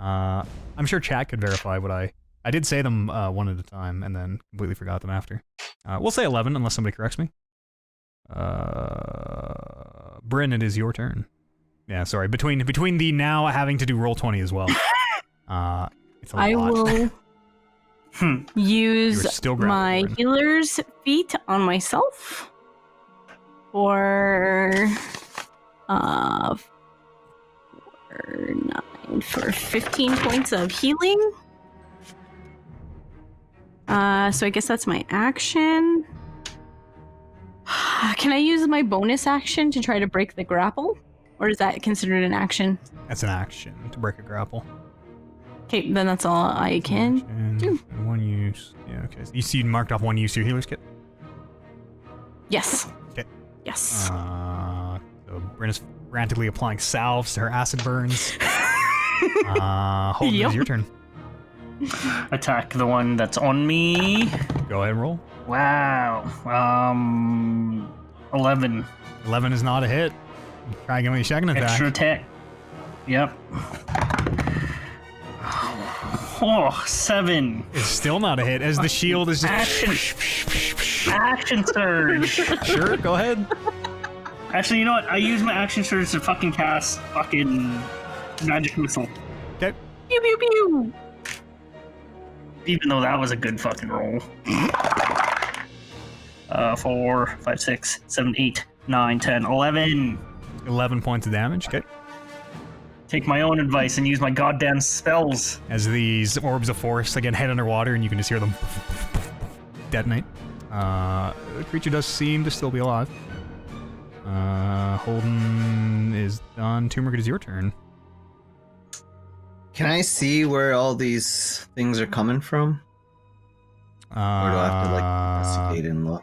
I'm sure chat could verify what I did say them one at a time and then completely forgot them after. We'll say 11 unless somebody corrects me. Bryn, it is your turn. Yeah, sorry. Between the now having to do roll 20 as well. It's a lot. I will use still my grappled, healer's feet on myself for 15 points of healing. So I guess that's my action. Can I use my bonus action to try to break the grapple? Or is that considered an action? That's an action to break a grapple. Okay, then that's all I can do. And one use. Yeah, okay. So you see marked off one use to your healer's kit? Yes. Okay. Yes. So Bryn is frantically applying salves to her acid burns. Holden, Yep. it's your turn. Attack the one that's on me. Go ahead and roll. Wow. 11. 11 is not a hit. Try again with your second attack. Extra attack. Yep. Oh, 7. It's still not a hit as the shield is just... Action surge. Sure, go ahead. Actually, you know what? I use my action surge to fucking cast fucking magic missile. Okay. Pew pew pew. Even though that was a good fucking roll. 4, 5, 6, 7, 8, 9, 10, 11. 11 points of damage. Okay. Take my own advice and use my goddamn spells. As these orbs of force again head underwater and you can just hear them detonate. The creature does seem to still be alive. Holden is done. Turmeric, it is your turn. Can I see where all these things are coming from? Or do I have to investigate and look?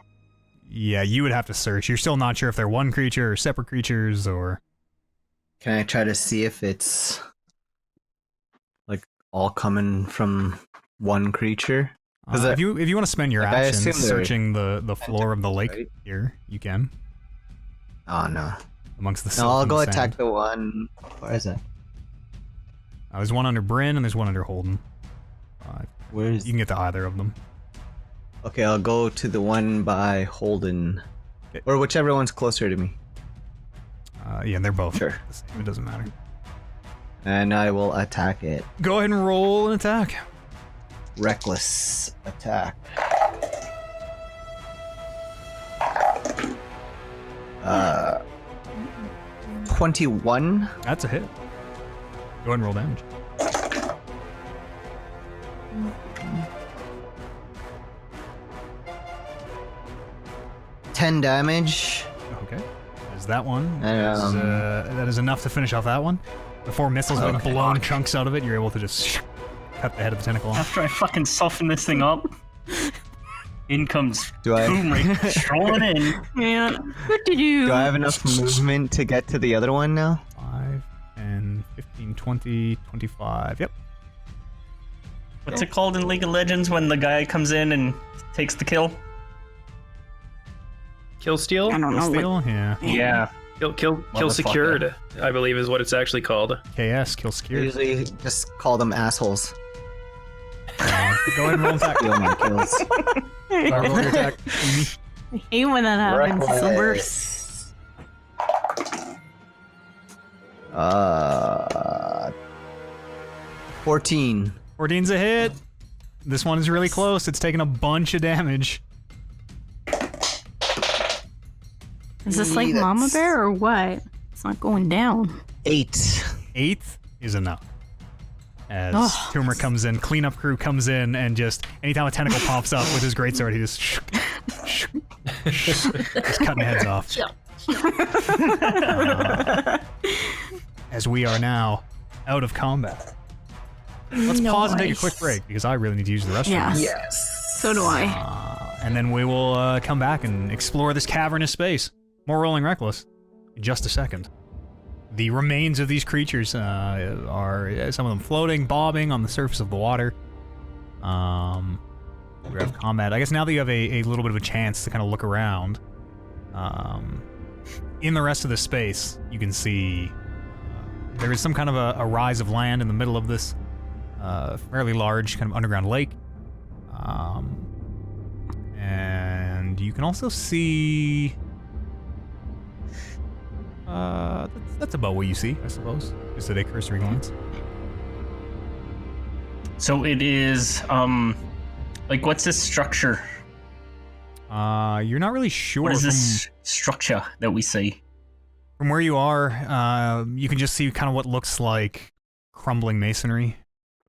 Yeah, you would have to search. You're still not sure if they're one creature or separate creatures or... Can I try to see if it's all coming from one creature? if you want to spend your I actions assume they're searching the floor of the lake right? here, you can. Oh no. Amongst the No, silt I'll and go the attack sand. the one. Where is it? There's one under Bryn and there's one under Holden. Where is? You can get to either of them. Okay, I'll go to the one by Holden, Okay. or whichever one's closer to me, Yeah, they're both Sure. the same. It doesn't matter. and I will attack it. Go ahead and roll an attack. Reckless attack. 21. That's a hit. Go ahead and roll damage. $10 damage. Okay. There's that one. Um, That is enough to finish off that one. Before missiles have Okay. blown chunks out of it, you're able to just cut the head of the tentacle off. After I fucking soften this thing up, in comes Do I- Turmeric strolling in. Man, what did you Do I have enough movement to get to the other one now? 5, 10, 15, 20, 25. Yep. What's it called in League of Legends when the guy comes in and takes the kill? Kill steal? I don't know. Steal? Yeah. Yeah. Kill Motherfucker. secured, I believe is what it's actually called. KS, kill I scared. usually just call them assholes. Go ahead and roll an attack. Steal my kills. Roll your attack. I hate when that happens. It's the worst. 14. 14's a hit. This one is really close. It's taking a bunch of damage. Is this like Mama Bear or what? It's not going down. 8. 8 is enough. As Tumor comes in, cleanup crew comes in, and just anytime a tentacle pops up with his greatsword, he just just cutting heads off. As we are now out of combat. Let's pause and take a quick break because I really need to use the restroom. Yes. So do I. And then we will come back and explore this cavernous space. More Rolling Reckless in just a second. The remains of these creatures are some of them floating, bobbing on the surface of the water. We have combat. I guess now that you have a little bit of a chance to kind of look around, in the rest of the space, you can see there is some kind of a rise of land in the middle of this fairly large kind of underground lake. And you can also see... that's about what you see, I suppose. Just at a cursory glance. So it is, like, what's this structure? You're not really sure. What is this structure that we see? From where you are, you can just see kind of what looks like crumbling masonry.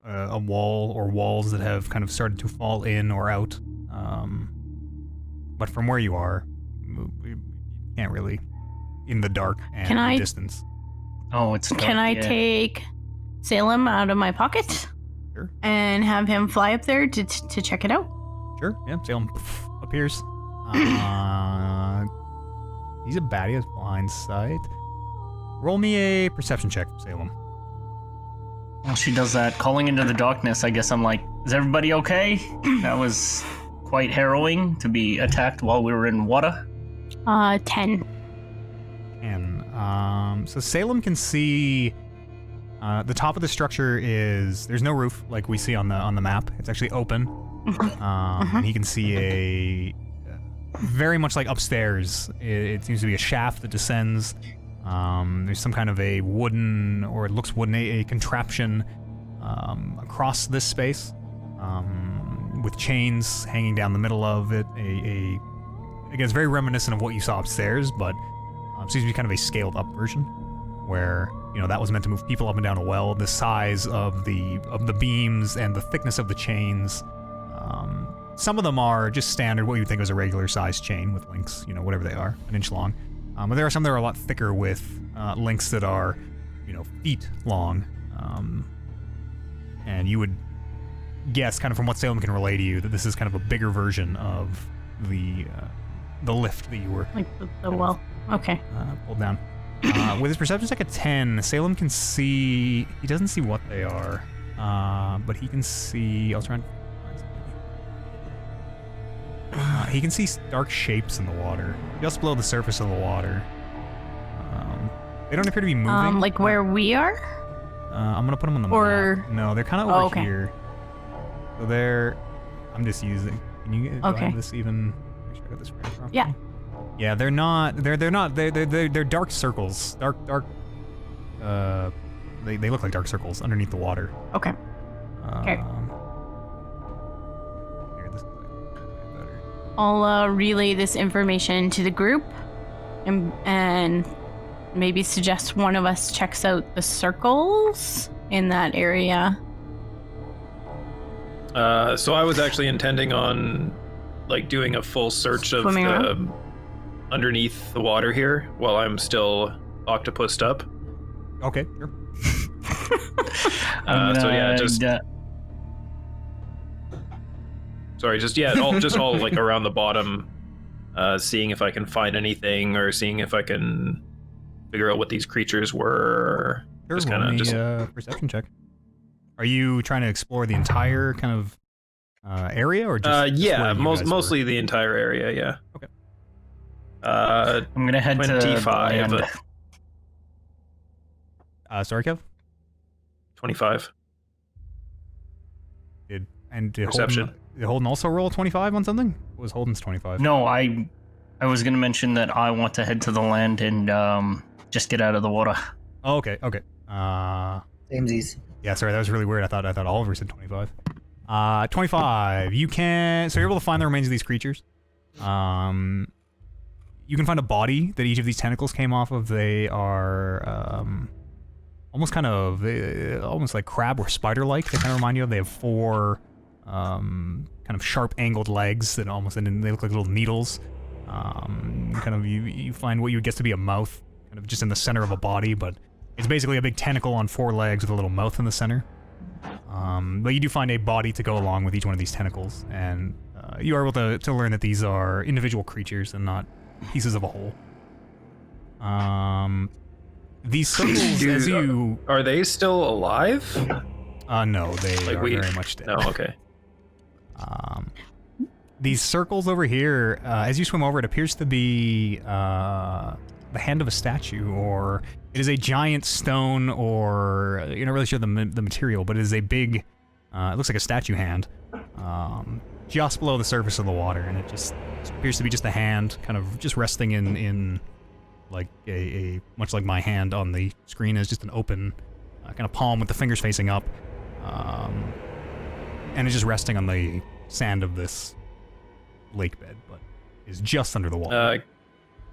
A wall or walls that have kind of started to fall in or out. But from where you are, you can't really... in the dark and the distance. Oh, it's dark. Can I take Salem out of my pocket? Sure. And have him fly up there to check it out? Sure, yeah, Salem appears. He's a baddie, has blind sight. Roll me a perception check, Salem. Well, she does that. Calling into the darkness, I guess I'm like, is everybody okay? That was quite harrowing to be attacked while we were in water. 10. So Salem can see the top of the structure there's no roof like we see on the map. It's actually open. And he can see a very much like upstairs. It seems to be a shaft that descends. There's some kind of a wooden, or it looks wooden, a contraption across this space with chains hanging down the middle of it. Again, it's very reminiscent of what you saw upstairs, but seems to be kind of a scaled up version where, you know, that was meant to move people up and down a well. The size of the beams and the thickness of the chains, some of them are just standard, what you would think was a regular size chain with links, you know, whatever they are, an inch long. But there are some that are a lot thicker with links that are, you know, feet long. And you would guess, kind of from what Salem can relay to you, that this is kind of a bigger version of the lift that you were... Like the well. Okay. Pulled down. With his perception check at 10, Salem can see... He doesn't see what they are, but he can see... I'll try and... he can see dark shapes in the water, just below the surface of the water. They don't appear to be moving. Like where we are? I'm gonna put them on the map. No, they're kind of over here. So they're... I'm just using... Can you do I have this even... Make sure I got this right properly? Yeah. Yeah, they're not... They're dark circles. Dark... They look like dark circles underneath the water. Okay. Okay. I'll relay this information to the group and maybe suggest one of us checks out the circles in that area. So I was actually intending on like doing a full search of underneath the water here while I'm still octopused up. Okay, sure. So yeah, just... Sorry, just all like around the bottom, seeing if I can find anything or seeing if I can figure out what these creatures were. Sure, just kind of perception check. Are you trying to explore the entire kind of area, or just yeah, mostly the entire area? Yeah. Okay. I'm gonna head 25. to Sorry, Kev. 25. Did perception? Did Holden also roll 25 on something? What was Holden's 25? No, I I was gonna mention that I want to head to the land and just get out of the water. Oh, okay. Samesies. Yeah, sorry, that was really weird. I thought Oliver said 25. 25. You can... So you're able to find the remains of these creatures. You can find a body that each of these tentacles came off of. They are almost almost like crab or spider-like. They kind of remind you of. They have 4 kind of sharp angled legs that almost... And they look like little needles. You find what you would guess to be a mouth, kind of just in the center of a body, but it's basically a big tentacle on 4 legs with a little mouth in the center. But you do find a body to go along with each one of these tentacles, and you are able to learn that these are individual creatures and not pieces of a whole. These circles, Are they still alive? No, they are very much dead. No, okay. These circles over here, as you swim over, it appears to be the hand of a statue, or it is a giant stone, or you're not really sure the material, but it is a big, it looks like a statue hand, just below the surface of the water, and it just appears to be just a hand, kind of just resting in like a much like my hand on the screen is just an open kind of palm with the fingers facing up, and it's just resting on the sand of this lake bed, but is just under the water.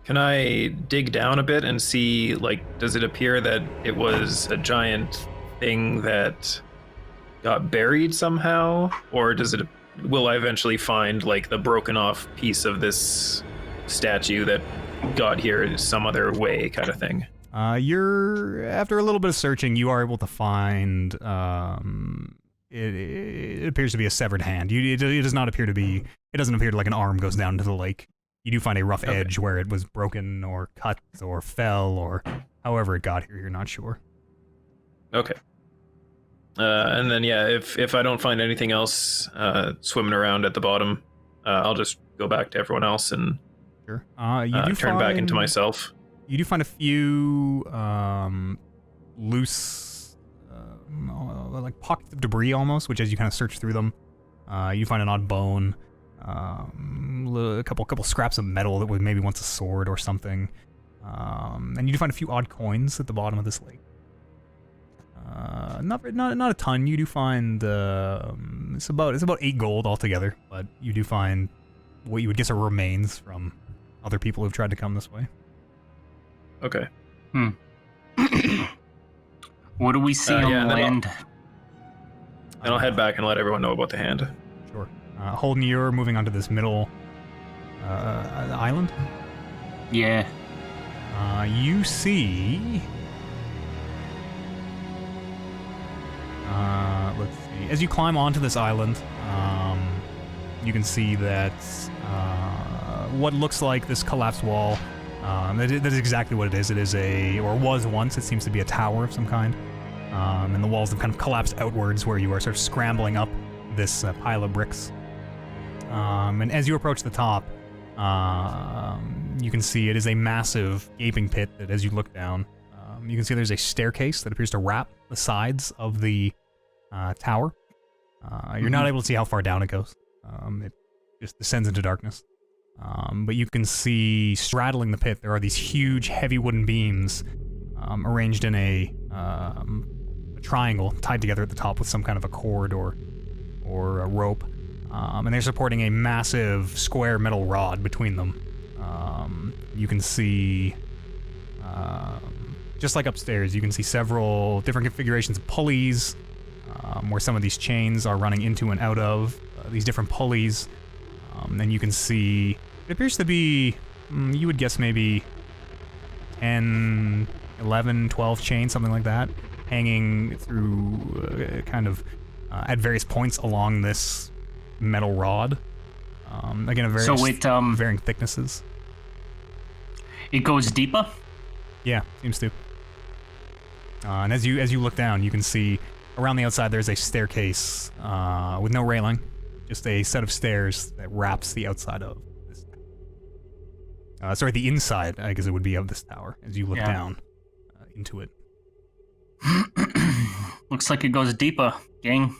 Can I dig down a bit and see, like, does it appear that it was a giant thing that got buried somehow? Or will I eventually find, like, the broken off piece of this statue that got here some other way kind of thing? After a little bit of searching, you are able to find, it appears to be a severed hand. It does not appear to be, it doesn't appear like an arm goes down to the lake. You do find a rough edge where it was broken or cut or fell or however it got here, you're not sure. Okay. And then, yeah, if I don't find anything else swimming around at the bottom, I'll just go back to everyone else and turn back into myself. You do find a few loose, like pockets of debris almost, which as you kind of search through them, you find an odd bone, a couple scraps of metal that was maybe once a sword or something, and you do find a few odd coins at the bottom of this lake. Not a ton. You do find it's about 8 gold altogether, but you do find what you would guess are remains from other people who've tried to come this way. Okay. What do we see on land? And I'll head back and let everyone know about the hand. Sure. Holden, you're moving onto this middle island? Yeah. You see... let's see. As you climb onto this island, you can see that what looks like this collapsed wall, that is exactly what it is. It is or was once, it seems to be a tower of some kind. And the walls have kind of collapsed outwards where you are sort of scrambling up this pile of bricks. And as you approach the top, you can see it is a massive gaping pit that as you look down, you can see there's a staircase that appears to wrap the sides of the tower. You're not able to see how far down it goes. It just descends into darkness. But you can see straddling the pit, there are these huge, heavy wooden beams arranged in a triangle tied together at the top with some kind of a cord or a rope. And they're supporting a massive square metal rod between them. You can see, just like upstairs, you can see several different configurations of pulleys, where some of these chains are running into and out of these different pulleys. And you can see, it appears to be, you would guess maybe 10, 11, 12 chains, something like that, hanging through kind of at various points along this metal rod. Again, varying thicknesses. It goes deeper? Yeah, seems to. And as you look down, you can see around the outside there's a staircase with no railing, just a set of stairs that wraps the outside of this. Sorry, the inside, I guess it would be, of this tower as you look down into it. Looks like it goes deeper, gang.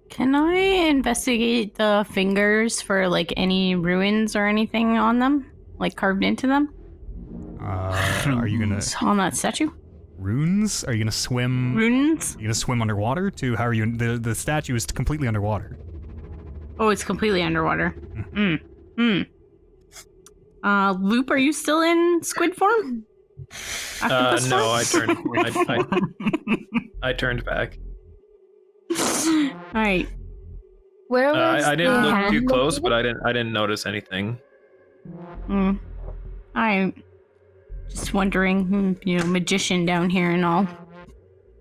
Can I investigate the fingers for like any ruins or anything on them, like carved into them? Are you gonna On that statue? runes? Are you gonna swim? Runes? Are you gonna swim underwater too? How are you? The statue is completely underwater. Oh, it's completely underwater. Loop, are you still in squid form? After this No, I one? turned. I turned back. Alright. Where was I didn't the look too hand close, but located? I didn't notice anything. I'm just wondering, magician down here and all.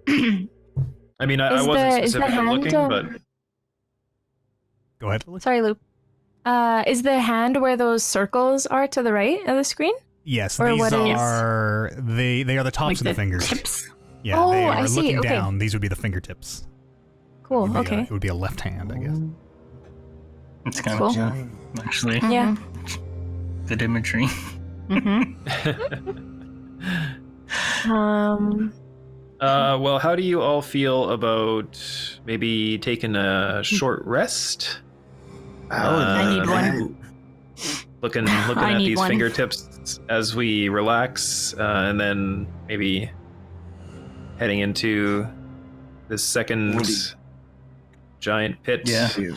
I mean, I Is wasn't the specifically hand looking, of- but Go ahead, Lily. Sorry, Loop. Is the hand where those circles are to the right of the screen? Yes, Or these what is- are they are the tops Like of the fingers. tips? Yeah, Oh, they are I see, looking okay. down. These would be the fingertips. Cool. It would be Okay. it would be a left hand, I guess. It's kind Cool. of cool, actually. Yeah. Good imagery. well, how do you all feel about maybe taking a short rest? I need one. Looking I at need these one. fingertips as we relax, and then maybe heading into this second giant pit. Yeah. How do you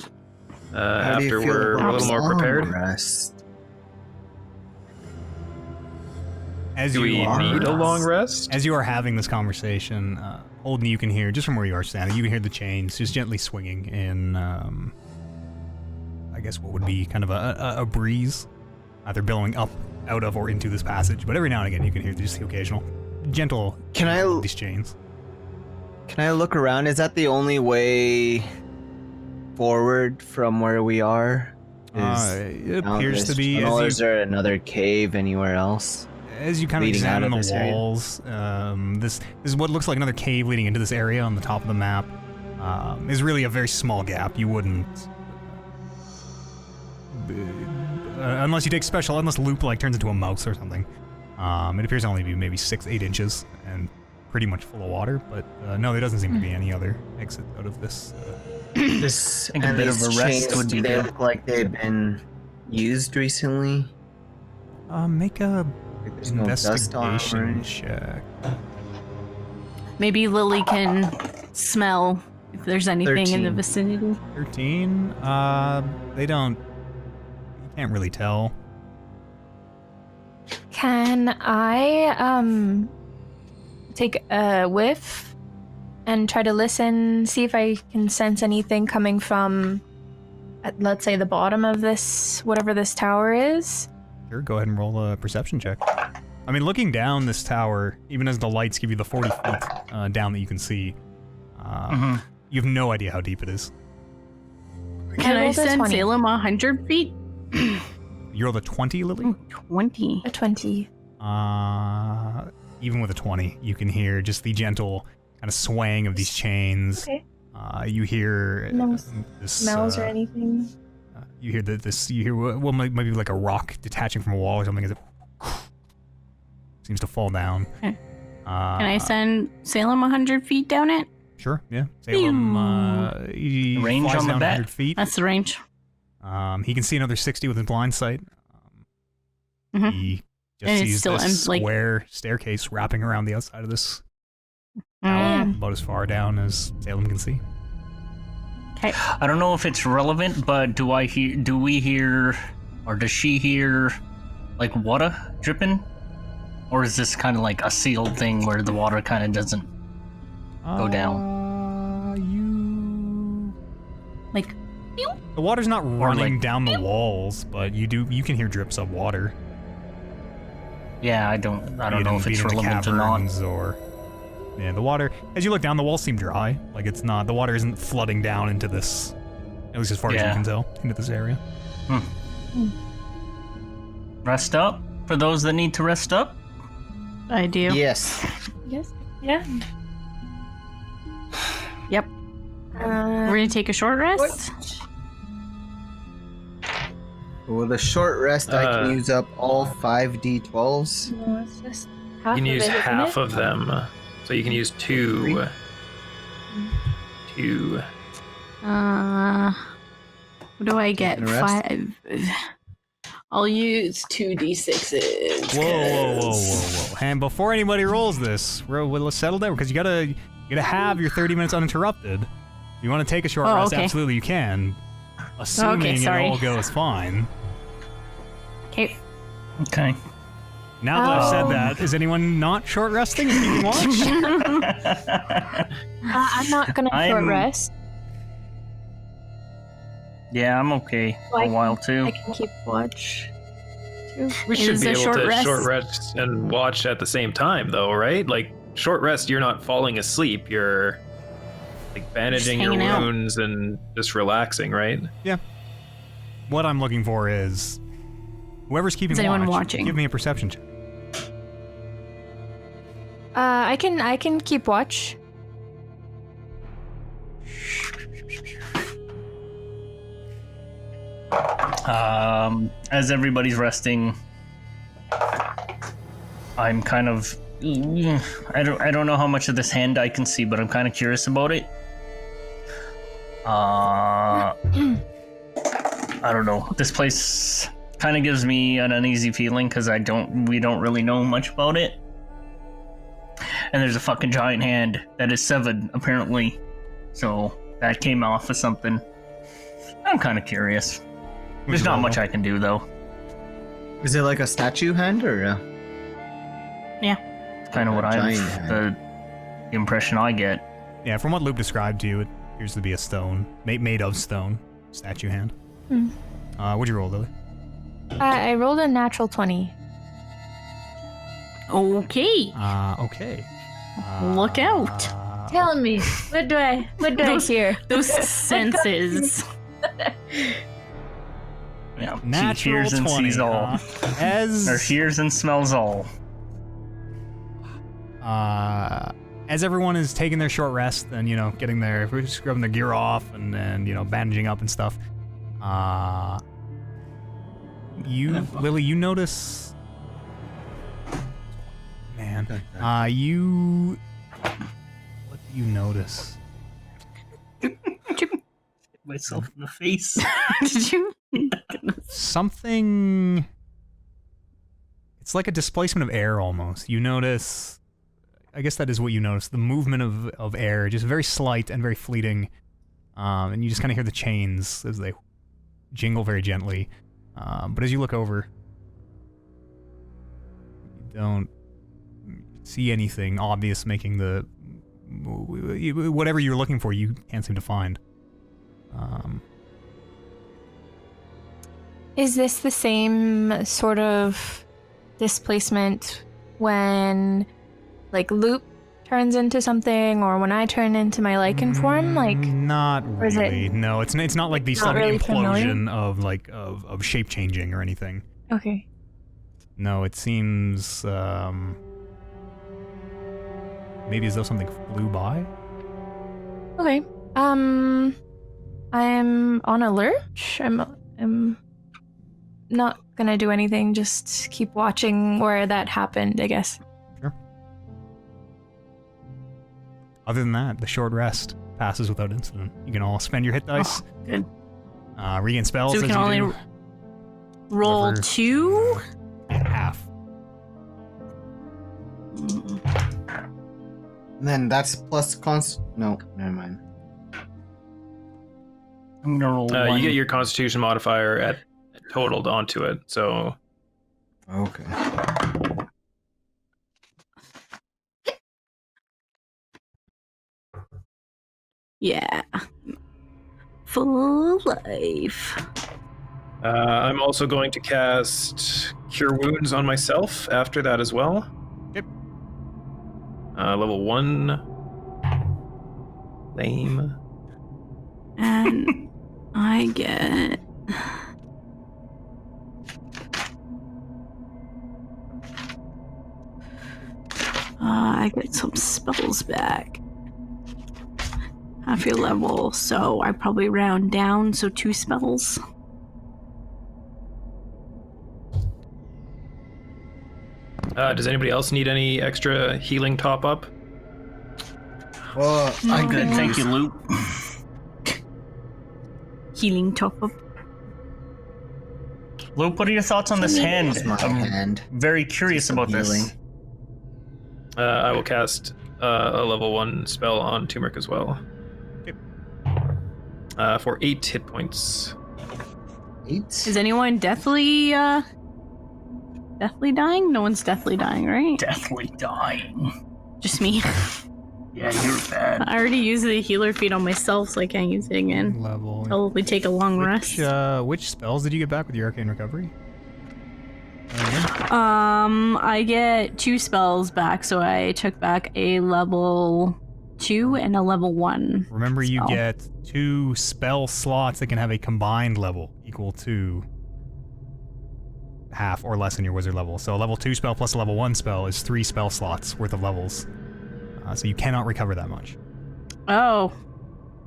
After feel we're about a little more long prepared. Rest? As Do we you are, need a long rest? As you are having this conversation, Holden, you can hear just from where you are standing. You can hear the chains just gently swinging in. I guess what would be kind of a breeze, either billowing up, out of, or into this passage. But every now and again, you can hear just the occasional gentle. Can I- of these chains? Can I look around? Is that the only way forward from where we are? It down appears this to be tunnel, or as is there another cave anywhere else? you kind of leading out examine of the this area? walls. This is what looks like another cave leading into this area on the top of the map. Is really a very small gap. You wouldn't. Unless you take special, unless Loop like turns into a mouse or something. It appears to only be maybe 6-8 inches and pretty much full of water. But no, there doesn't seem to be any other exit out of this. This think a and bit of these a rest chains, would be do they good. look like they've been used recently? Make a Like there's no dust on 'em or investigation anything? check. Maybe Lily can smell if there's anything in the 13. vicinity. 13. They don't. You can't really tell. Can I take a whiff and try to listen, see if I can sense anything coming from, let's say, the bottom of this, whatever this tower is? Sure, go ahead and roll a perception check. I mean, looking down this tower, even as the lights give you the 40 feet down that you can see, you have no idea how deep it is. Can I rolled a send 20. Salem 100 feet? You rolled a 20, Lily? 20. A 20. Even with a 20, you can hear just the gentle kind of swaying of these chains. Okay. You hear No this, smells or anything? You hear you hear well, maybe like a rock detaching from a wall or something as it seems to fall down. Okay. Can I send Salem 100 feet down it? Sure, yeah. Salem, he Range flies on the down bat? 100 feet. That's the range. He can see another 60 with his blind sight. Mhm. He just And it's sees still- this I'm, like- square staircase wrapping around the outside of this Mm. tower, about as far down as Salem can see. Okay. I don't know if it's relevant, but do we hear, or does she hear, like water dripping? Or is this kind of like a sealed thing where the water kind of doesn't go down? You. Like, The water's not running like- down the walls, but you can hear drips of water. Yeah, I don't Be know it if be it's it in the relevant or not. caverns or yeah, the water. As you look down, the walls seem dry. Like it's not. The water isn't flooding down into this. At least as far as you Yeah. can tell, into this area. Rest up for those that need to rest up. I do. Yes. Yes. Yeah. Yep. We're gonna take a short rest. With a short rest, I Uh, can use up all 5d12s. No, it's just half You can of use it, isn't half it? of them, so you can use two. What do I get? You can rest? 5. I'll use 2d6s. Whoa. And before anybody rolls this, let's settle down, because you gotta have your 30 minutes uninterrupted. If you want to take a short rest, okay. absolutely you can. Assuming it all goes fine. Okay. Okay. Now that I've said that, is anyone not short resting and keeping watch? I'm not gonna short rest. Yeah, I'm okay for a while too. I can keep watch. We should Is be a able short to rest? short rest and watch at the same time, though, right? Like, short rest, you're not falling asleep. You're, like, bandaging your hanging out. wounds and just relaxing, right? Yeah. What I'm looking for is whoever's keeping Is anyone watch, watching? give me a perception check. I can keep watch. As everybody's resting, I'm kind of I don't know how much of this hand I can see, but I'm kind of curious about it. I don't know. This place kind of gives me an uneasy feeling because we don't really know much about it. And there's a fucking giant hand that is 7 apparently, so that came off of something. I'm kind of curious. There's not much I can do though. Is it like a statue hand or? It's kind of what giant the impression I get. Yeah, from what Luke described to you, it appears to be a stone, made of stone, statue hand. What'd you roll, Lily? I rolled a natural 20. Okay. Okay. Look out. Tell me, what do I hear? Those senses. Yeah, she Natural hears and 20, sees all, or hears and smells all. As everyone is taking their short rest and, getting their, scrubbing their gear off and then, bandaging up and stuff, Lily, you notice, man, what do you notice? Myself in the face. Did you? Something, it's like a displacement of air almost. You notice, I guess that is what you notice, the movement of air, just very slight and very fleeting, and you just kind of hear the chains as they jingle very gently. But as you look over, you don't see anything obvious making the whatever you're looking for. You can't seem to find. Is this the same sort of displacement when, like, Loop turns into something, or when I turn into my lichen form? Like, not or is really. it No, it's not like the not sudden really implosion of shape changing or anything. okay. No, it seems maybe as though something flew by. Okay. I'm on alert. I'm not gonna do anything. Just keep watching where that happened, I guess. Sure. Other than that, the short rest passes without incident. You can all spend your hit dice. Oh, good. Regain spells. So we as can you only do. roll Whatever. 2? Half. And then that's plus const. No, never mind. I'm gonna roll one. You get your Constitution modifier totaled onto it, so Okay. Yeah. Full life. I'm also going to cast Cure Wounds on myself after that as well. Yep. Level 1. Lame. And I get... I get some spells back. Half your level, so I probably round down, so 2 spells. Does anybody else need any extra healing top up? Well, I'm good, thank you, Luke. healing top up. Luke, what are your thoughts on this hand? It's my hand. Very curious Some about this. healing. I will cast a level 1 spell on Turmeric as well. For 8 hit points. 8? Is anyone deathly dying? No one's deathly dying, right? Deathly dying. Just me. Yeah, you're bad. I already used the healer feat on myself, so I can't use it again. Level. Probably take a long rest. Which spells did you get back with your arcane recovery? I get 2 spells back, so I took back a level 2 and a level 1. Remember, you spell. get 2 spell slots that can have a combined level equal to half or less in your wizard level. So a level 2 spell plus a level 1 spell is 3 spell slots worth of levels. So you cannot recover that much. Oh.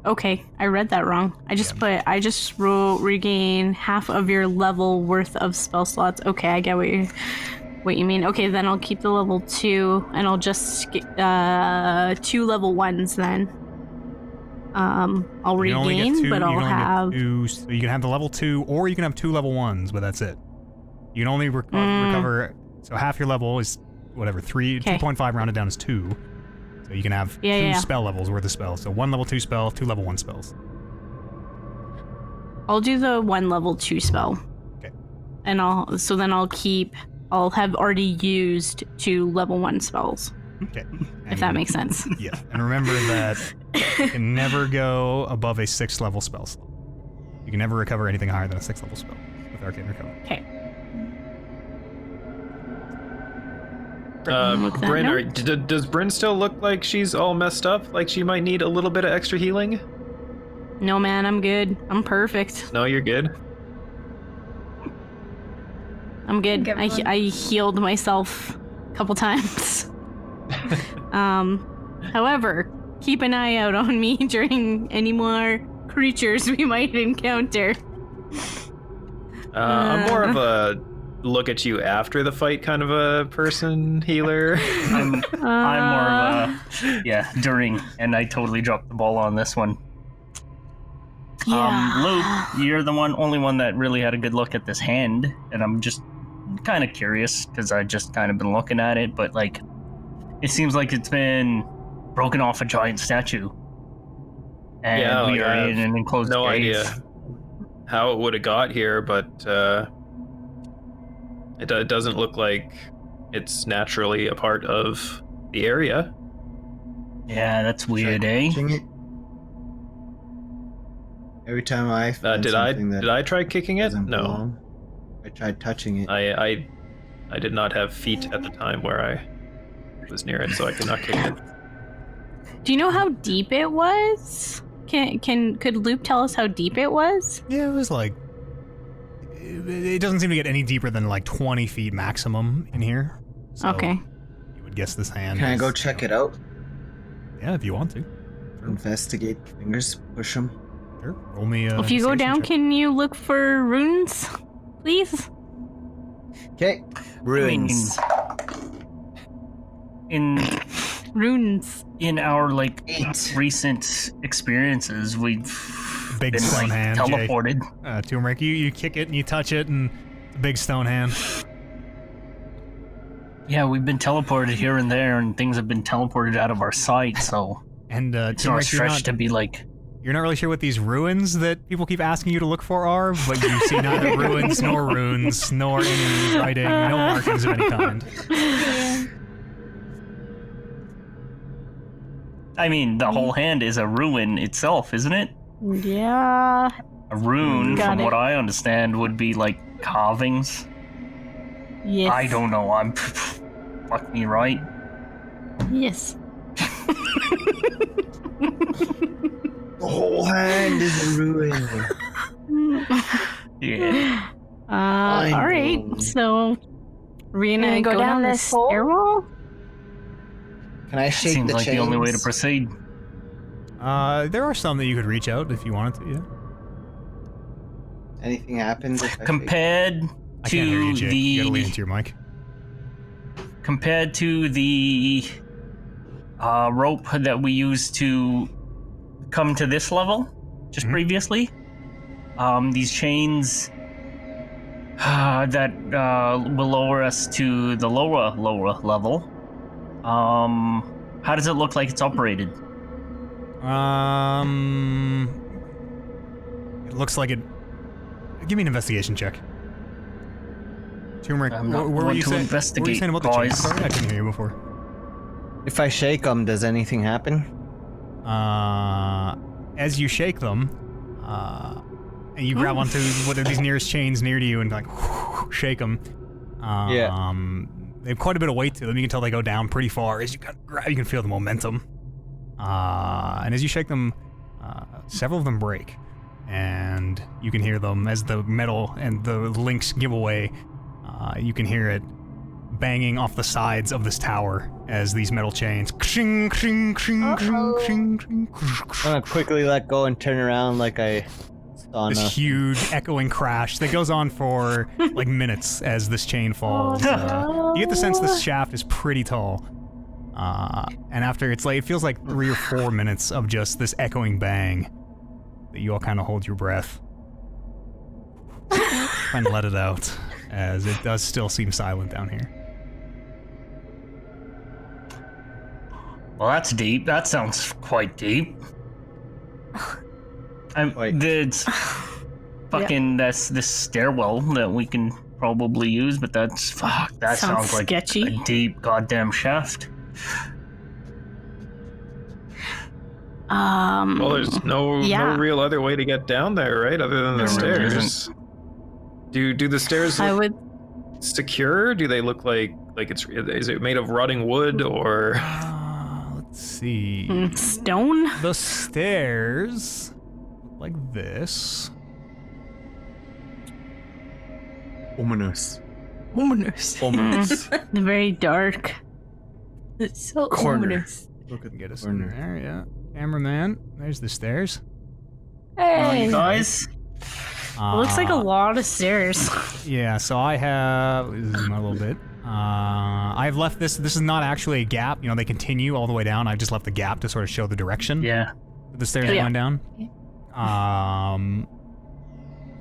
Okay, I read that wrong. I just regain half of your level worth of spell slots. Okay, I get what you mean. Okay, then I'll keep the level 2 and I'll just 2 level 1s then. I'll regain, but I'll have 2, so you can have the level 2 or you can have 2 level 1s, but that's it. You can only recover, so half your level is whatever, 2.5 rounded down is 2. So you can have 2 spell levels worth of spells. So 1 level 2 spell, 2 level 1 spells. I'll do the 1 level 2 spell. Okay. And I'll have already used 2 level 1 spells. Okay. If that makes sense. Yeah. And remember that you can never go above a 6th level spell slot. You can never recover anything higher than a 6th level spell with arcane recovery. Okay. Bryn, does Bryn still look like she's all messed up? Like she might need a little bit of extra healing? No, man, I'm good. I'm perfect. No, you're good. I'm good. I healed myself a couple times. However, keep an eye out on me during any more creatures we might encounter. I'm more of a look at you after the fight kind of a person, healer. I'm more of a during, and I totally dropped the ball on this one. Yeah. Luke, you're the only one that really had a good look at this hand, and I'm just kind of curious because I just kind of been looking at it, but like, it seems like it's been broken off a giant statue, and we are in an enclosed no cave. idea how it would have got here, but it doesn't look like it's naturally a part of the area. Yeah, that's weird, eh? Every time I find did I try kicking it? No. Belong, I tried touching it. I did not have feet at the time where I was near it, so I could not kick it. Do you know how deep it was? Could Luke tell us how deep it was? Yeah, it was like... It doesn't seem to get any deeper than like 20 feet maximum in here. So Okay. You would guess this hand Can I go check it out? Yeah, if you want to. Investigate fingers, push them. Sure. Roll me a... If you go investigation down, check. can you look for runes, please? Okay. Ruins. Runes. In our like 8. recent experiences, we've Big been stone like hand, Jay. teleported. Turmeric, you kick it and you touch it and it's a big stone hand. Yeah, we've been teleported here and there, and things have been teleported out of our sight. So And it's not a Turmeric, stretch to be like. you're not really sure what these ruins that people keep asking you to look for are, but you see neither ruins nor runes, nor any writing, no markings of any kind. I mean, the whole hand is a ruin itself, isn't it? Yeah. A rune, Got from it. what I understand, would be like carvings. Yes. I don't know. I'm fuck me right. Yes. The whole hand is a ruin. Yeah. All right. So we're gonna go down this stairwell. Can I shake Seems the like chains? the only way to proceed. There are some that you could reach out if you wanted to, yeah. Anything happens if I Compared I can't hear you, to Jake. You gotta lean the into your mic. compared to the rope that we used to come to this level just previously, These chains that will lower us to the lower level. How does it look like it's operated? It looks like it. Give me an investigation check. Turmeric, I'm not what were one you to saying? What were you investigate, saying about the chain? guys. Sorry, I couldn't hear you before. If I shake them, does anything happen? As you shake them, and you grab onto one of these nearest chains near to you and like shake them. They have quite a bit of weight to them. You can tell they go down pretty far. As you grab, you can feel the momentum. And as you shake them, several of them break, and you can hear them as the metal and the links give away. You can hear it banging off the sides of this tower as these metal chains. I'm gonna quickly let go and turn around like I saw this nothing. huge echoing crash that goes on for like minutes as this chain falls. You get the sense this shaft is pretty tall. And after it feels like 3 or 4 minutes of just this echoing bang that you all kind of hold your breath and let it out, as it does still seem silent down here. Well, that's deep. That sounds quite deep. It's fucking this stairwell that we can probably use, but that sounds like sketchy. a deep goddamn shaft. Well, there's no real other way to get down there, right? Other than the There stairs. Do the stairs look secure? Do they look like is it made of rotting wood or? Let's see. Stone? The stairs look like this. Ominous. They're very dark. It's so Corner. ominous. Look at get us in there, yeah. Cameraman, there's the stairs. Hey, You guys? It looks like a lot of stairs. Yeah, so I have zoom out a little bit. I've left this. This is not actually a gap. You know, they continue all the way down. I've just left the gap to sort of show the direction. Yeah. The stairs are going down.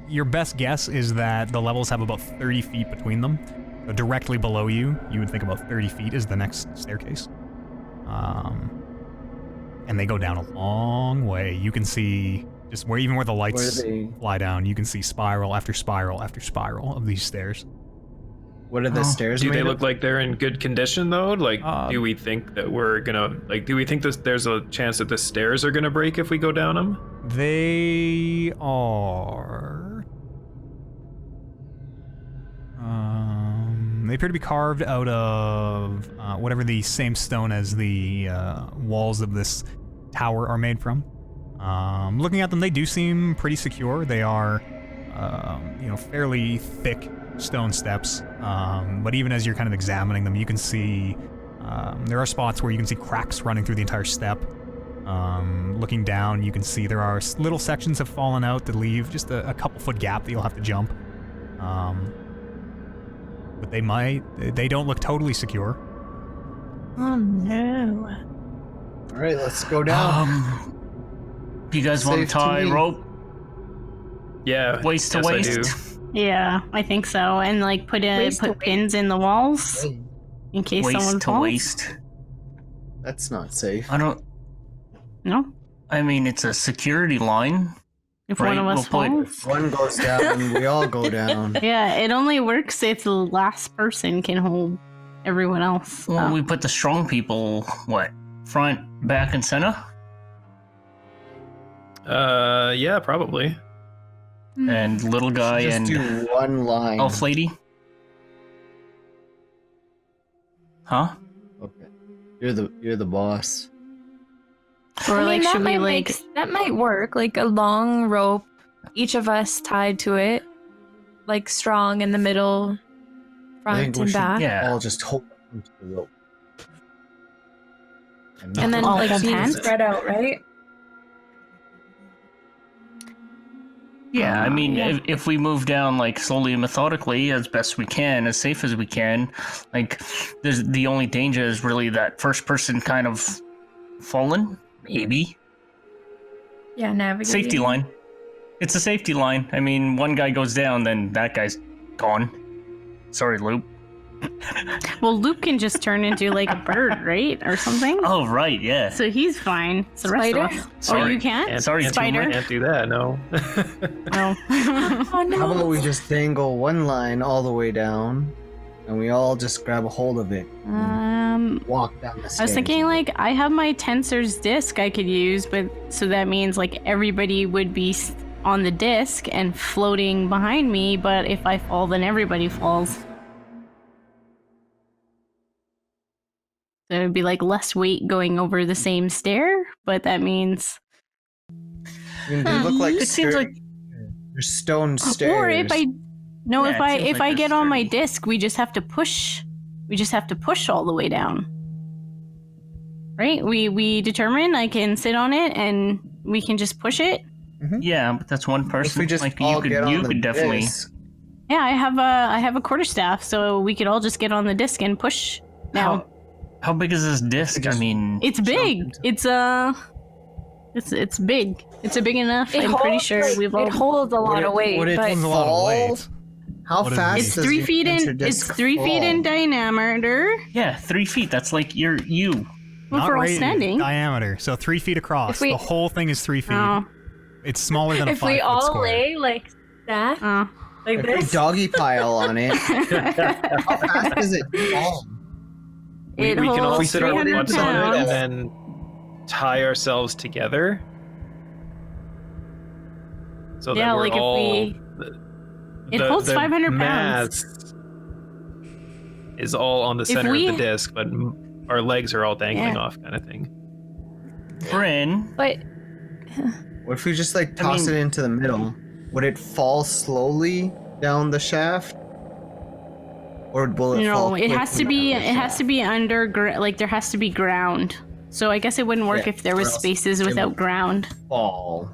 Your best guess is that the levels have about 30 feet between them. So directly below you, you would think about 30 feet is the next staircase. And they go down a long way. You can see just even where the lights fly down, you can see spiral after spiral after spiral of these stairs. What are the stairs Do made they of? look like they're in good condition though? Like, do we think that we're gonna do we think there's a chance that the stairs are gonna break if we go down them? They are. They appear to be carved out of whatever the same stone as the walls of this tower are made from. Looking at them, they do seem pretty secure. They are, fairly thick stone steps. But even as you're kind of examining them, you can see there are spots where you can see cracks running through the entire step. Looking down, you can see there are little sections have fallen out that leave just a couple foot gap that you'll have to jump. But they don't look totally secure. Oh no. All right, let's go down. Do you guys want to Safe to tie me. rope Yeah. waist to yes, I waist? do. Yeah, I think so. And like put pins in the walls in case someone Waist to falls. waist. That's not safe. I don't. No? I mean, it's a security line. If Right, one of us we'll put- falls? One goes down, we all go down. Yeah, it only works if the last person can hold everyone else. Well, up. we put the strong people, front, back, and center? Yeah, probably. And little guy Just and do one line. elf lady? Huh? Okay. You're the boss. Or I mean, like, should we like... that might work, like a long rope, each of us tied to it, like strong in the middle, I front think we and should back. Yeah. all just hold onto the rope. And then All like hold being hands? spread out, right? Yeah, I mean, yeah. if we move down like slowly and methodically as best we can, as safe as we can, like the only danger is really that first person kind of fallen, maybe. Yeah, navigating. Safety line. It's a safety line. I mean, one guy goes down, then that guy's gone. Sorry, Loop. Well, Luke can just turn into like a bird, right, or something. Oh, right, yeah. So he's fine. It's the rest Spider? of us. Sorry. Or you can't. Sorry, Spider. Can't do that, no. No. Oh no. How about we just dangle one line all the way down, and we all just grab a hold of it, and walk down the stairs? I was thinking like I have my Tensor's disc I could use, but so that means like everybody would be on the disc and floating behind me. But if I fall, then everybody falls. So it would be like less weight going over the same stair, but that means. I mean, they look like It seems like they're stone stairs. Or if I. No, Yeah, it seems if like I they're get on my sturdy. disc, we just have to push. We just have to push all the way down. Right? We determine I can sit on it and we can just push it. yeah, but that's one person. If we just like all you could, get on you the could definitely. disc, Yeah, I have a quarterstaff, so we could all just get on the disc and push. Now How big is this disc? I mean, it's big. It's it's big. It's a big enough. It I'm pretty holds, sure like, we've all. it holds a lot of weight, would it but Holds a lot of fall? weight. How What is fast it? It's does 3 your feet in. enter It's disc 3 feet in fall? diameter. yeah, 3 feet. That's like you. Well, if we're all radius, standing. diameter. So 3 feet across. If we- The whole thing is 3 feet. Oh, It's smaller than a if 5 we foot all square. lay like that, oh. like If we this, doggy pile on it, how fast does it fall? It we can all holds sit our 300 butts on it and pounds. then tie ourselves together. So Yeah, that we're like if all. we- It holds 500 pounds. mass is all on the center we- of the disc, but our legs are all dangling Yeah. off, kind of thing. Bryn, but What if we just like toss mean- it into the middle? Would it fall slowly down the shaft, or will it fall? No, it has to quickly be. down It the has to shaft? be under. Like there has to be ground. So I guess it wouldn't work Yeah, if there was or else spaces it without would ground. fall.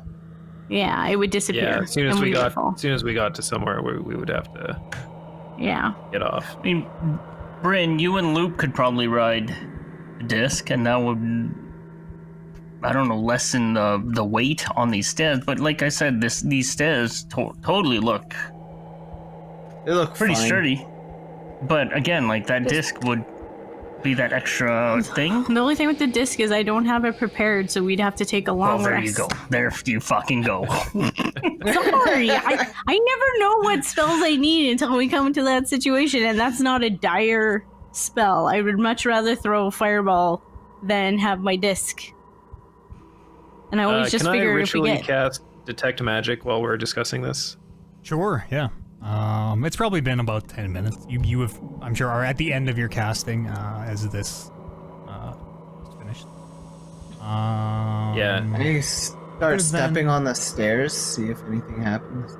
Yeah, it would disappear. Yeah, as soon as and we would got, fall. as soon as we got to somewhere, we would have to Yeah. get off. I mean, Bryn, you and Luke could probably ride the disc, and that would, I don't know, lessen the weight on these stairs. But like I said, these stairs totally look They look pretty fine. sturdy. But again, like that disc would be that extra thing. The only thing with the disc is I don't have it prepared, so we'd have to take a Well, long there rest. you go. There you fucking go. Sorry, I never know what spells I need until we come to that situation, and that's not a dire spell. I would much rather throw a fireball than have my disc. And I always just can figure I if we ritually get. cast detect magic while we're discussing this? Sure, yeah. It's probably been about 10 minutes. You have, I'm sure, are at the end of your casting as this is finished. Yeah. I start Other than- stepping on the stairs, see if anything happens.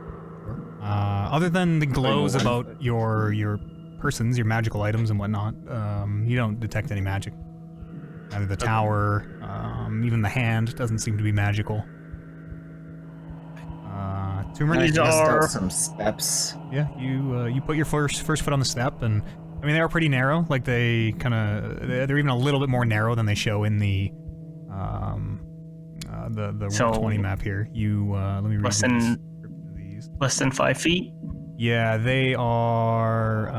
Other than the glows one about foot. your persons, your magical items and whatnot, you don't detect any magic. Neither the tower, even the hand doesn't seem to be magical. Turmeric, I These test are- out some steps. yeah, you put your first foot on the step, and I mean they are pretty narrow. Like they're even a little bit more narrow than they show in the So, Roll 20 map here. Let me read less the than- description of these. Less than 5 feet. Yeah, they are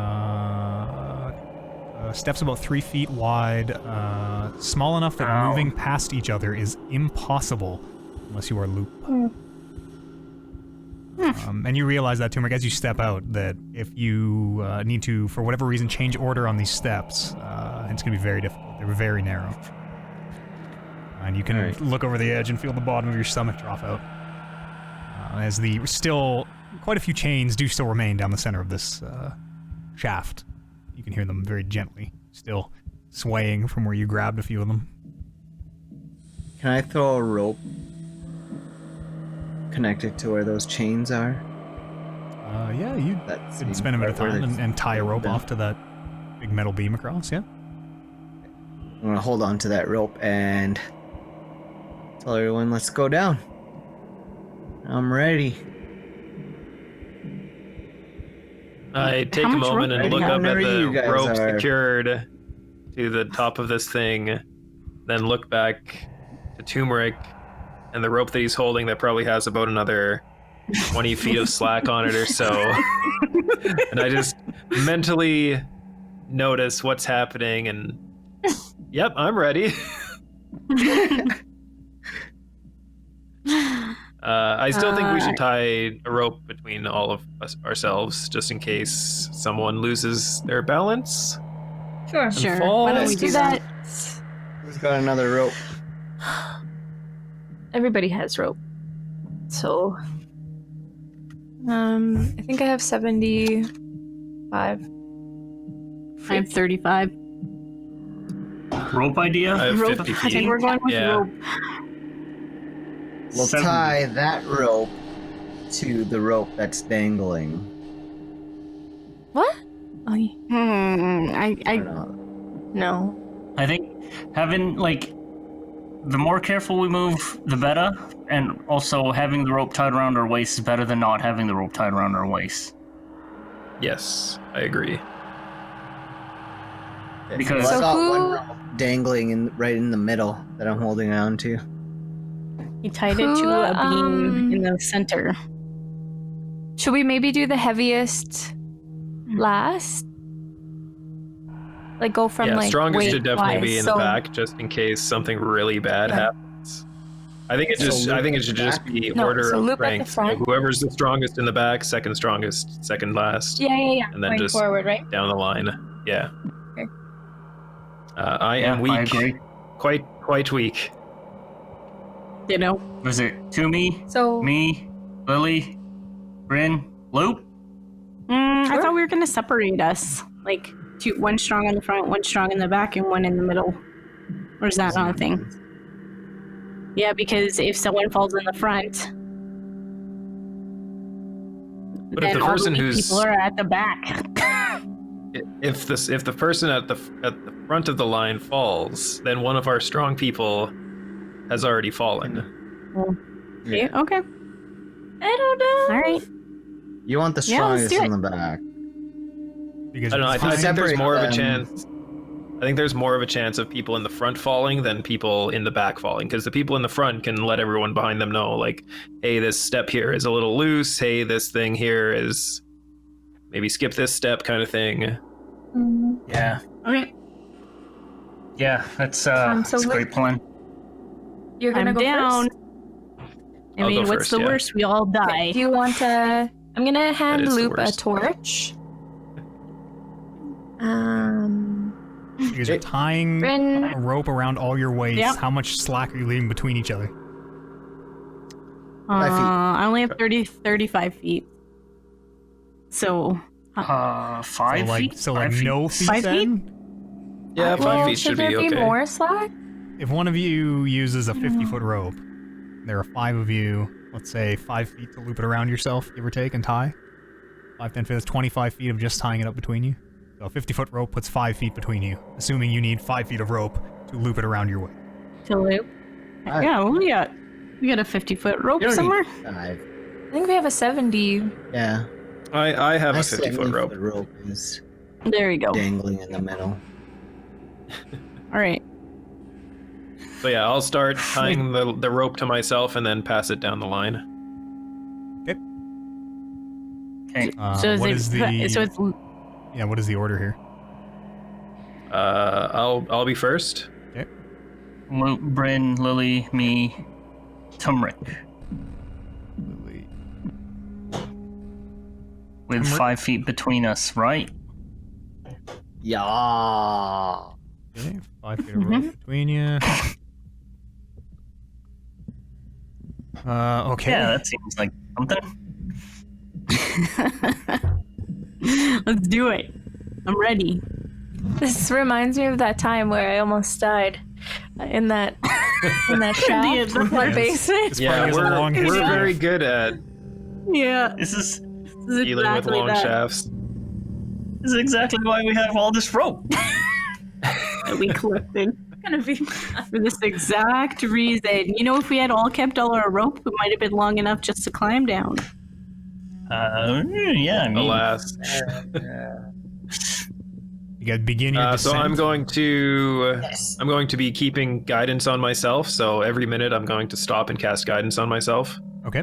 steps about 3 feet wide, small enough that Ow. moving past each other is impossible unless you are Loop. And you realize that, Turmeric, as you step out, that if you need to, for whatever reason, change order on these steps, it's going to be very difficult. They're very narrow. And you can Alright. look over the edge and feel the bottom of your stomach drop out. As the still, quite a few chains do still remain down the center of this shaft. You can hear them very gently, still swaying from where you grabbed a few of them. Can I throw a rope connected to where those chains are? Yeah, you That's could spend a bit of where time they- and tie a rope Yeah. off to that big metal beam across, yeah? I'm gonna hold on to that rope and tell everyone, let's go down. I'm ready. I take How a much moment rope and do look you up have? at How many the you guys rope are? secured to the top of this thing, then look back to Turmeric and the rope that he's holding that probably has about another 20 feet of slack on it or so. And I just mentally notice what's happening and yep, I'm ready. I still think we should tie a rope between all of us ourselves, just in case someone loses their balance. Sure. and Sure. falls. Why don't we do that? Who's got another rope? Everybody has rope. So, I think I have 75. I have 35. Rope idea? I have Rope. 50 I feet. think we're going with Yeah. rope. We'll 70. tie that rope to the rope that's dangling. What? Oh, I I don't know. no. I think having, like, the more careful we move, the better. And also having the rope tied around our waist is better than not having the rope tied around our waist. Yes, I agree. Because- Well, I So got who- one rope dangling right in the middle that I'm holding on to. he tied it to a beam in the center. Should we maybe do the heaviest last? Like go from Yeah, like strongest weight should definitely wise. be in So- the back, just in case something really bad Yeah. happens. I think it So just. I loop think at it should the just back? be No, order so of loop at the rank. So front. whoever's the strongest in the back, second strongest, second last, Yeah. and then Going just forward, right? down the line. Yeah. Okay. I am I weak. agree. Quite weak. You know. Was it me, So Lily, Bryn, Loop? I Sure. thought we were gonna separate us, like one strong in the front, one strong in the back, and one in the middle. Or is that not a thing? Yeah, because if someone falls in the front, But if then the all person the weak who's people are at the back. if the person at the front of the line falls, then one of our strong people has already fallen. Yeah, okay. I don't know. All right. You want the Yeah, let's strongest do in the back. You guys I don't know. are I fine. think there's Separate more of a them. chance. I think there's more of a chance of people in the front falling than people in the back falling, because the people in the front can let everyone behind them know, like, hey, this step here is a little loose. Hey, this thing here is maybe skip this step, kind of thing. Yeah. Okay. Yeah, that's so that's a Luke- great plan. You're gonna I'm go down. first. I I'll mean, go what's first, the yeah. worst? We all die. Okay, do you want to? I'm gonna hand is the Loop a worst. torch. You guys are tying Bryn, a rope around all your waist. Yep. How much slack are you leaving between each other? 5 feet. I only have 35 feet. So, 5 feet. So 5 feet. no feet 5 feet? then? Yeah, 5 well, feet should there be be okay. more slack? If one of you uses a 50-foot rope, there are 5 of you, let's say 5 feet to loop it around yourself, give or take, and tie. 5, 10 feet, that's 25 feet of just tying it up between you. So a 50-foot rope puts 5 feet between you, assuming you need 5 feet of rope to loop it around your way. to loop. Alright. Yeah, well, we got a 50-foot rope You don't somewhere. need 5. I think we have a 70. Yeah. I have a My 50-foot 70 rope. foot rope is There you go. dangling in the middle. All right. So yeah, I'll start tying the rope to myself and then pass it down the line. Okay. So What is the? so it's Yeah, what is the order here? I'll be first. Loop, Bryn, Lily, me, Tumrick. With Tumrick? 5 feet between us, right? Yeah. Okay, 5 feet of rope between you. Okay. Yeah, that seems like something. let's do it. I'm ready. This reminds me of that time where I almost died in that shaft The in my first- basement. This Yeah, probably is a long we're history. very good at Yeah, This is this is dealing with exactly long that. shafts. this is exactly why we have all this rope. That we collected. Gonna be for this exact reason. You know, if we had all kept all our rope, it might have been long enough just to climb down. Yeah, I mean, Alas. You gotta begin your So descent. I'm going to be keeping guidance on myself. So every minute I'm going to stop and cast guidance on myself. Okay.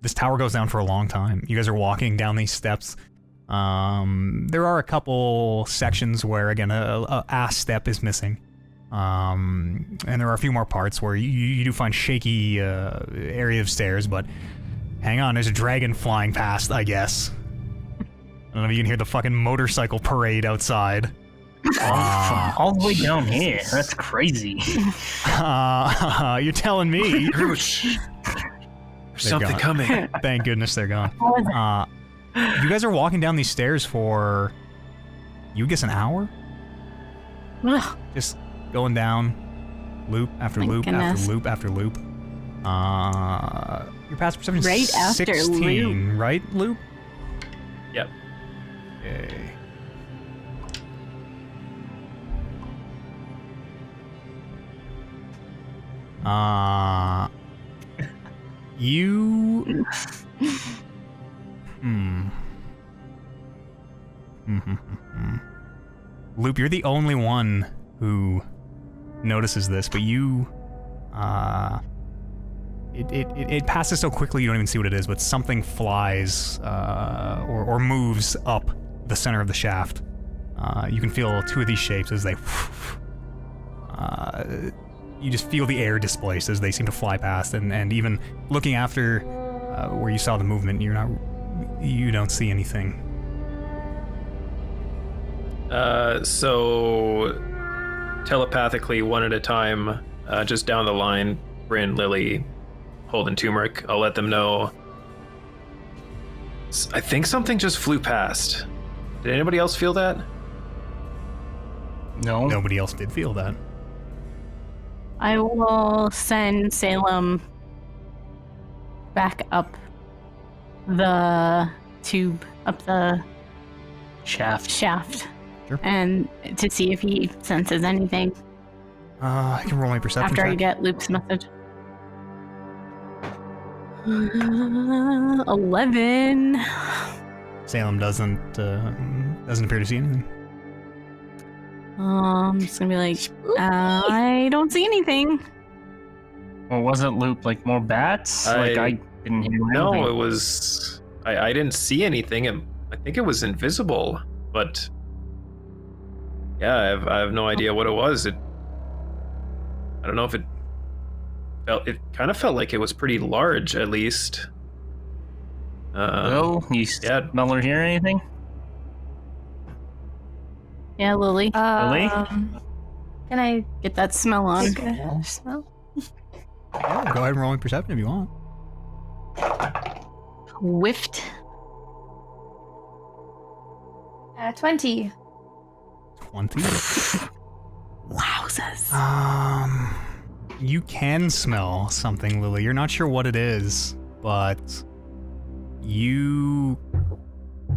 this tower goes down for a long time. You guys are walking down these steps. There are a couple sections where, again, a ass step is missing. And there are a few more parts where you do find shaky area of stairs, but hang on, there's a dragon flying past, I guess. I don't know if you can hear the fucking motorcycle parade outside. All the way down here. That's crazy. You're telling me. There's something gone. coming. Thank goodness they're gone. You guys are walking down these stairs for, you guess, an hour? Ugh. Just going down, loop after Thank loop goodness. after loop after loop. Your passive perception Right after 16, right, loop? Yep. Okay. You... Loop, you're the only one who notices this, but you... It passes so quickly you don't even see what it is, but something flies, or moves up the center of the shaft. You can feel two of these shapes as they... you just feel the air displaced as they seem to fly past, and even looking after where you saw the movement, you don't see anything. So telepathically, one at a time, just down the line, Bryn, Lily, Holden, Turmeric, I'll let them know. I think something just flew past. Did anybody else feel that? No. Nobody else did feel that. I will send Salem back up the tube, up the Shaft. Sure. And to see if he senses anything I can roll my perception after I check. get Luke's message. 11. Salem doesn't appear to see anything. I'm just gonna be like, I don't see anything. Well, wasn't Loop like more bats? I didn't hear No, anything. it was... I didn't see anything. I think it was invisible, but... Yeah, I have no idea what it was. I don't know if it kind of felt like it was pretty large, at least. Will, you smell or hear anything? Yeah, Lily. Lily? Can I Get that smell on. take a smell? Yeah, go ahead and roll my perception if you want. Whiffed. 20. 20. Wowzers. You can smell something, Lily. You're not sure what it is, but you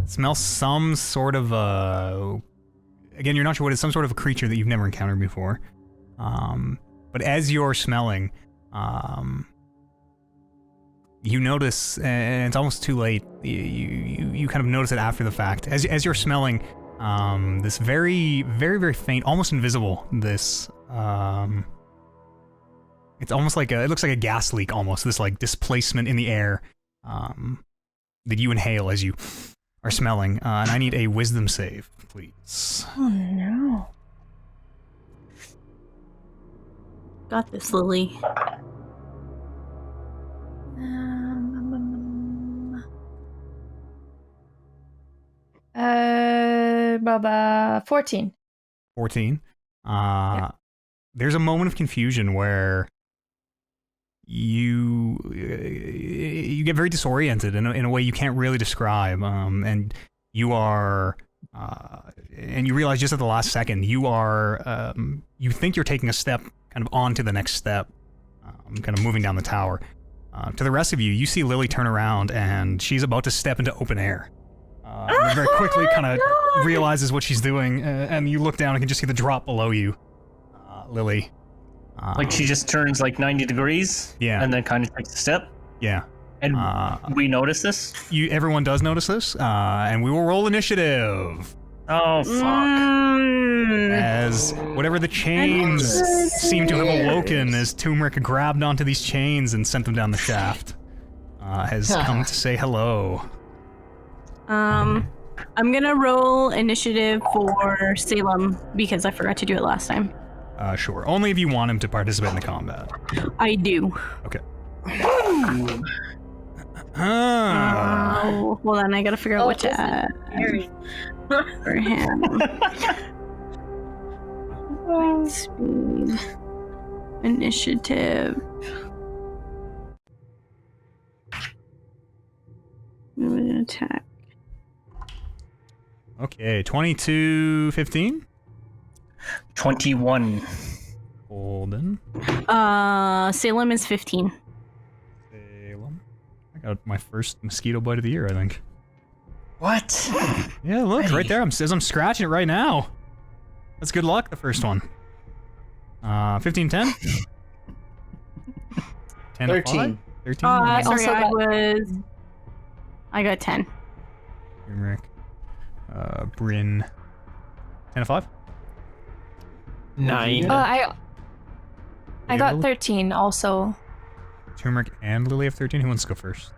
smell some sort of again, you're not sure what it is, some sort of a creature that you've never encountered before. But as you're smelling, you notice, and it's almost too late, you kind of notice it after the fact. As you're smelling, this very, very, very faint, almost invisible, this, it's almost like it looks like a gas leak almost, this like displacement in the air, that you inhale as you are smelling, and I need a wisdom save, please. Oh no. Got this, Lily. Baba, 14. 14. There's a moment of confusion where you get very disoriented in a way you can't really describe, and you are, and you realize just at the last second you are, you think you're taking a step kind of onto the next step, kind of moving down the tower. To the rest of you, you see Lily turn around and she's about to step into open air. And very quickly kind of realizes what she's doing, and you look down and can just see the drop below you, Lily. Like she just turns like 90 degrees? Yeah. And then kind of takes a step? Yeah. And we notice this? Everyone does notice this, and we will roll initiative. Oh, fuck. As whatever the chains seem to have awoken as Turmeric grabbed onto these chains and sent them down the shaft. has come to say hello. I'm gonna roll initiative for Salem because I forgot to do it last time. Sure. Only if you want him to participate in the combat. I do. Okay. Hold on, I gotta figure out what to add for him. Speed. Initiative. Attack. Okay, 22-15. 21. Holden. Salem is 15. Salem. I got my first mosquito bite of the year, I think. What? Yeah, look, Hey. right there. I'm scratching it right now. That's good luck, the first one. 15-10? 10 to 13. 13? Sorry, also I got 10. Rick. Bryn. 10 to 5? 9. I got Lily? 13 also. Turmeric and Lily have 13. Who wants to go first?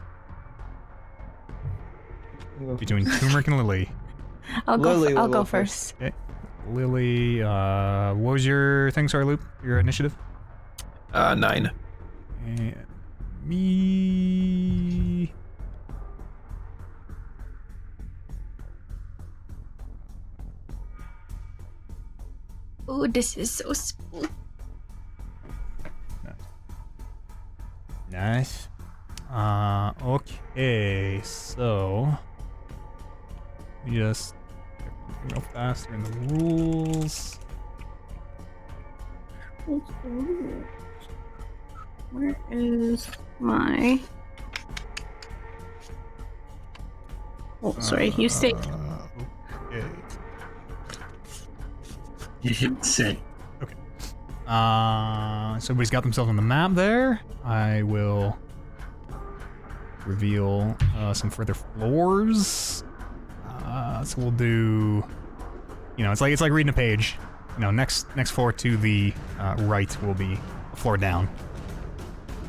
Between Turmeric and Lily. I'll Lily will go go first. Okay. Lily, what was your thing? Sorry, Loop? Your initiative? 9. And me... Oh, this is so spooky. Nice. Okay, so... We just... Real fast in the rules. Where is my... Oh, sorry, you stay. Okay. You hit sit. So everybody's got themselves on the map there. I will reveal some further floors. So we'll do, you know, it's like reading a page. You know, next floor to the right will be a floor down,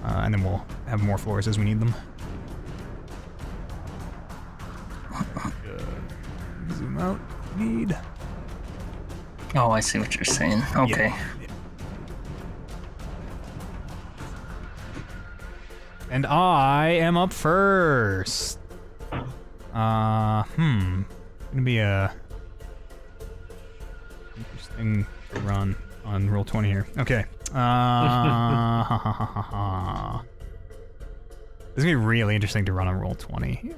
and then we'll have more floors as we need them. Zoom out. Need. Oh, I see what you're saying. Okay. Yeah. And I am up first. Gonna be a interesting to run on roll 20 here. Okay. This is gonna be really interesting to run on roll 20.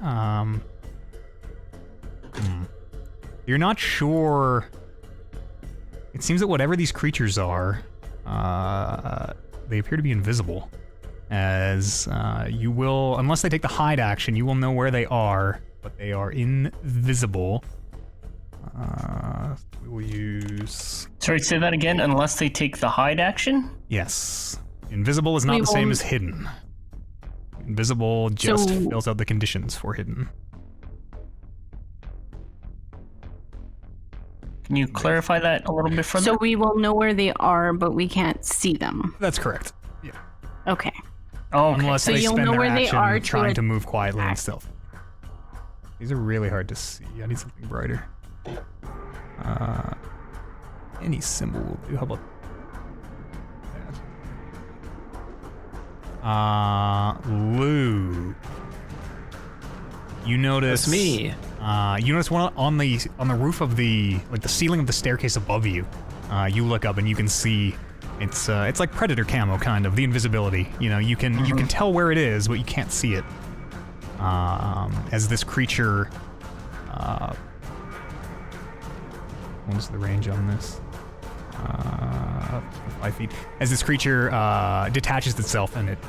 You're not sure. It seems that whatever these creatures are, they appear to be invisible. As you will, unless they take the hide action, you will know where they are, but they are invisible. We will use... Sorry, say that again. Unless they take the hide action? Yes. Invisible is not the same as hidden. Invisible just fills out the conditions for hidden. Can you clarify that a little bit further? So we will know where they are, but we can't see them. That's correct. Yeah. Okay. Oh, okay. Unless So they you'll spend know their where they action are trying to move quietly and act. stealth. These are really hard to see. I need something brighter. Any symbol will do. How about that? Lou. You notice... That's me. You notice one on the roof of the ceiling of the staircase above you. You look up and you can see it's like Predator camo kind of, the invisibility. You know, you can tell where it is, but you can't see it. As this creature, what is the range on this? 5 feet. As this creature detaches itself and it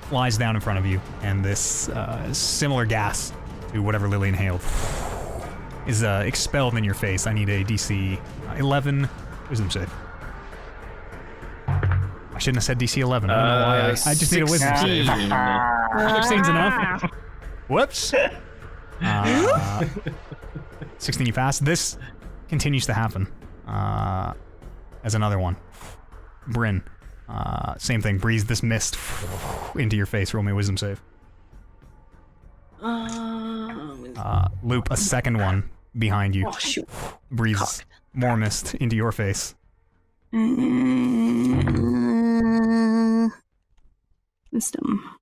flies down in front of you, and this similar gas to whatever Lily inhaled is expelled in your face. I need a DC 11 wisdom save. I shouldn't have said DC 11. I don't know why. I just need a wisdom save. 16's enough. Whoops. 16 you pass. This continues to happen. As another one. Bryn. Same thing. Breathe this mist into your face. Roll me a wisdom save. Loop, a second one behind you. Oh, shoot. Breathes more mist into your face. Wisdom.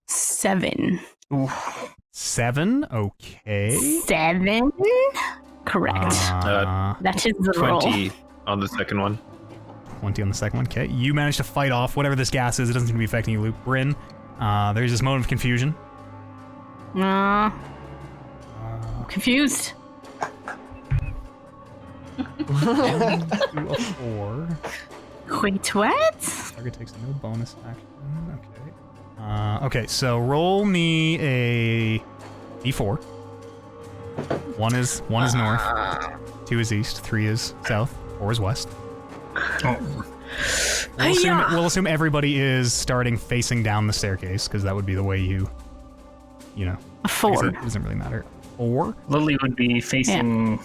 7. 7? Okay. 7? Correct. That is the 20 roll. on the second one. 20 on the second one. Okay. You manage to fight off whatever this gas is. It doesn't seem to be affecting you, Loop. Bryn, there's this moment of confusion. I'm confused. 2 of 4. Wait, what? Target takes no bonus action. Okay. Okay, so roll me a d4. 1 is north, 2 is east, 3 is south, 4 is west. We'll assume everybody is starting facing down the staircase, because that would be the way you know. A 4. It doesn't really matter. 4? Lily would be facing.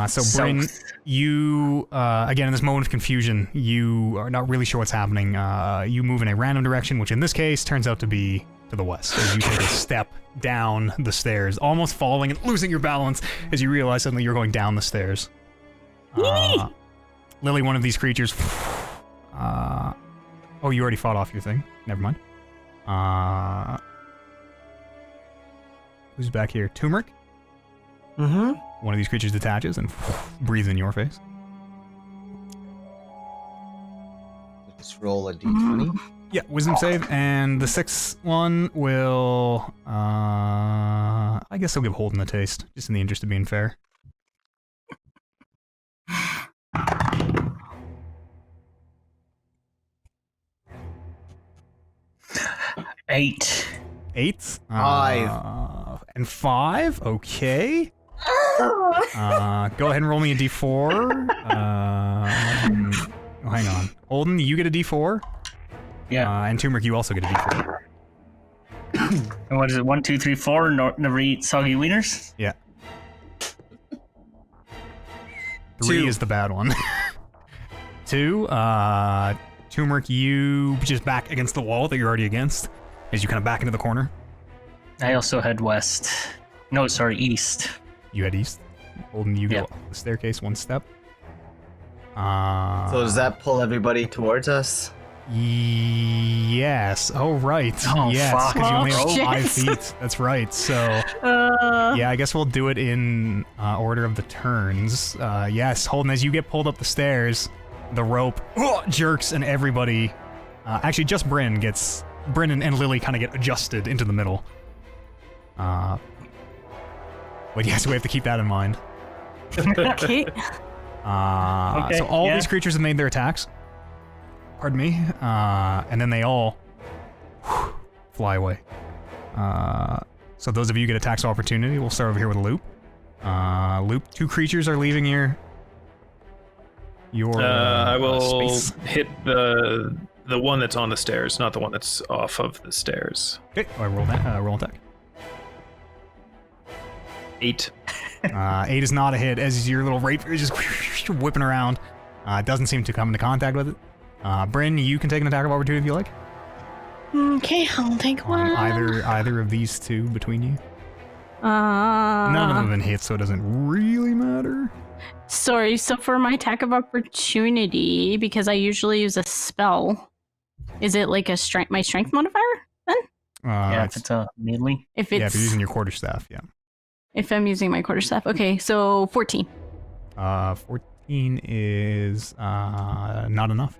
So Bryn, you again in this moment of confusion, you are not really sure what's happening. You move in a random direction, which in this case turns out to be to the west. As you take a step down the stairs, almost falling and losing your balance as you realize suddenly you're going down the stairs. Lily, one of these creatures. Oh, you already fought off your thing. Never mind. Who's back here? Turmeric? Mm-hmm. One of these creatures detaches and breathes in your face. Just roll a d20. Yeah, wisdom save, and the 6th one will... I guess I'll give Holden a taste, just in the interest of being fair. Eight. 8? 5. And 5? Okay. Go ahead and roll me a d4. Hang on. Holden, you get a d4. Yeah. And Turmeric, you also get a d4. And what is it? 1, 2, 3, 4. Never eat soggy wieners. Yeah. 3 2. is the bad one. 2. Turmeric, you just back against the wall that you're already against, as you kind of back into the corner. I also head west. No, sorry, east. You head east. Holden, you go up the staircase 1 step. So does that pull everybody towards us? Yes. Oh, right. Oh, yes, fuck. because you only have Oh, 5 shit. feet. That's right. So, yeah, I guess we'll do it in order of the turns. Yes, Holden, as you get pulled up the stairs, the rope jerks and everybody... actually, just Bryn and Lily kind of get adjusted into the middle. But yes, we have to keep that in mind. Okay. So all these creatures have made their attacks. Pardon me. And then they all fly away. So those of you who get attacks of opportunity, we'll start over here with Loop. Loop, 2 creatures are leaving your I will space. hit the one that's on the stairs, not the one that's off of the stairs. Okay, roll that. Roll attack. 8. 8 is not a hit, as your little rapier is just whipping around. It doesn't seem to come into contact with it. Bryn, you can take an attack of opportunity if you like. Okay, I'll take On one. either of these 2 between you. None None of them have been hit, so it doesn't really matter. Sorry, so for my attack of opportunity, because I usually use a spell, is it like my strength modifier then? Yeah, if it's a melee. If it's Yeah, if you're using your quarterstaff, yeah. if I'm using my quarterstaff. Okay, so 14. 14 is not enough.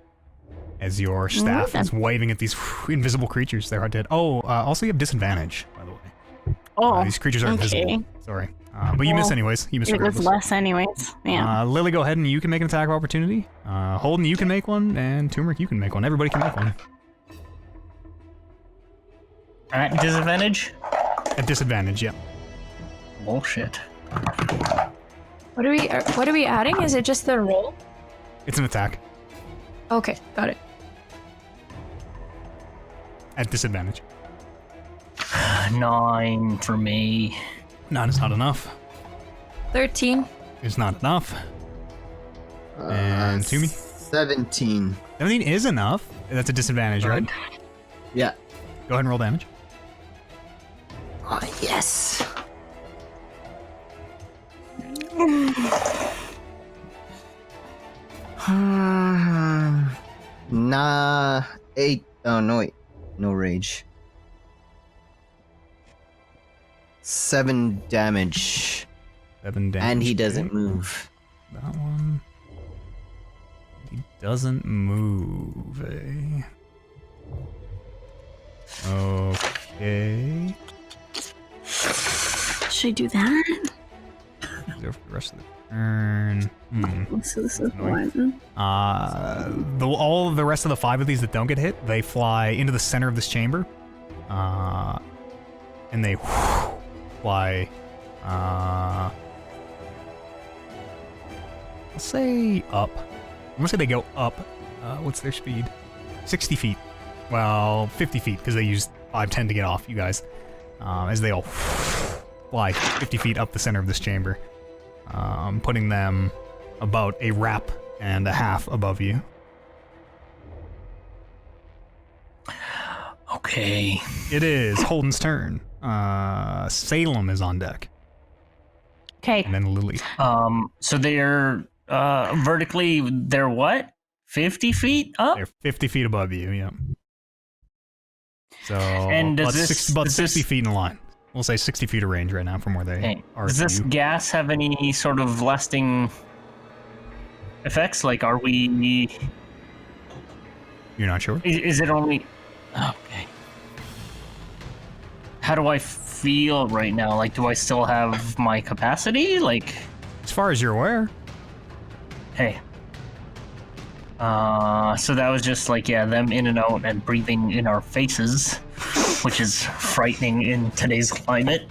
As your staff is waving at these invisible creatures, they're hard to hit. Oh, also you have disadvantage, by the way. Oh, These creatures are okay. invisible. Sorry. But you miss anyways. You miss It was regardless. less anyways. Yeah. Lily, go ahead and you can make an attack of opportunity. Holden, you can make one, and Turmeric, you can make one. Everybody can make one. At disadvantage? At disadvantage, yeah. Bullshit. What are we adding? Is it just the roll? It's an attack. Okay, got it. At disadvantage. 9 for me. 9 is not enough. 13. It's not enough. And Toomey? 17. 17 is enough. That's a disadvantage, right? Yeah. Go ahead and roll damage. Oh, yes. Nah, 8. Oh, no, wait. No rage. 7 damage. 7 damage. And he okay. doesn't move. That one. He doesn't move, eh? Okay. Should I do that? Go for the rest of the turn. So this is Annoying. one. All of the rest of the 5 of these that don't get hit, they fly into the center of this chamber. And they fly. Let's say up. I'm gonna say they go up. What's their speed? 60 feet. Well, 50 feet, because they used 510 to get off, you guys. As they all fly 50 feet up the center of this chamber. Putting them about a wrap and a half above you. Okay. It is Holden's turn. Salem is on deck. Okay. And then Lily. So they're vertically. They're what? 50 feet up. They're 50 feet above you, yeah. So, And does about this- 60 feet in line. We'll say 60 feet of range right now from where they Okay. are. Does to this you. gas have any sort of lasting effects? Like, are we? You're not sure? Is it only? Okay. How do I feel right now? Like, do I still have my capacity? Like, As far as you're aware. hey. So that was just like, yeah, them in and out and breathing in our faces, which is frightening in today's climate.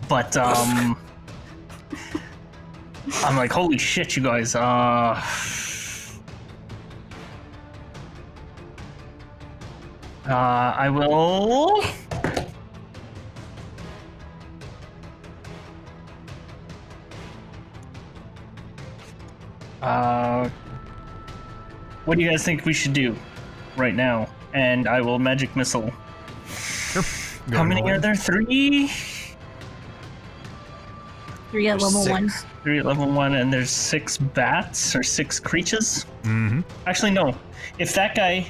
But, I'm like, holy shit, you guys, I will... What do you guys think we should do right now? And I will magic missile. Sure. Go How ahead many and roll are it. there? 3? 3 at level 1. 3 at level 1, and there's 6 bats or 6 creatures. Mm-hmm. Actually, no. If that guy,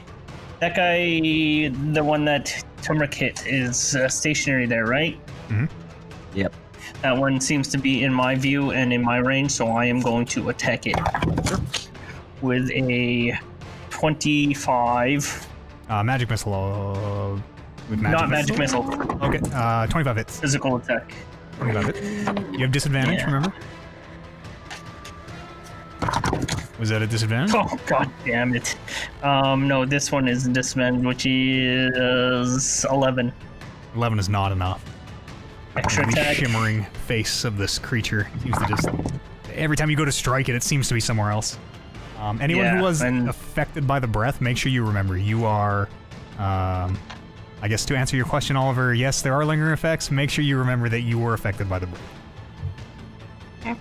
the one that Turmeric hit, is stationary there, right? Mm-hmm. Yep. That one seems to be in my view and in my range, so I am going to attack it with a 25. Magic missile. With Not magic missile. Okay, 25 hits. Physical attack. 25 hits. You have disadvantage, Yeah. remember? Was that a disadvantage? Oh, god damn it. No, this one is disadvantage, which is 11. 11 is not enough. Extra The attack. shimmering face of this creature seems to just... Every time you go to strike it, it seems to be somewhere else. Anyone who Yeah, was and- affected by the breath, make sure you remember you are... I guess to answer your question, Oliver, yes, there are lingering effects. Make sure you remember that you were affected by the breath.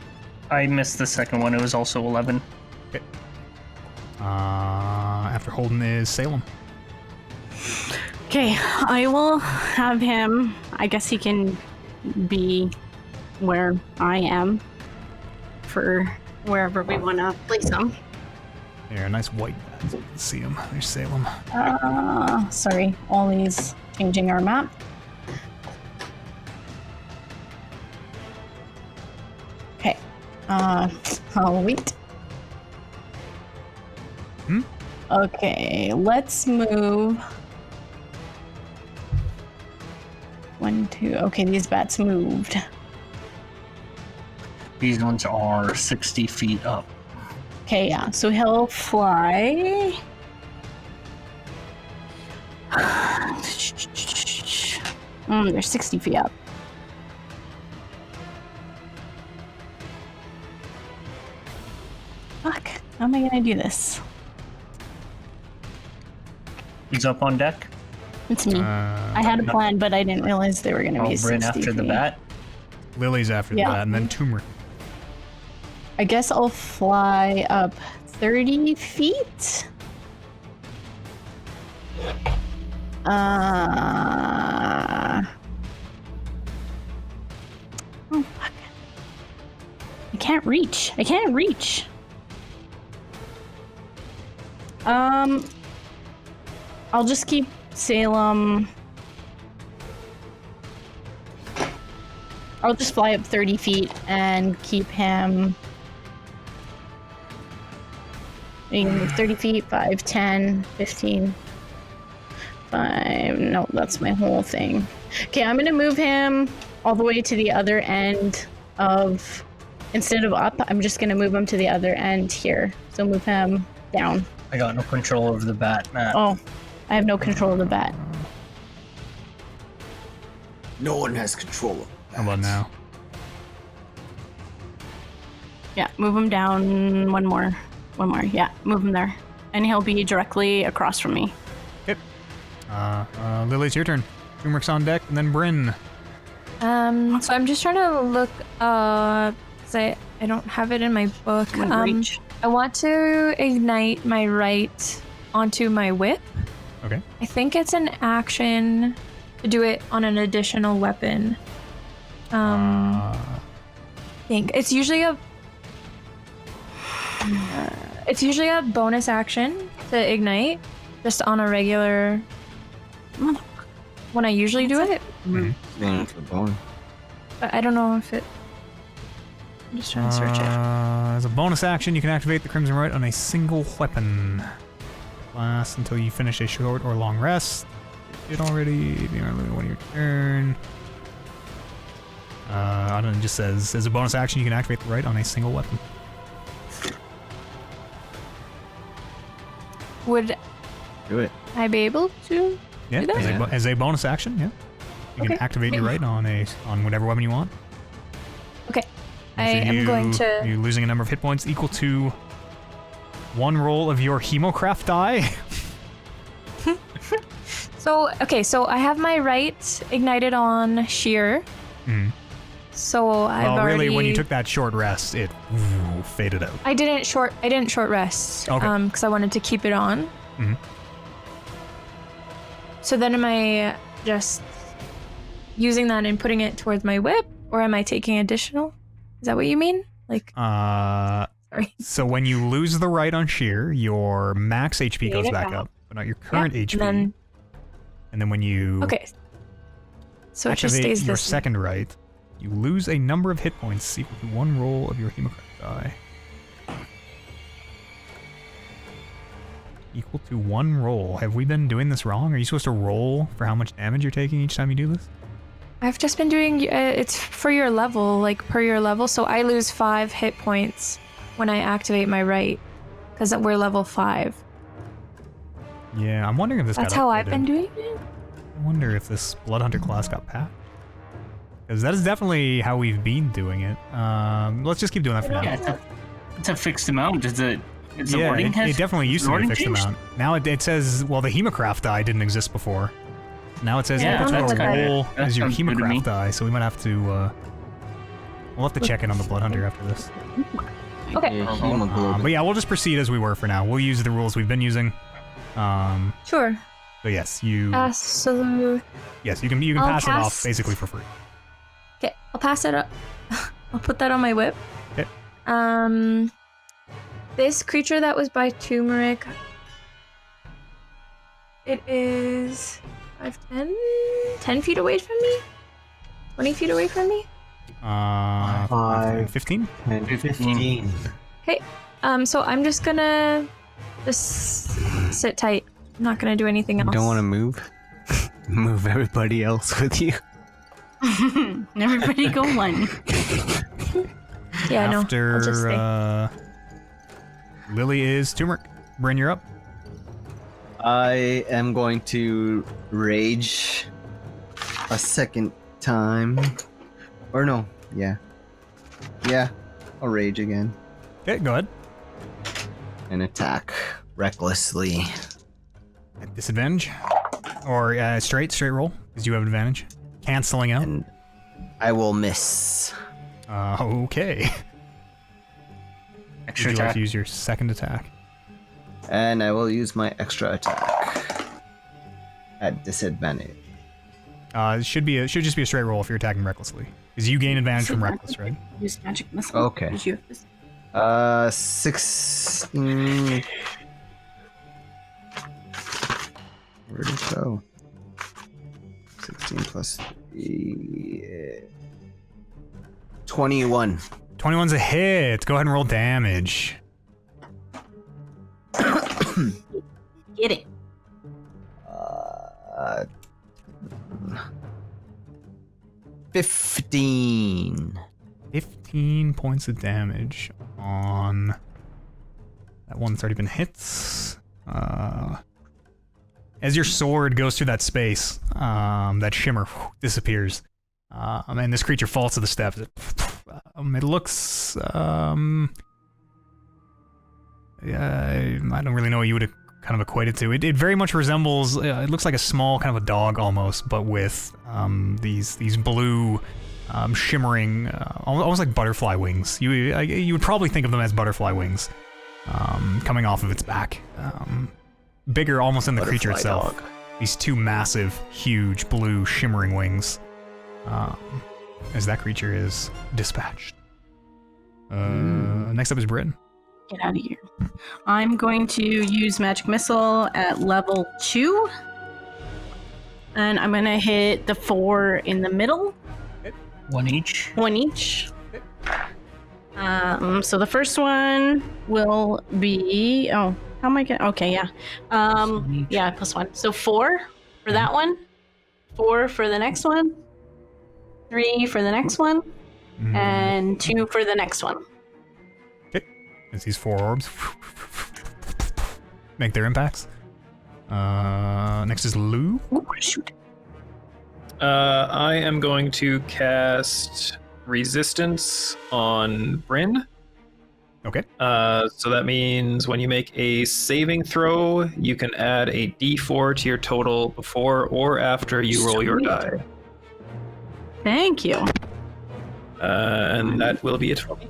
I missed the second one. It was also 11. Okay. After Holden is Salem. Okay, I will have him. I guess he can be where I am for wherever we want to place him. There, a nice white bat. Let's see him. There's Salem. Sorry, Ollie's changing our map. Okay, I'll wait. Okay, let's move. 1, 2. Okay, these bats moved. These ones are 60 feet up. Okay, yeah, so he'll fly. They're 60 feet up. Fuck, how am I gonna do this? He's up on deck. It's me. I had a plan, but I didn't realize they were gonna be 60 Right after the feet. bat. Lily's after Yeah. that, and then Tumor. I guess I'll fly up 30 feet. can't reach. I can't reach. I'll just keep Salem. I'll just fly up 30 feet and keep him. You can move 30 feet, 5, 10, 15. 5. No, that's my whole thing. Okay, I'm gonna move him all the way to the other end of. Instead of up, I'm just gonna move him to the other end here. So move him down. I got no control over the bat, Matt. Oh, I have no control of the bat. No one has control of How about now? Yeah, move him down one more. Yeah, move him there. And he'll be directly across from me. Yep. Lily, it's your turn. Turmeric's on deck, and then Bryn. So I'm just trying to look, cause I don't have it in my book. Reach. I want to ignite my right onto my whip. Okay. I think it's an action to do it on an additional weapon. I think it's usually a bonus action to ignite, just on a regular. When I usually do it, Going for the bone. but I don't know if it. I'm just trying to search it. As a bonus action, you can activate the Crimson Rite on a single weapon. Lasts until you finish a short or long rest. Did already. When your turn. I don't know. It just says as a bonus action, you can activate the rite on a single weapon. Would Do it. I be able to? Yeah, Do that? as a bonus action, yeah. You can Okay. activate your rite on whatever weapon you want. Okay. I So am going to. You're losing a number of hit points equal to one roll of your Hemocraft die. So I have my right ignited on sheer. Mhm. So I've Well, already. really, when you took that short rest, it faded out. I didn't short rest. Okay. Because I wanted to keep it on. Mhm. So then am I just using that and putting it towards my whip, or am I taking additional? Is that what you mean? Like, sorry. So when you lose the rite on sheer, your max HP goes back up, but not your current HP. And then when you Okay. So it just activate stays your this. second rite, you lose a number of hit points equal to one roll of your Hemocraft die. Equal to one roll. Have we been doing this wrong? Are you supposed to roll for how much damage you're taking each time you do this? I've just been doing. It's for your level, like per your level. So I lose 5 hit points when I activate my right, because we're level 5. Yeah, I'm wondering if this That's got how updated. I've been doing it. I wonder if this Bloodhunter class got patched. Because that is definitely how we've been doing it. Let's just keep doing that for now. Yeah, it's a fixed amount. Is the Yeah, wording it definitely used to be a wording fixed changed? amount. Now it says, well, the Hemocraft die didn't exist before. Now it says Yeah, equal to that's a kinda- roll that as your sounds good to me. Hemocraft die, so we might have to, we'll have to check in on the Bloodhunter after this. Okay. Yeah, hemoglobin. But yeah, we'll just proceed as we were for now. We'll use the rules we've been using. Sure. So yes, you can I'll pass it off pass- basically for free. Okay, I'll pass it up. I'll put that on my whip. Okay. This creature that was by turmeric. It is 5, 10 feet away from me? 20 feet away from me? 5, 15? 10, 15. Okay. So I'm just gonna sit tight. I'm not gonna do anything You else. don't want to move? Move everybody else with you. Everybody go one. Yeah, no. After I'll just stay. Lily is turmeric. Bryn, you're up. I am going to rage a second time. Or no, yeah. Yeah, I'll rage again. Okay, go ahead. And attack recklessly. At disadvantage. Or straight roll, because you have advantage. Canceling out. And I will miss. Okay. Extra Would you like attack. to use your second attack? And I will use my extra attack at disadvantage. It should just be a straight roll if you're attacking recklessly. Because you gain advantage from reckless, right? Use magic missile. Okay. Did you have this? 16. Where'd it go? 16 plus 3. 21. 21's a hit. Go ahead and roll damage. Get it. 15. 15 points of damage on that one that's already been hit. As your sword goes through that space, that shimmer disappears, and this creature falls to the steps. It looks, yeah, I don't really know what you would kind of equate it to. It very much resembles, it looks like a small kind of a dog almost, but with these blue, shimmering, almost like butterfly wings. You would probably think of them as butterfly wings, coming off of its back. Bigger almost than the creature itself. Dog. These two massive, huge, blue, shimmering wings. As that creature is dispatched. Next up is Britain. Get out of here. I'm going to use magic missile at level 2. And I'm gonna hit the 4 in the middle. One each. One each. So the first one will be, oh, how am I getting, okay, yeah. Yeah, +1. So 4 for that one. 4 for the next one. 3 for the next one. And 2 for the next one. As these 4 orbs make their impacts. Next is Lou. Ooh, shoot. I am going to cast Resistance on Bryn. Okay. So that means when you make a saving throw, you can add a d4 to your total before or after you roll your Sweet. die. Thank you. And that will be it for me.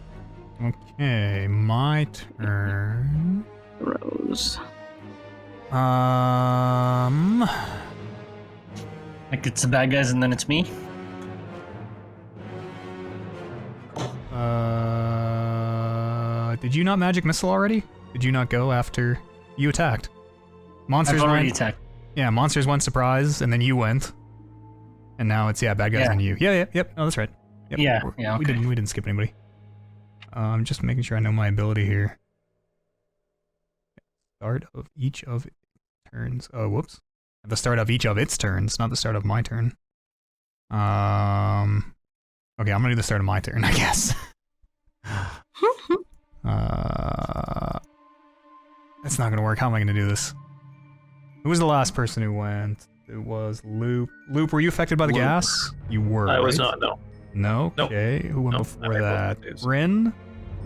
Okay, my turn. Rose. Like it's the bad guys and then it's me. Did you not magic missile already? Did you not go after you attacked? Monsters I've already went. attacked. Yeah, monsters went surprise, and then you went, and now it's bad guys Yeah. and you. Yep. Oh, that's right. Yep. Yeah, We okay. didn't skip anybody. I'm just making sure I know my ability here. Start of each of its turns. Oh, whoops. At the start of each of its turns, not the start of my turn. Okay, I'm gonna do the start of my turn, I guess. That's not gonna work. How am I gonna do this? Who was the last person who went? It was Loop. Loop, were you affected by the Loop. gas? You were. I was right? not, no. No? Nope. Okay. Who went Nope, before I rolled that? my dues. Rin?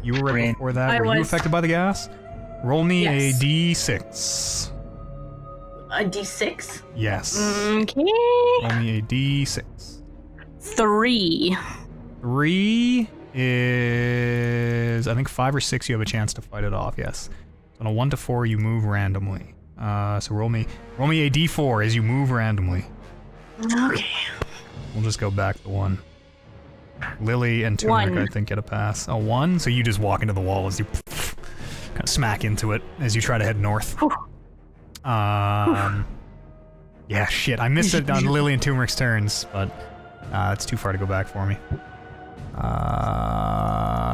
You were right Rin. before that. I Were you was. affected by the gas? Roll me Yes. a d6. A D6. Yes. Okay. Roll me a d6. 3. 3 is, I think 5 or 6 you have a chance to fight it off, yes. On a 1 to 4 you move randomly. So roll me a d4 as you move randomly. Okay. We'll just go back to 1. Lily and Turmeric, 1. I think, get a pass. A 1? So you just walk into the wall as you kind of smack into it as you try to head north. Whew. Yeah, shit. I missed it on Lily and Turmeric's turns, but it's too far to go back for me.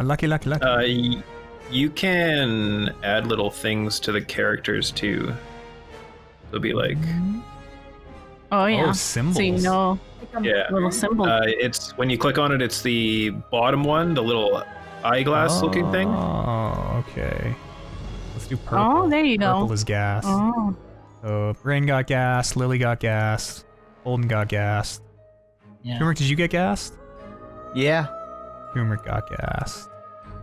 Lucky. You can add little things to the characters too. It'll be like, Oh, yeah. Oh, symbols. So you know, yeah. little symbol. It's when you click on it, it's the bottom one, the little eyeglass-looking thing. Oh, okay. Let's do purple. Oh, there you go. Purple is gas. Oh. So Rain got gassed, Lily got gassed, Holden got gassed. Yeah. Turmeric, did you get gassed? Yeah. Turmeric got gassed.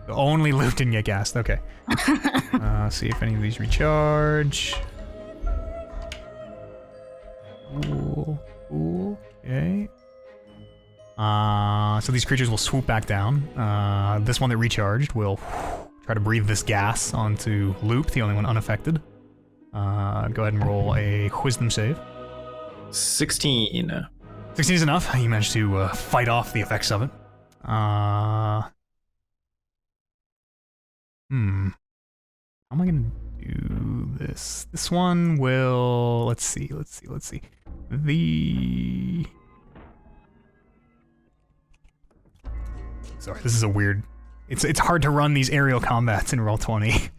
Only Luke didn't get gassed. Okay. See if any of these recharge. Cool. Okay. So these creatures will swoop back down. This one that recharged will try to breathe this gas onto Loop, the only one unaffected. Go ahead and roll a Wisdom save. 16. 16 is enough. You managed to fight off the effects of it. How am I gonna do this? This one will... Let's see. Sorry, this is a weird... It's hard to run these aerial combats in Roll20.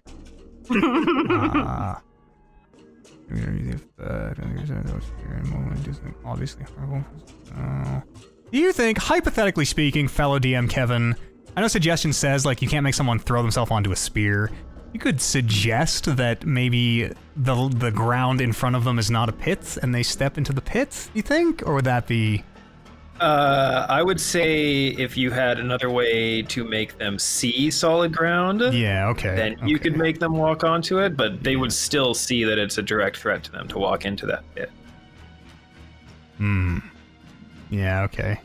Obviously. Do you think, hypothetically speaking, fellow DM Kevin, I know suggestion says, like, you can't make someone throw themselves onto a spear. You could suggest that maybe the ground in front of them is not a pit, and they step into the pit, you think? Or would that be... I would say if you had another way to make them see solid ground, yeah, okay, then you could make them walk onto it, but they would still see that it's a direct threat to them to walk into that pit. Yeah, okay.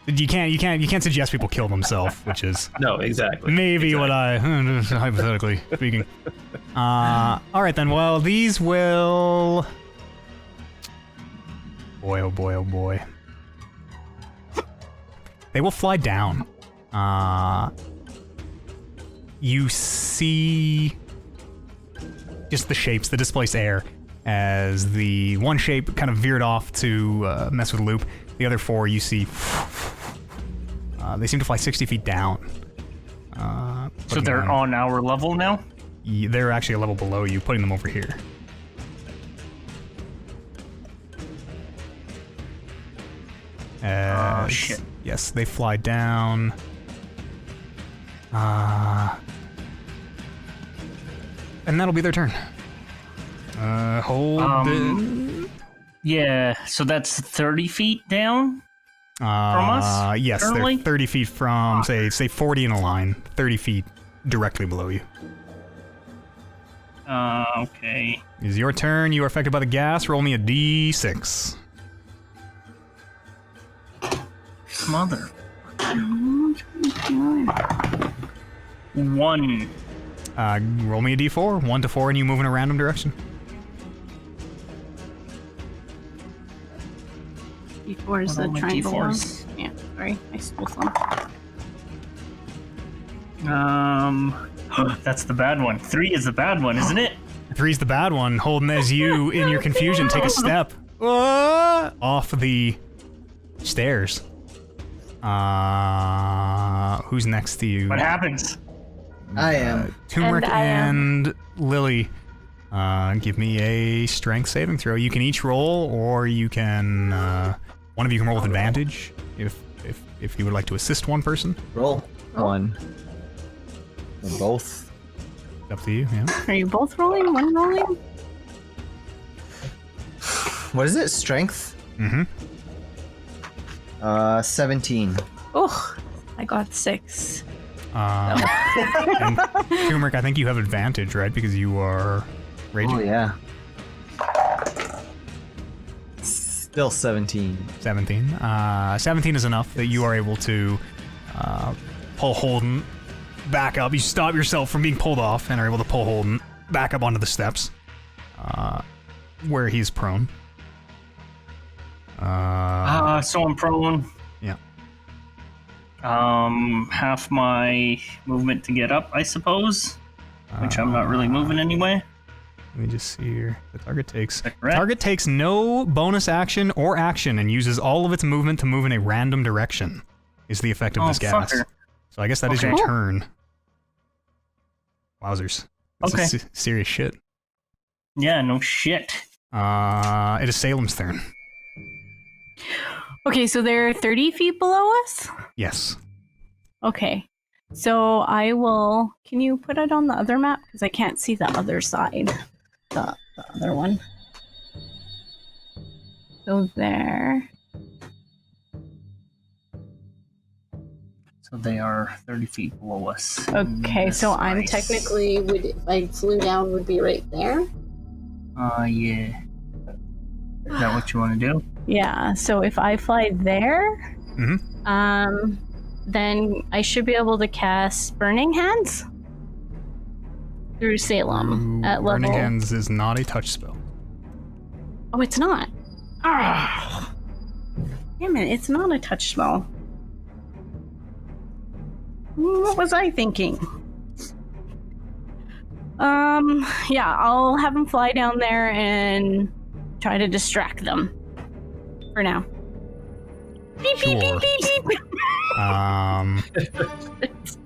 You can't suggest people kill themselves, which is no, exactly. Maybe what I hypothetically speaking. All right then. Well, these will. Boy, oh boy, oh boy. They will fly down. You see just the shapes, the displaced air, as the one shape kind of veered off to mess with Loop. The other four you see, they seem to fly 60 feet down. So they're on our level now? Yeah, they're actually a level below you, putting them over here. Oh, shit. Yes, they fly down. And that'll be their turn. Hold it. Yeah, so that's 30 feet down from us? Yes, currently? they're 30 feet from, say 40 in a line, 30 feet directly below you. Okay. It is your turn. You are affected by the gas. Roll me a d6. Mother. 1. Roll me a d4. 1 to 4, and you move in a random direction. D4 is the triangle one. Yeah, sorry, I stole some. That's the bad one. 3 is the bad one, isn't it? 3's the bad one. Holden, as you, in your confusion, take a step off the stairs. Who's next to you? What happens? I am. Turmeric and Lily. Give me a strength saving throw. You can each roll, or you can one of you can roll with advantage if you would like to assist one person. Roll. One. We're both. It's up to you. Yeah. Are you both rolling? One rolling? What is it? Strength? Mm-hmm. 17. Oh, I got 6. And Turmeric, I think you have advantage, right? Because you are raging. Oh yeah. Still 17. 17. 17 is enough that you are able to pull Holden back up. You stop yourself from being pulled off and are able to pull Holden back up onto the steps where he's prone. So I'm prone. Yeah. Half my movement to get up, I suppose. Which I'm not really moving anyway. Let me just see here. The target takes no bonus action or action and uses all of its movement to move in a random direction. Is the effect of this gas. Fucker. So I guess that is your turn. Wowzers. That's serious shit. Yeah, no shit. It is Salem's turn. Okay, so they're 30 feet below us? Yes. Okay. So I will... Can you put it on the other map? Because I can't see the other side. The other one. So there. So they are 30 feet below us. Okay, so I'm technically... I flew down would be right there? Yeah. Is that what you want to do? Yeah, so if I fly there... Mm-hmm. Then I should be able to cast Burning Hands through Salem at level... Burning Hands is not a touch spell. Oh, it's not. Ah, damn it! It's not a touch spell. What was I thinking? Yeah, I'll have him fly down there and try to distract them. For now. Beep, beep, Sure. beep, beep, beep.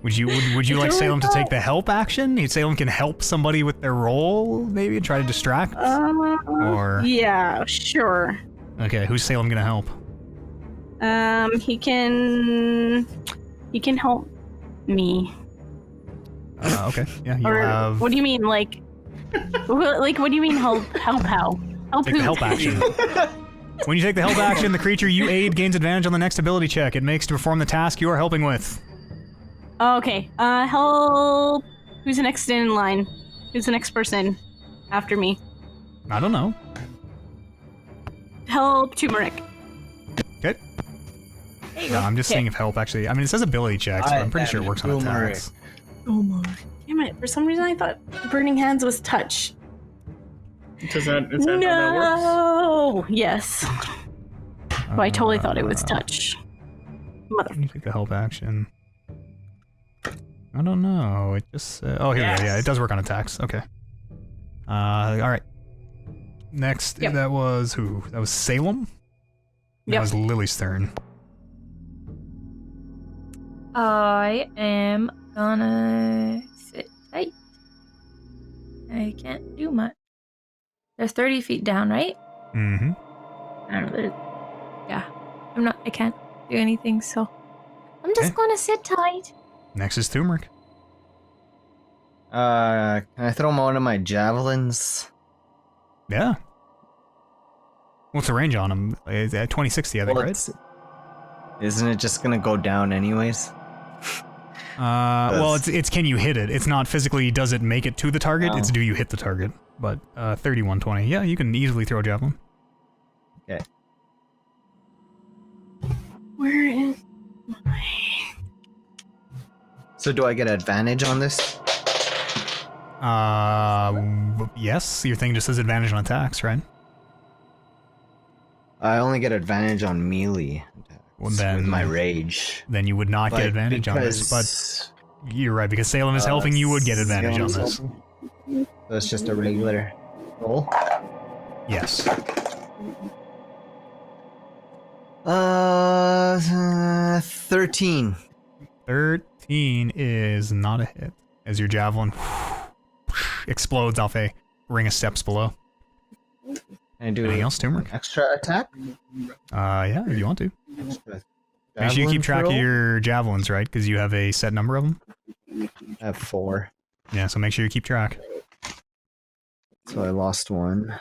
Would you like Salem to take the help action? Salem can help somebody with their roll, maybe, and try to distract? Or yeah, sure. okay, who's Salem gonna help? He can help me. Okay, yeah, you'll Or have what do you mean, like what do you mean help how? Help take who? the help action. When you take the help action, the creature you aid gains advantage on the next ability check it makes to perform the task you are helping with. Okay. Help. Who's the next in line? Who's the next person after me? I don't know. Help turmeric. Okay. There you go. I'm just seeing if help actually. I mean, it says ability check, so I'm pretty sure it works on turmeric. attacks. Oh my. Damn it. For some reason I thought burning hands was touch. Is that how that works? No. Yes. Oh, I totally thought it was touch. Mother. Can you take the help action? I don't know. It just oh here we go. Yeah, it does work on attacks. Okay. All right. Next, Yep. that was who? That was Salem. That Yep. was Lily's turn. I am gonna sit tight. I can't do much. They're 30 feet down, right? Mm-hmm. I don't know. Yeah. I can't do anything, so I'm just Okay. gonna sit tight. Next is Turmeric. Can I throw one of my javelins? Yeah. What's the range on him? It's at 2060, I think, Well, right? Isn't it just gonna go down anyways? Well, it's can you hit it? It's not physically does it make it to the target, No. it's do you hit the target. But 3120, yeah, you can easily throw a javelin. Okay. Where is my... So do I get advantage on this? Yes, your thing just says advantage on attacks, right? I only get advantage on melee attacks Well, then- with my rage. Then you would not get But advantage on this, but because, you're right, because Salem is helping, you would get advantage on Salem's this. helping. So it's just a regular roll? Yes. 13. 13 is not a hit, as your javelin explodes off a ring of steps below. Can I do Anything else, Turmeric? extra attack? Yeah, if you want to. Extra Make sure you keep javelin track of throw? your javelins, right? Because you have a set number of them. I have 4. Yeah, so make sure you keep track. So I lost 1.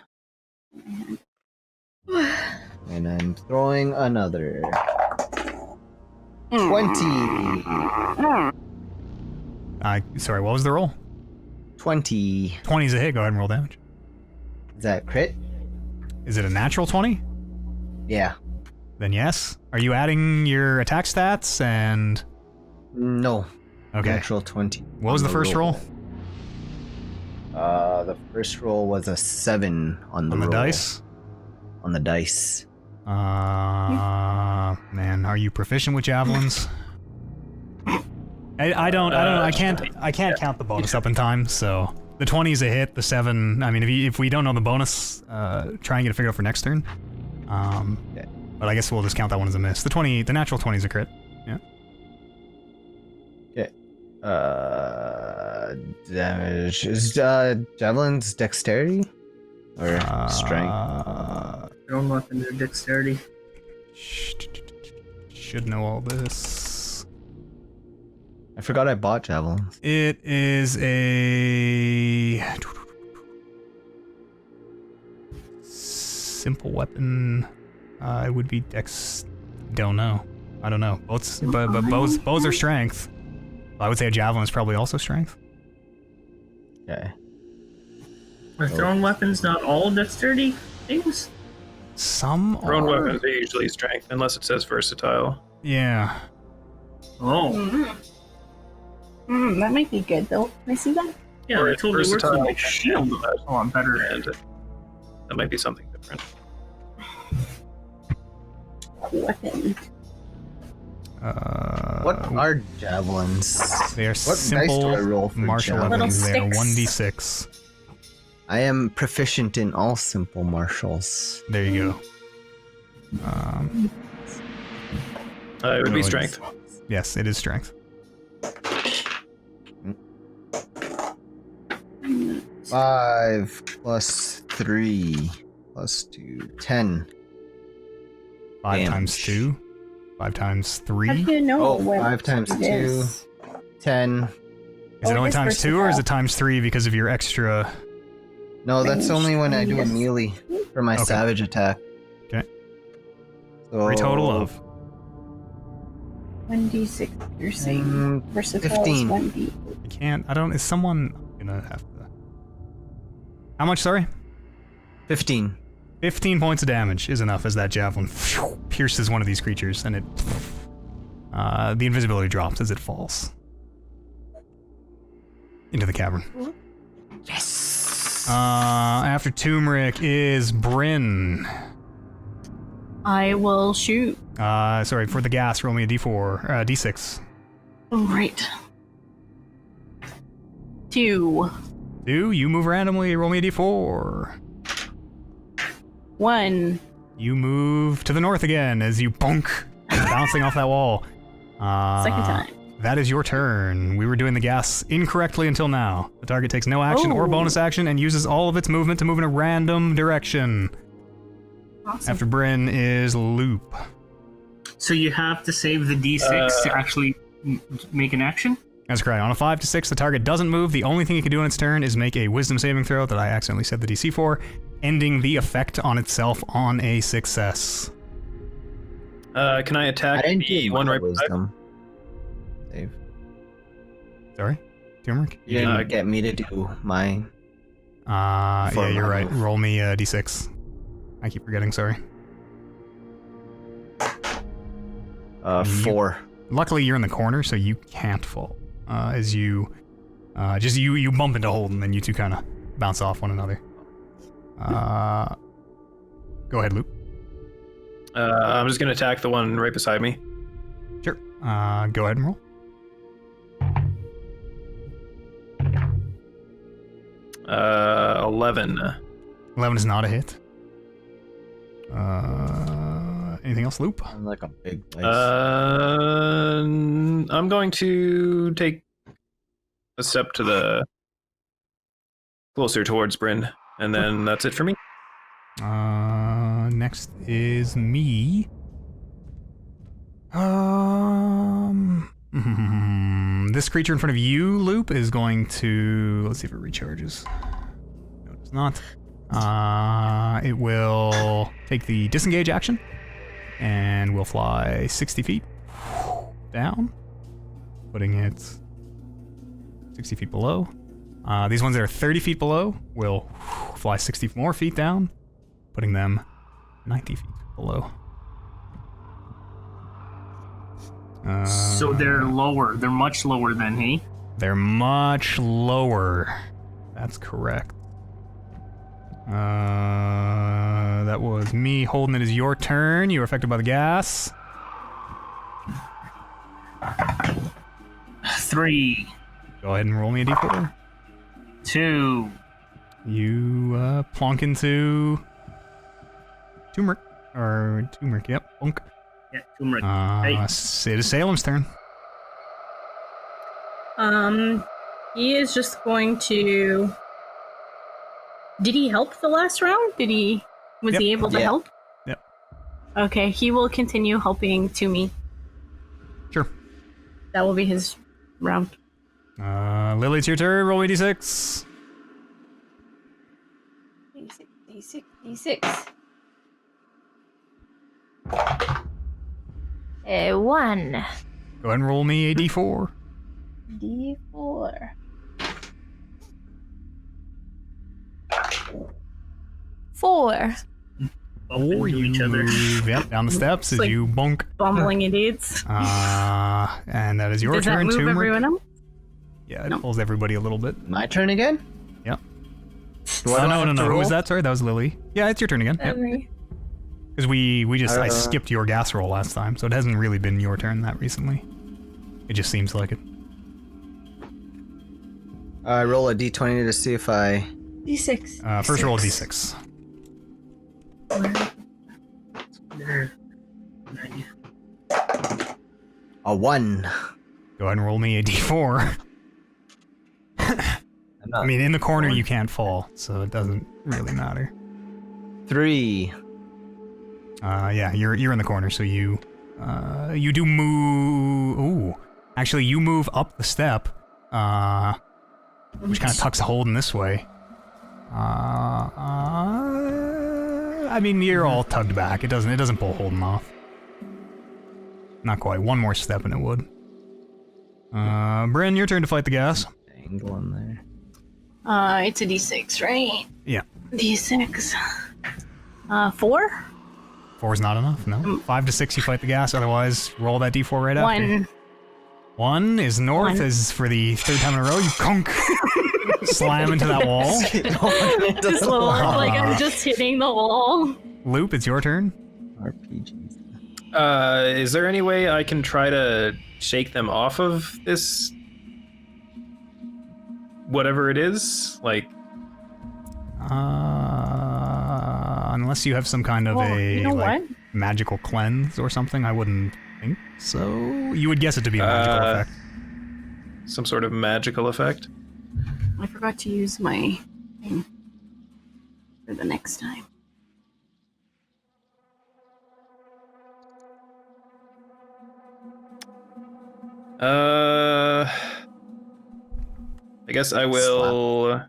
And I'm throwing another. 20. Sorry, what was the roll? 20. 20 is a hit. Go ahead and roll damage. Is that crit? Is it a natural 20? Yeah. Then yes. Are you adding your attack stats and... No. Okay. Natural 20. What was the first roll? The first roll was a 7 on the On the roll. dice? On the dice. Man, are you proficient with javelins? I don't know. I can't count the bonus up in time, so the 20 is a hit. The 7. I mean, if we don't know the bonus, try and get it figured out for next turn. Okay. But I guess we'll just count that one as a miss. The natural 20 is a crit. Yeah. Okay. Damage is javelin's dexterity or strength. Thrown weapon to dexterity. Should know all this. I forgot I bought javelins. It is a simple weapon. It would be dex. Don't know. I don't know. Both, but bows are strength. I would say a javelin is probably also strength. Okay. Are thrown weapons not all dexterity things? Some Thrown are. weapons are usually strength, unless it says versatile. Yeah. Oh. That might be good, though. Can I see that? Yeah, Or that it's totally works with versatile. my shield a lot better. And that might be something different. Weapon. What are javelins? They are What dice do simple I roll for martial javelins? weapons. They are sticks. 1d6. I am proficient in all simple martials. There you go. It would be No, strength. Yes, it is strength. 5 plus 3 plus 2, 10. 5 Damage. times 2. 5 times 3. How do you know Oh, what 5 times it 2, is? 10. Is it Oh, only it is times 2 or is it versatile. times 3 because of your extra? No, that's Range. only when I do a Yes. melee for my Okay. savage attack. Okay. So, For a total of? 1d6, you're saying. Mm, Versatile 15. is 1d. I can't. I don't. Is someone gonna have to? How much? Sorry. 15. 15 points of damage is enough as that javelin pierces one of these creatures, and it. The invisibility drops as it falls into the cavern. Yes! After Turmeric is Bryn. I will shoot. Sorry, for the gas, roll me a d4, d6. Oh, right. 2. 2, you move randomly, roll me a d4. 1. You move to the north again as you bonk, bouncing off that wall. Second time. That is your turn. We were doing the gas incorrectly until now. The target takes no action or Oh. bonus action and uses all of its movement to move in a random direction. Awesome. After Bryn is Loop. So you have to save the d6 to actually make an action? That's correct. On a 5 to 6, the target doesn't move. The only thing it can do on its turn is make a wisdom saving throw that I accidentally set the DC for, ending the effect on itself on a success. Can I I attack didn't the do one my right beside? wisdom. Save. Sorry? Turmeric? You didn't get me to do mine. Yeah, For you're my right. move. Roll me a d6. I keep forgetting, sorry. 4. Luckily, you're in the corner, so you can't fall. As you, you bump into Holden, and you two kind of bounce off one another. Go ahead, Luke. I'm just gonna attack the one right beside me. Sure. Go ahead and roll. 11. 11 is not a hit. Anything else, Loop? I'm like a big dice. I'm going to take a step to the closer towards Bryn, and then that's it for me. Next is me. This creature in front of you, Loop, is going to... Let's see if it recharges. No, it does not. It will take the disengage action, and will fly 60 feet down, putting it 60 feet below. These ones that are 30 feet below will fly 60 more feet down, putting them 90 feet below. So they're lower. They're much lower than he. They're much lower. That's correct. That was me. Holden, it is your turn. You were affected by the gas. 3, Go ahead and roll me a d4. 2, You plonk into Turmeric. Yep, plonk. yeah, turmeric. Hey. It is Salem's turn. He is just going to... Did he help the last round? Was Yep. he able to Yeah. help? Yep. Okay, he will continue helping Toomey. Sure. That will be his round. Lily, it's your turn. Roll me d6. D6. 1. Go ahead and roll me a d4. D4. 4. Bump Or into you each other. move down the steps as like- you bonk. Bumbling idiots. And that is your Does turn, that move Turmeric. everyone else? Yeah, it No. pulls everybody a little bit. My turn again? Yep. Do I No. have to Who roll? was that? Sorry, that was Lily. Yeah, it's your turn again. Yep. Because I skipped your gas roll last time, so it hasn't really been your turn that recently. It just seems like it. I roll a d20 to see if I... D6. First roll a d6. A 1. Go ahead and roll me a d4. I mean, in the corner you can't fall, so it doesn't really matter. 3. Yeah, you're in the corner, so you do move. Ooh, actually, you move up the step, which kind of tucks Holden this way. I mean, you're all tugged back. It doesn't pull Holden off. Not quite. One more step and it would. Bryn, your turn to fight the gas. Angle in there. It's a D6, right? Yeah. D6. 4? 4 is not enough, no. 5 to 6 you fight the gas, otherwise roll that d4 right after. 1. 1 is north, is for the third time in a row, you conk. Slam into that wall. Just lower, like I'm just hitting the wall. Loop, it's your turn. RPGs. Is there any way I can try to shake them off of this... whatever it is? Like... Unless you have some kind of you know like, what? magical cleanse or something, I wouldn't think so. You would guess it to be a magical effect. Some sort of magical effect? I forgot to use my thing for the next time. I guess I will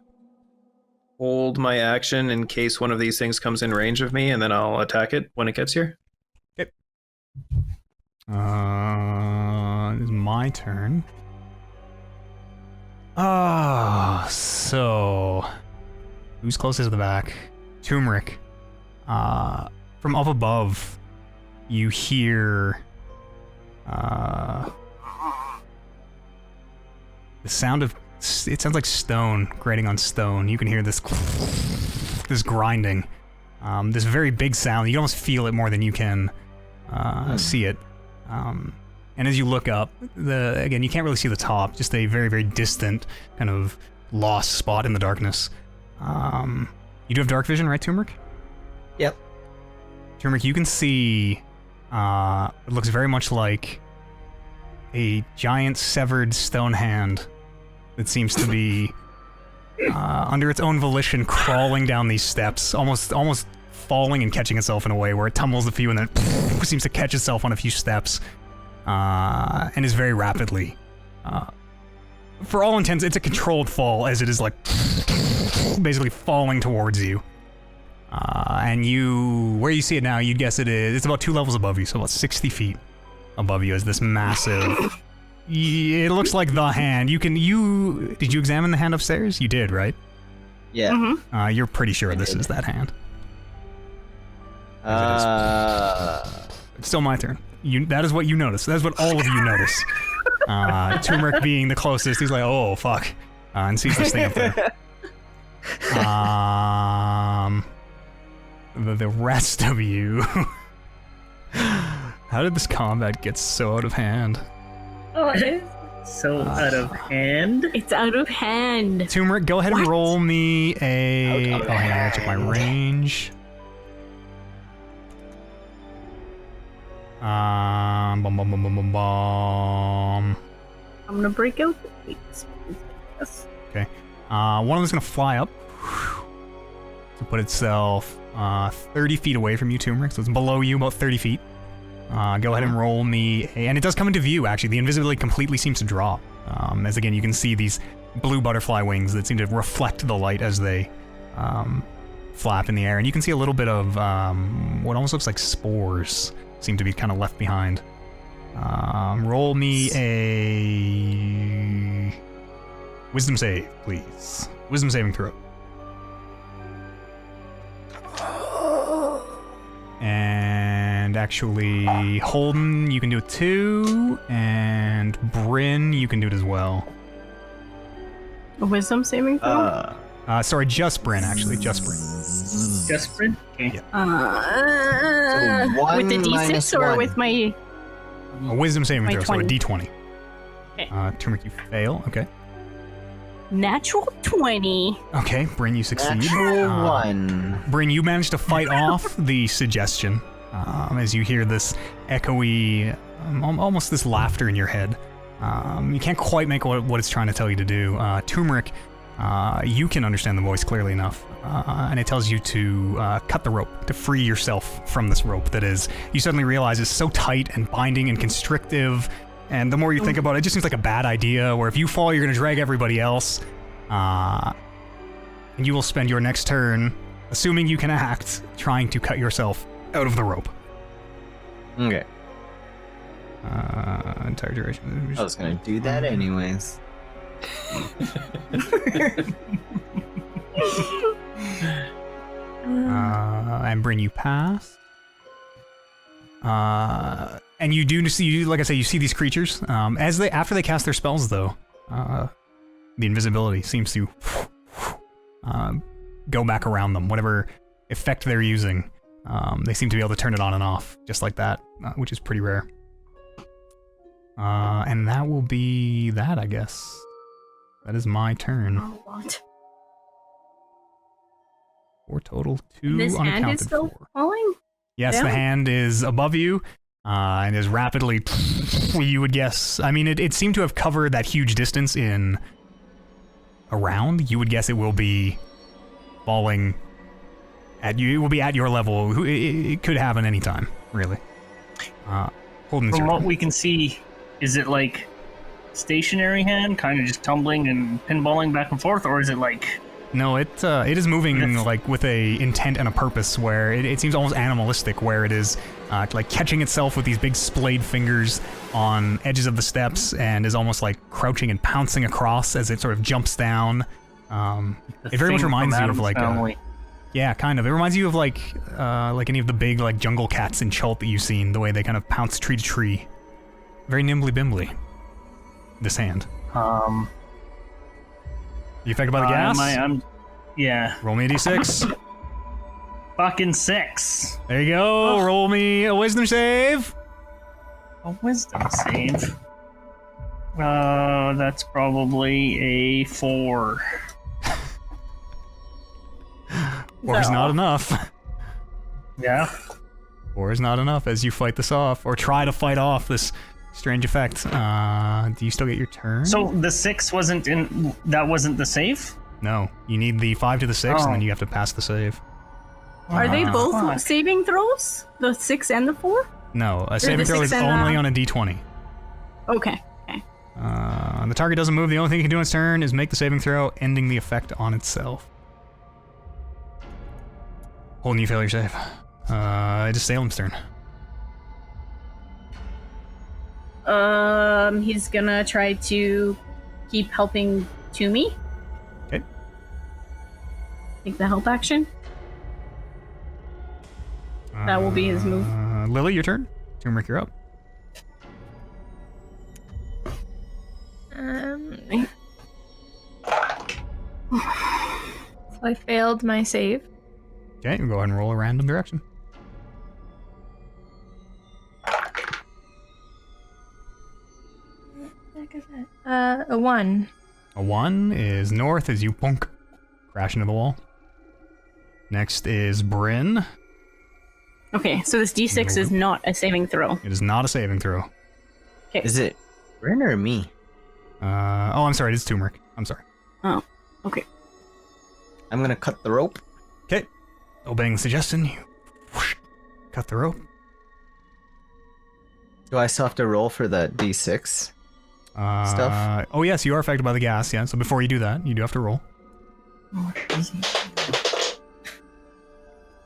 hold my action in case one of these things comes in range of me, and then I'll attack it when it gets here. Okay. It's my turn. So... Who's closest to the back? Turmeric. From up above, you hear... the sound of... It sounds like stone grating on stone. You can hear this... this grinding. This very big sound. You can almost feel it more than you can see it. And as you look up, again, you can't really see the top, just a very, very distant, kind of lost spot in the darkness. You do have dark vision, right, Turmeric? Yep. Turmeric, you can see, it looks very much like a giant severed stone hand that seems to be, under its own volition, crawling down these steps, almost falling and catching itself in a way where it tumbles a few and then seems to catch itself on a few steps, and is very rapidly, for all intents, it's a controlled fall, as it is like basically falling towards you. And where you see it now, you'd guess it's about 2 levels above you, so about 60 feet above you is this massive... It looks like the hand. Did you examine the hand upstairs? You did, right? Yeah. Mm-hmm. You're pretty sure this is that hand. It's still my turn. That is what you notice. That is what all of you notice. Turmeric being the closest, he's like, oh, fuck. And sees this thing up there. The rest of you... How did this combat get so out of hand? So out of hand. It's out of hand. Turmeric, go ahead and roll me a... Oh, hang on, I gotta check my range. Bum, bum, bum, bum, bum, bum. I'm gonna break out the weights. Yes. Okay. One of them's gonna fly up to put itself 30 feet away from you, Turmeric, so it's below you about 30 feet. Go ahead and roll me and it does come into view, actually. The invisibility completely seems to drop. As again, you can see these blue butterfly wings that seem to reflect the light as they flap in the air. And you can see a little bit of what almost looks like spores seem to be kind of left behind. Roll me a wisdom save, please. Wisdom saving throw. And actually, Holden, you can do it too, and Bryn, you can do it as well. A wisdom saving throw? Sorry, just Bryn, actually, just Bryn. Just Bryn? Okay. Yeah. So 1 with the D6 or -1. with my... A wisdom saving My throw, so a 20. D20. Turmeric, you fail. Okay. Natural 20. Okay, Bryn, you succeed. Natural 1. Bryn, you manage to fight off the suggestion as you hear this echoey, almost this laughter in your head. You can't quite make what it's trying to tell you to do. Turmeric, you can understand the voice clearly enough, and it tells you to cut the rope, to free yourself from this rope that is, you suddenly realize is so tight and binding and constrictive, and the more you think about it, it just seems like a bad idea, where if you fall, you're going to drag everybody else, and you will spend your next turn, assuming you can act, trying to cut yourself out of the rope. Okay. Entire duration. I was gonna do that anyways. And Bryn, you pass. And you do see, like I say, you see these creatures. After they cast their spells, though, the invisibility seems to go back around them. Whatever effect they're using, they seem to be able to turn it on and off, just like that, which is pretty rare. And that will be that, I guess. That is my turn. Oh, what? 4 total, 2 This unaccounted hand is still for. falling? Yes, Yeah. the hand is above you, and is rapidly, you would guess. I mean, it seemed to have covered that huge distance in around. You would guess it will be falling at you. It will be at your level. It could happen anytime, really. Holden's From your what turn. we can see, is it like stationary hand, kind of just tumbling and pinballing back and forth, or is it like? No, it is moving like with a intent and a purpose, where it seems almost animalistic, where it is like catching itself with these big splayed fingers on edges of the steps, and is almost like crouching and pouncing across as it sort of jumps down. It very much reminds you of like yeah, kind of. It reminds you of like any of the big like jungle cats in Chult that you've seen, the way they kind of pounce tree to tree, very nimbly bimbly. This hand. You affected by the gas? Yeah. Roll me a d6. Fucking 6. There you go. Roll me a wisdom save. A wisdom save. That's probably a 4. 4 is not enough. Yeah. 4 is not enough as you fight this off, or try to fight off this strange effect. Do you still get your turn? So the 6 wasn't in. That wasn't the save. No, you need the 5 to the 6, and then you have to pass the save. Are they both Fuck. saving throws? The 6 and the 4? No, a saving the throw is 6 and, only on a d20. Okay. The target doesn't move. The only thing it can do on its turn is make the saving throw, ending the effect on itself. Holden, you fail your save. It is Salem's turn. He's gonna try to keep helping Toomey. Okay. Take the help action. That will be his move. Lily, your turn. Turmeric, you're up. So I failed my save. Okay, go ahead and roll a random direction. A 1. A 1 is north as you bonk, crash into the wall. Next is Bryn. Okay, so this d6 is not a saving throw. It is not a saving throw. Okay. Is it Bryn or me? Oh, I'm sorry, it is Turmeric. I'm sorry. Oh, okay. I'm gonna cut the rope. Okay. Obeying the suggestion, you whoosh, cut the rope. Do I still have to roll for the d6 stuff? Oh, yes, you are affected by the gas, yeah. So before you do that, you do have to roll. I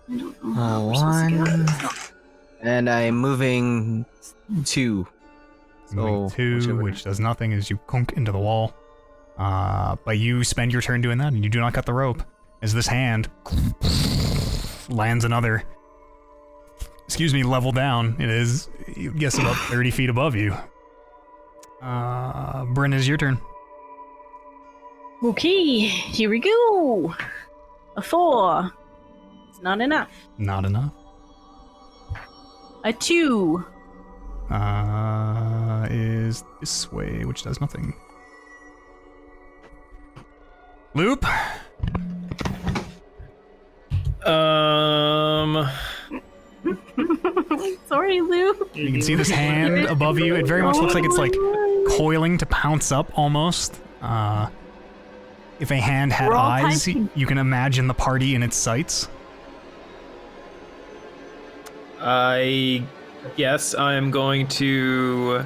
don't know how we're supposed to get out of 1. this. And I'm moving 2. Moving 2, whichever. which does nothing as you conk into the wall. But you spend your turn doing that, and you do not cut the rope. As this hand lands another, level down. It is, you guess, about 30 feet above you. Bryn, it is your turn. Okay, here we go. A 4. It's not enough. Not enough. A 2. is this way, which does nothing. Loop. Sorry, Lou. You can see this hand above you. It very much looks like it's like coiling to pounce up almost. If a hand had eyes, you can imagine the party in its sights. I guess I'm going to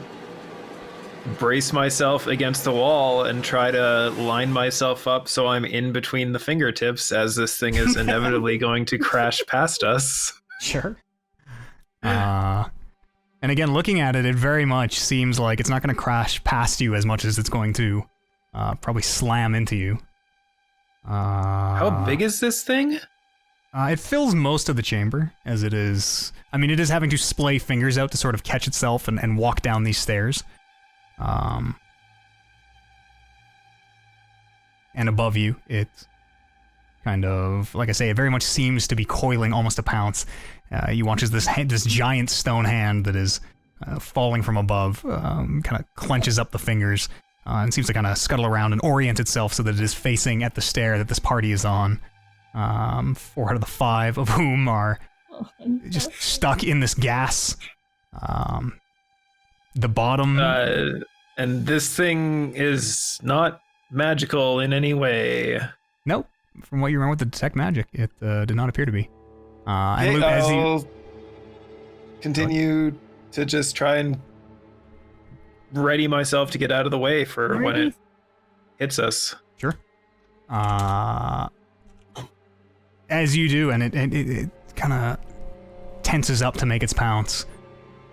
brace myself against the wall and try to line myself up so I'm in between the fingertips as this thing is inevitably going to crash past us. Sure. And again, looking at it, it very much seems like it's not going to crash past you as much as it's going to probably slam into you. How big is this thing? It fills most of the chamber, as it is... I mean, it is having to splay fingers out to sort of catch itself and walk down these stairs. And above you, it kind of... Like I say, it very much seems to be coiling almost to pounce. You watch as this giant stone hand that is falling from above kind of clenches up the fingers and seems to kind of scuttle around and orient itself so that it is facing at the stair that this party is on. 4 out of the 5 of whom are just stuck in this gas. The bottom... and this thing is not magical in any way. Nope. From what you remember with the detect magic, it did not appear to be. And Luke, as you continue to just try and ready myself to get out of the way for when it hits us. Sure. As you do, and it kind of tenses up to make its pounce.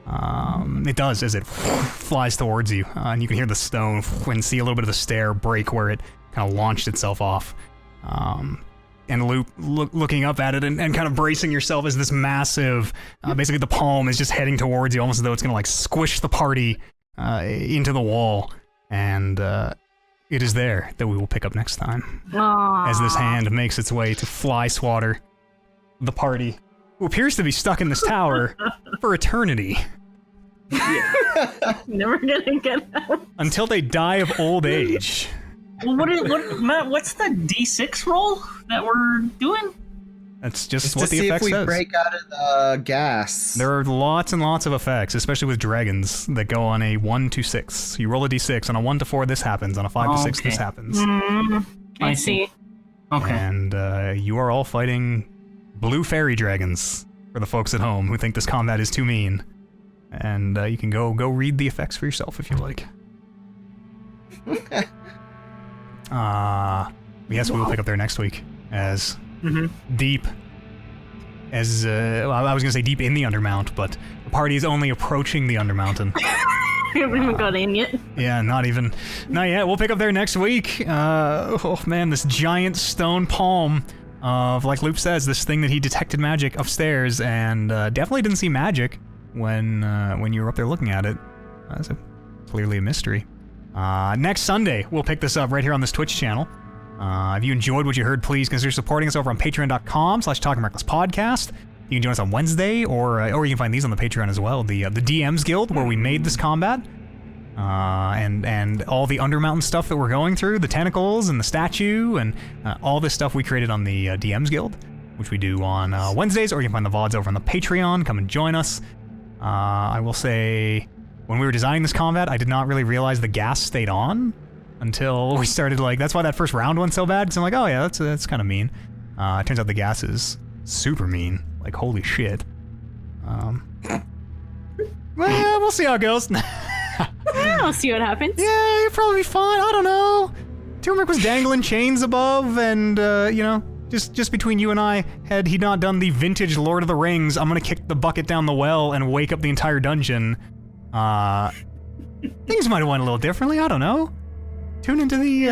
It does as it flies towards you, and you can hear the stone and see a little bit of the stair break where it kind of launched itself off. And Loop looking up at it and kind of bracing yourself as this massive, basically the palm is just heading towards you, almost as though it's going to like squish the party into the wall. And it is there that we will pick up next time. Aww. As this hand makes its way to fly swatter the party, who appears to be stuck in this tower for eternity. Never gonna get out. Until they die of old age. Well, Matt, what's the D6 roll that we're doing? That's just It's what to the see effect if we says. break out of the gas. There are lots and lots of effects, especially with dragons, that go on a 1 to 6. You roll a d6. On a 1 to 4, this happens. On a 5 to 6, this happens. I see. Okay. And you are all fighting blue fairy dragons, for the folks at home who think this combat is too mean. And you can go read the effects for yourself if you like. Yes, we will pick up there next week as deep as well, I was gonna say deep in the Undermount, but the party is only approaching the Undermountain. We haven't even got in yet. Yeah, not yet. We'll pick up there next week. Oh man, this giant stone palm of, like Loop says, this thing that he detected magic upstairs, and definitely didn't see magic when you were up there looking at it. That's clearly a mystery. Next Sunday, we'll pick this up right here on this Twitch channel. If you enjoyed what you heard, please consider supporting us over on patreon.com/talkingrecklesspodcast. You can join us on Wednesday, or you can find these on the Patreon as well. The DM's Guild, where we made this combat, and all the Undermountain stuff that we're going through, the tentacles and the statue, and all this stuff we created on the DM's Guild, which we do on Wednesdays, or you can find the VODs over on the Patreon. Come and join us. I will say, when we were designing this combat, I did not really realize the gas stayed on until we started, like, that's why that first round went so bad, because I'm like, oh yeah, that's kind of mean. It turns out the gas is super mean. Like, holy shit. Well, yeah, we'll see how it goes. I'll see what happens. Yeah, it'll probably be fine. I don't know. Turmeric was dangling chains above, and, you know, just between you and I, had he not done the vintage Lord of the Rings, I'm gonna kick the bucket down the well and wake up the entire dungeon, things might have went a little differently, I don't know. Tune into the,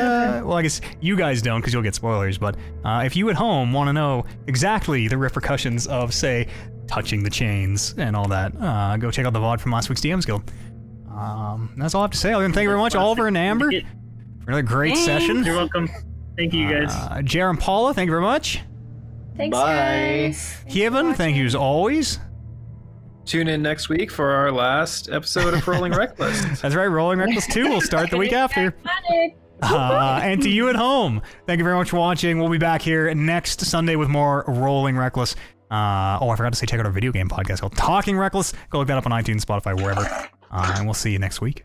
well, I guess you guys don't because you'll get spoilers, but if you at home want to know exactly the repercussions of, say, touching the chains and all that, go check out the VOD from last week's DM's Guild. That's all I have to say. Thank you very much, Oliver and Amber, for another great session. You're welcome. Thank you, guys. Jer and Paula, thank you very much. Thanks, Bye. guys. Thanks for Kevin, thank you as watching. always. tune in next week for our last episode of Rolling Reckless. That's right, Rolling Reckless 2 will start the week after. And to you at home, thank you very much for watching. We'll be back here next Sunday with more Rolling Reckless. I forgot to say check out our video game podcast called Talking Reckless. Go look that up on iTunes, Spotify, wherever. And we'll see you next week.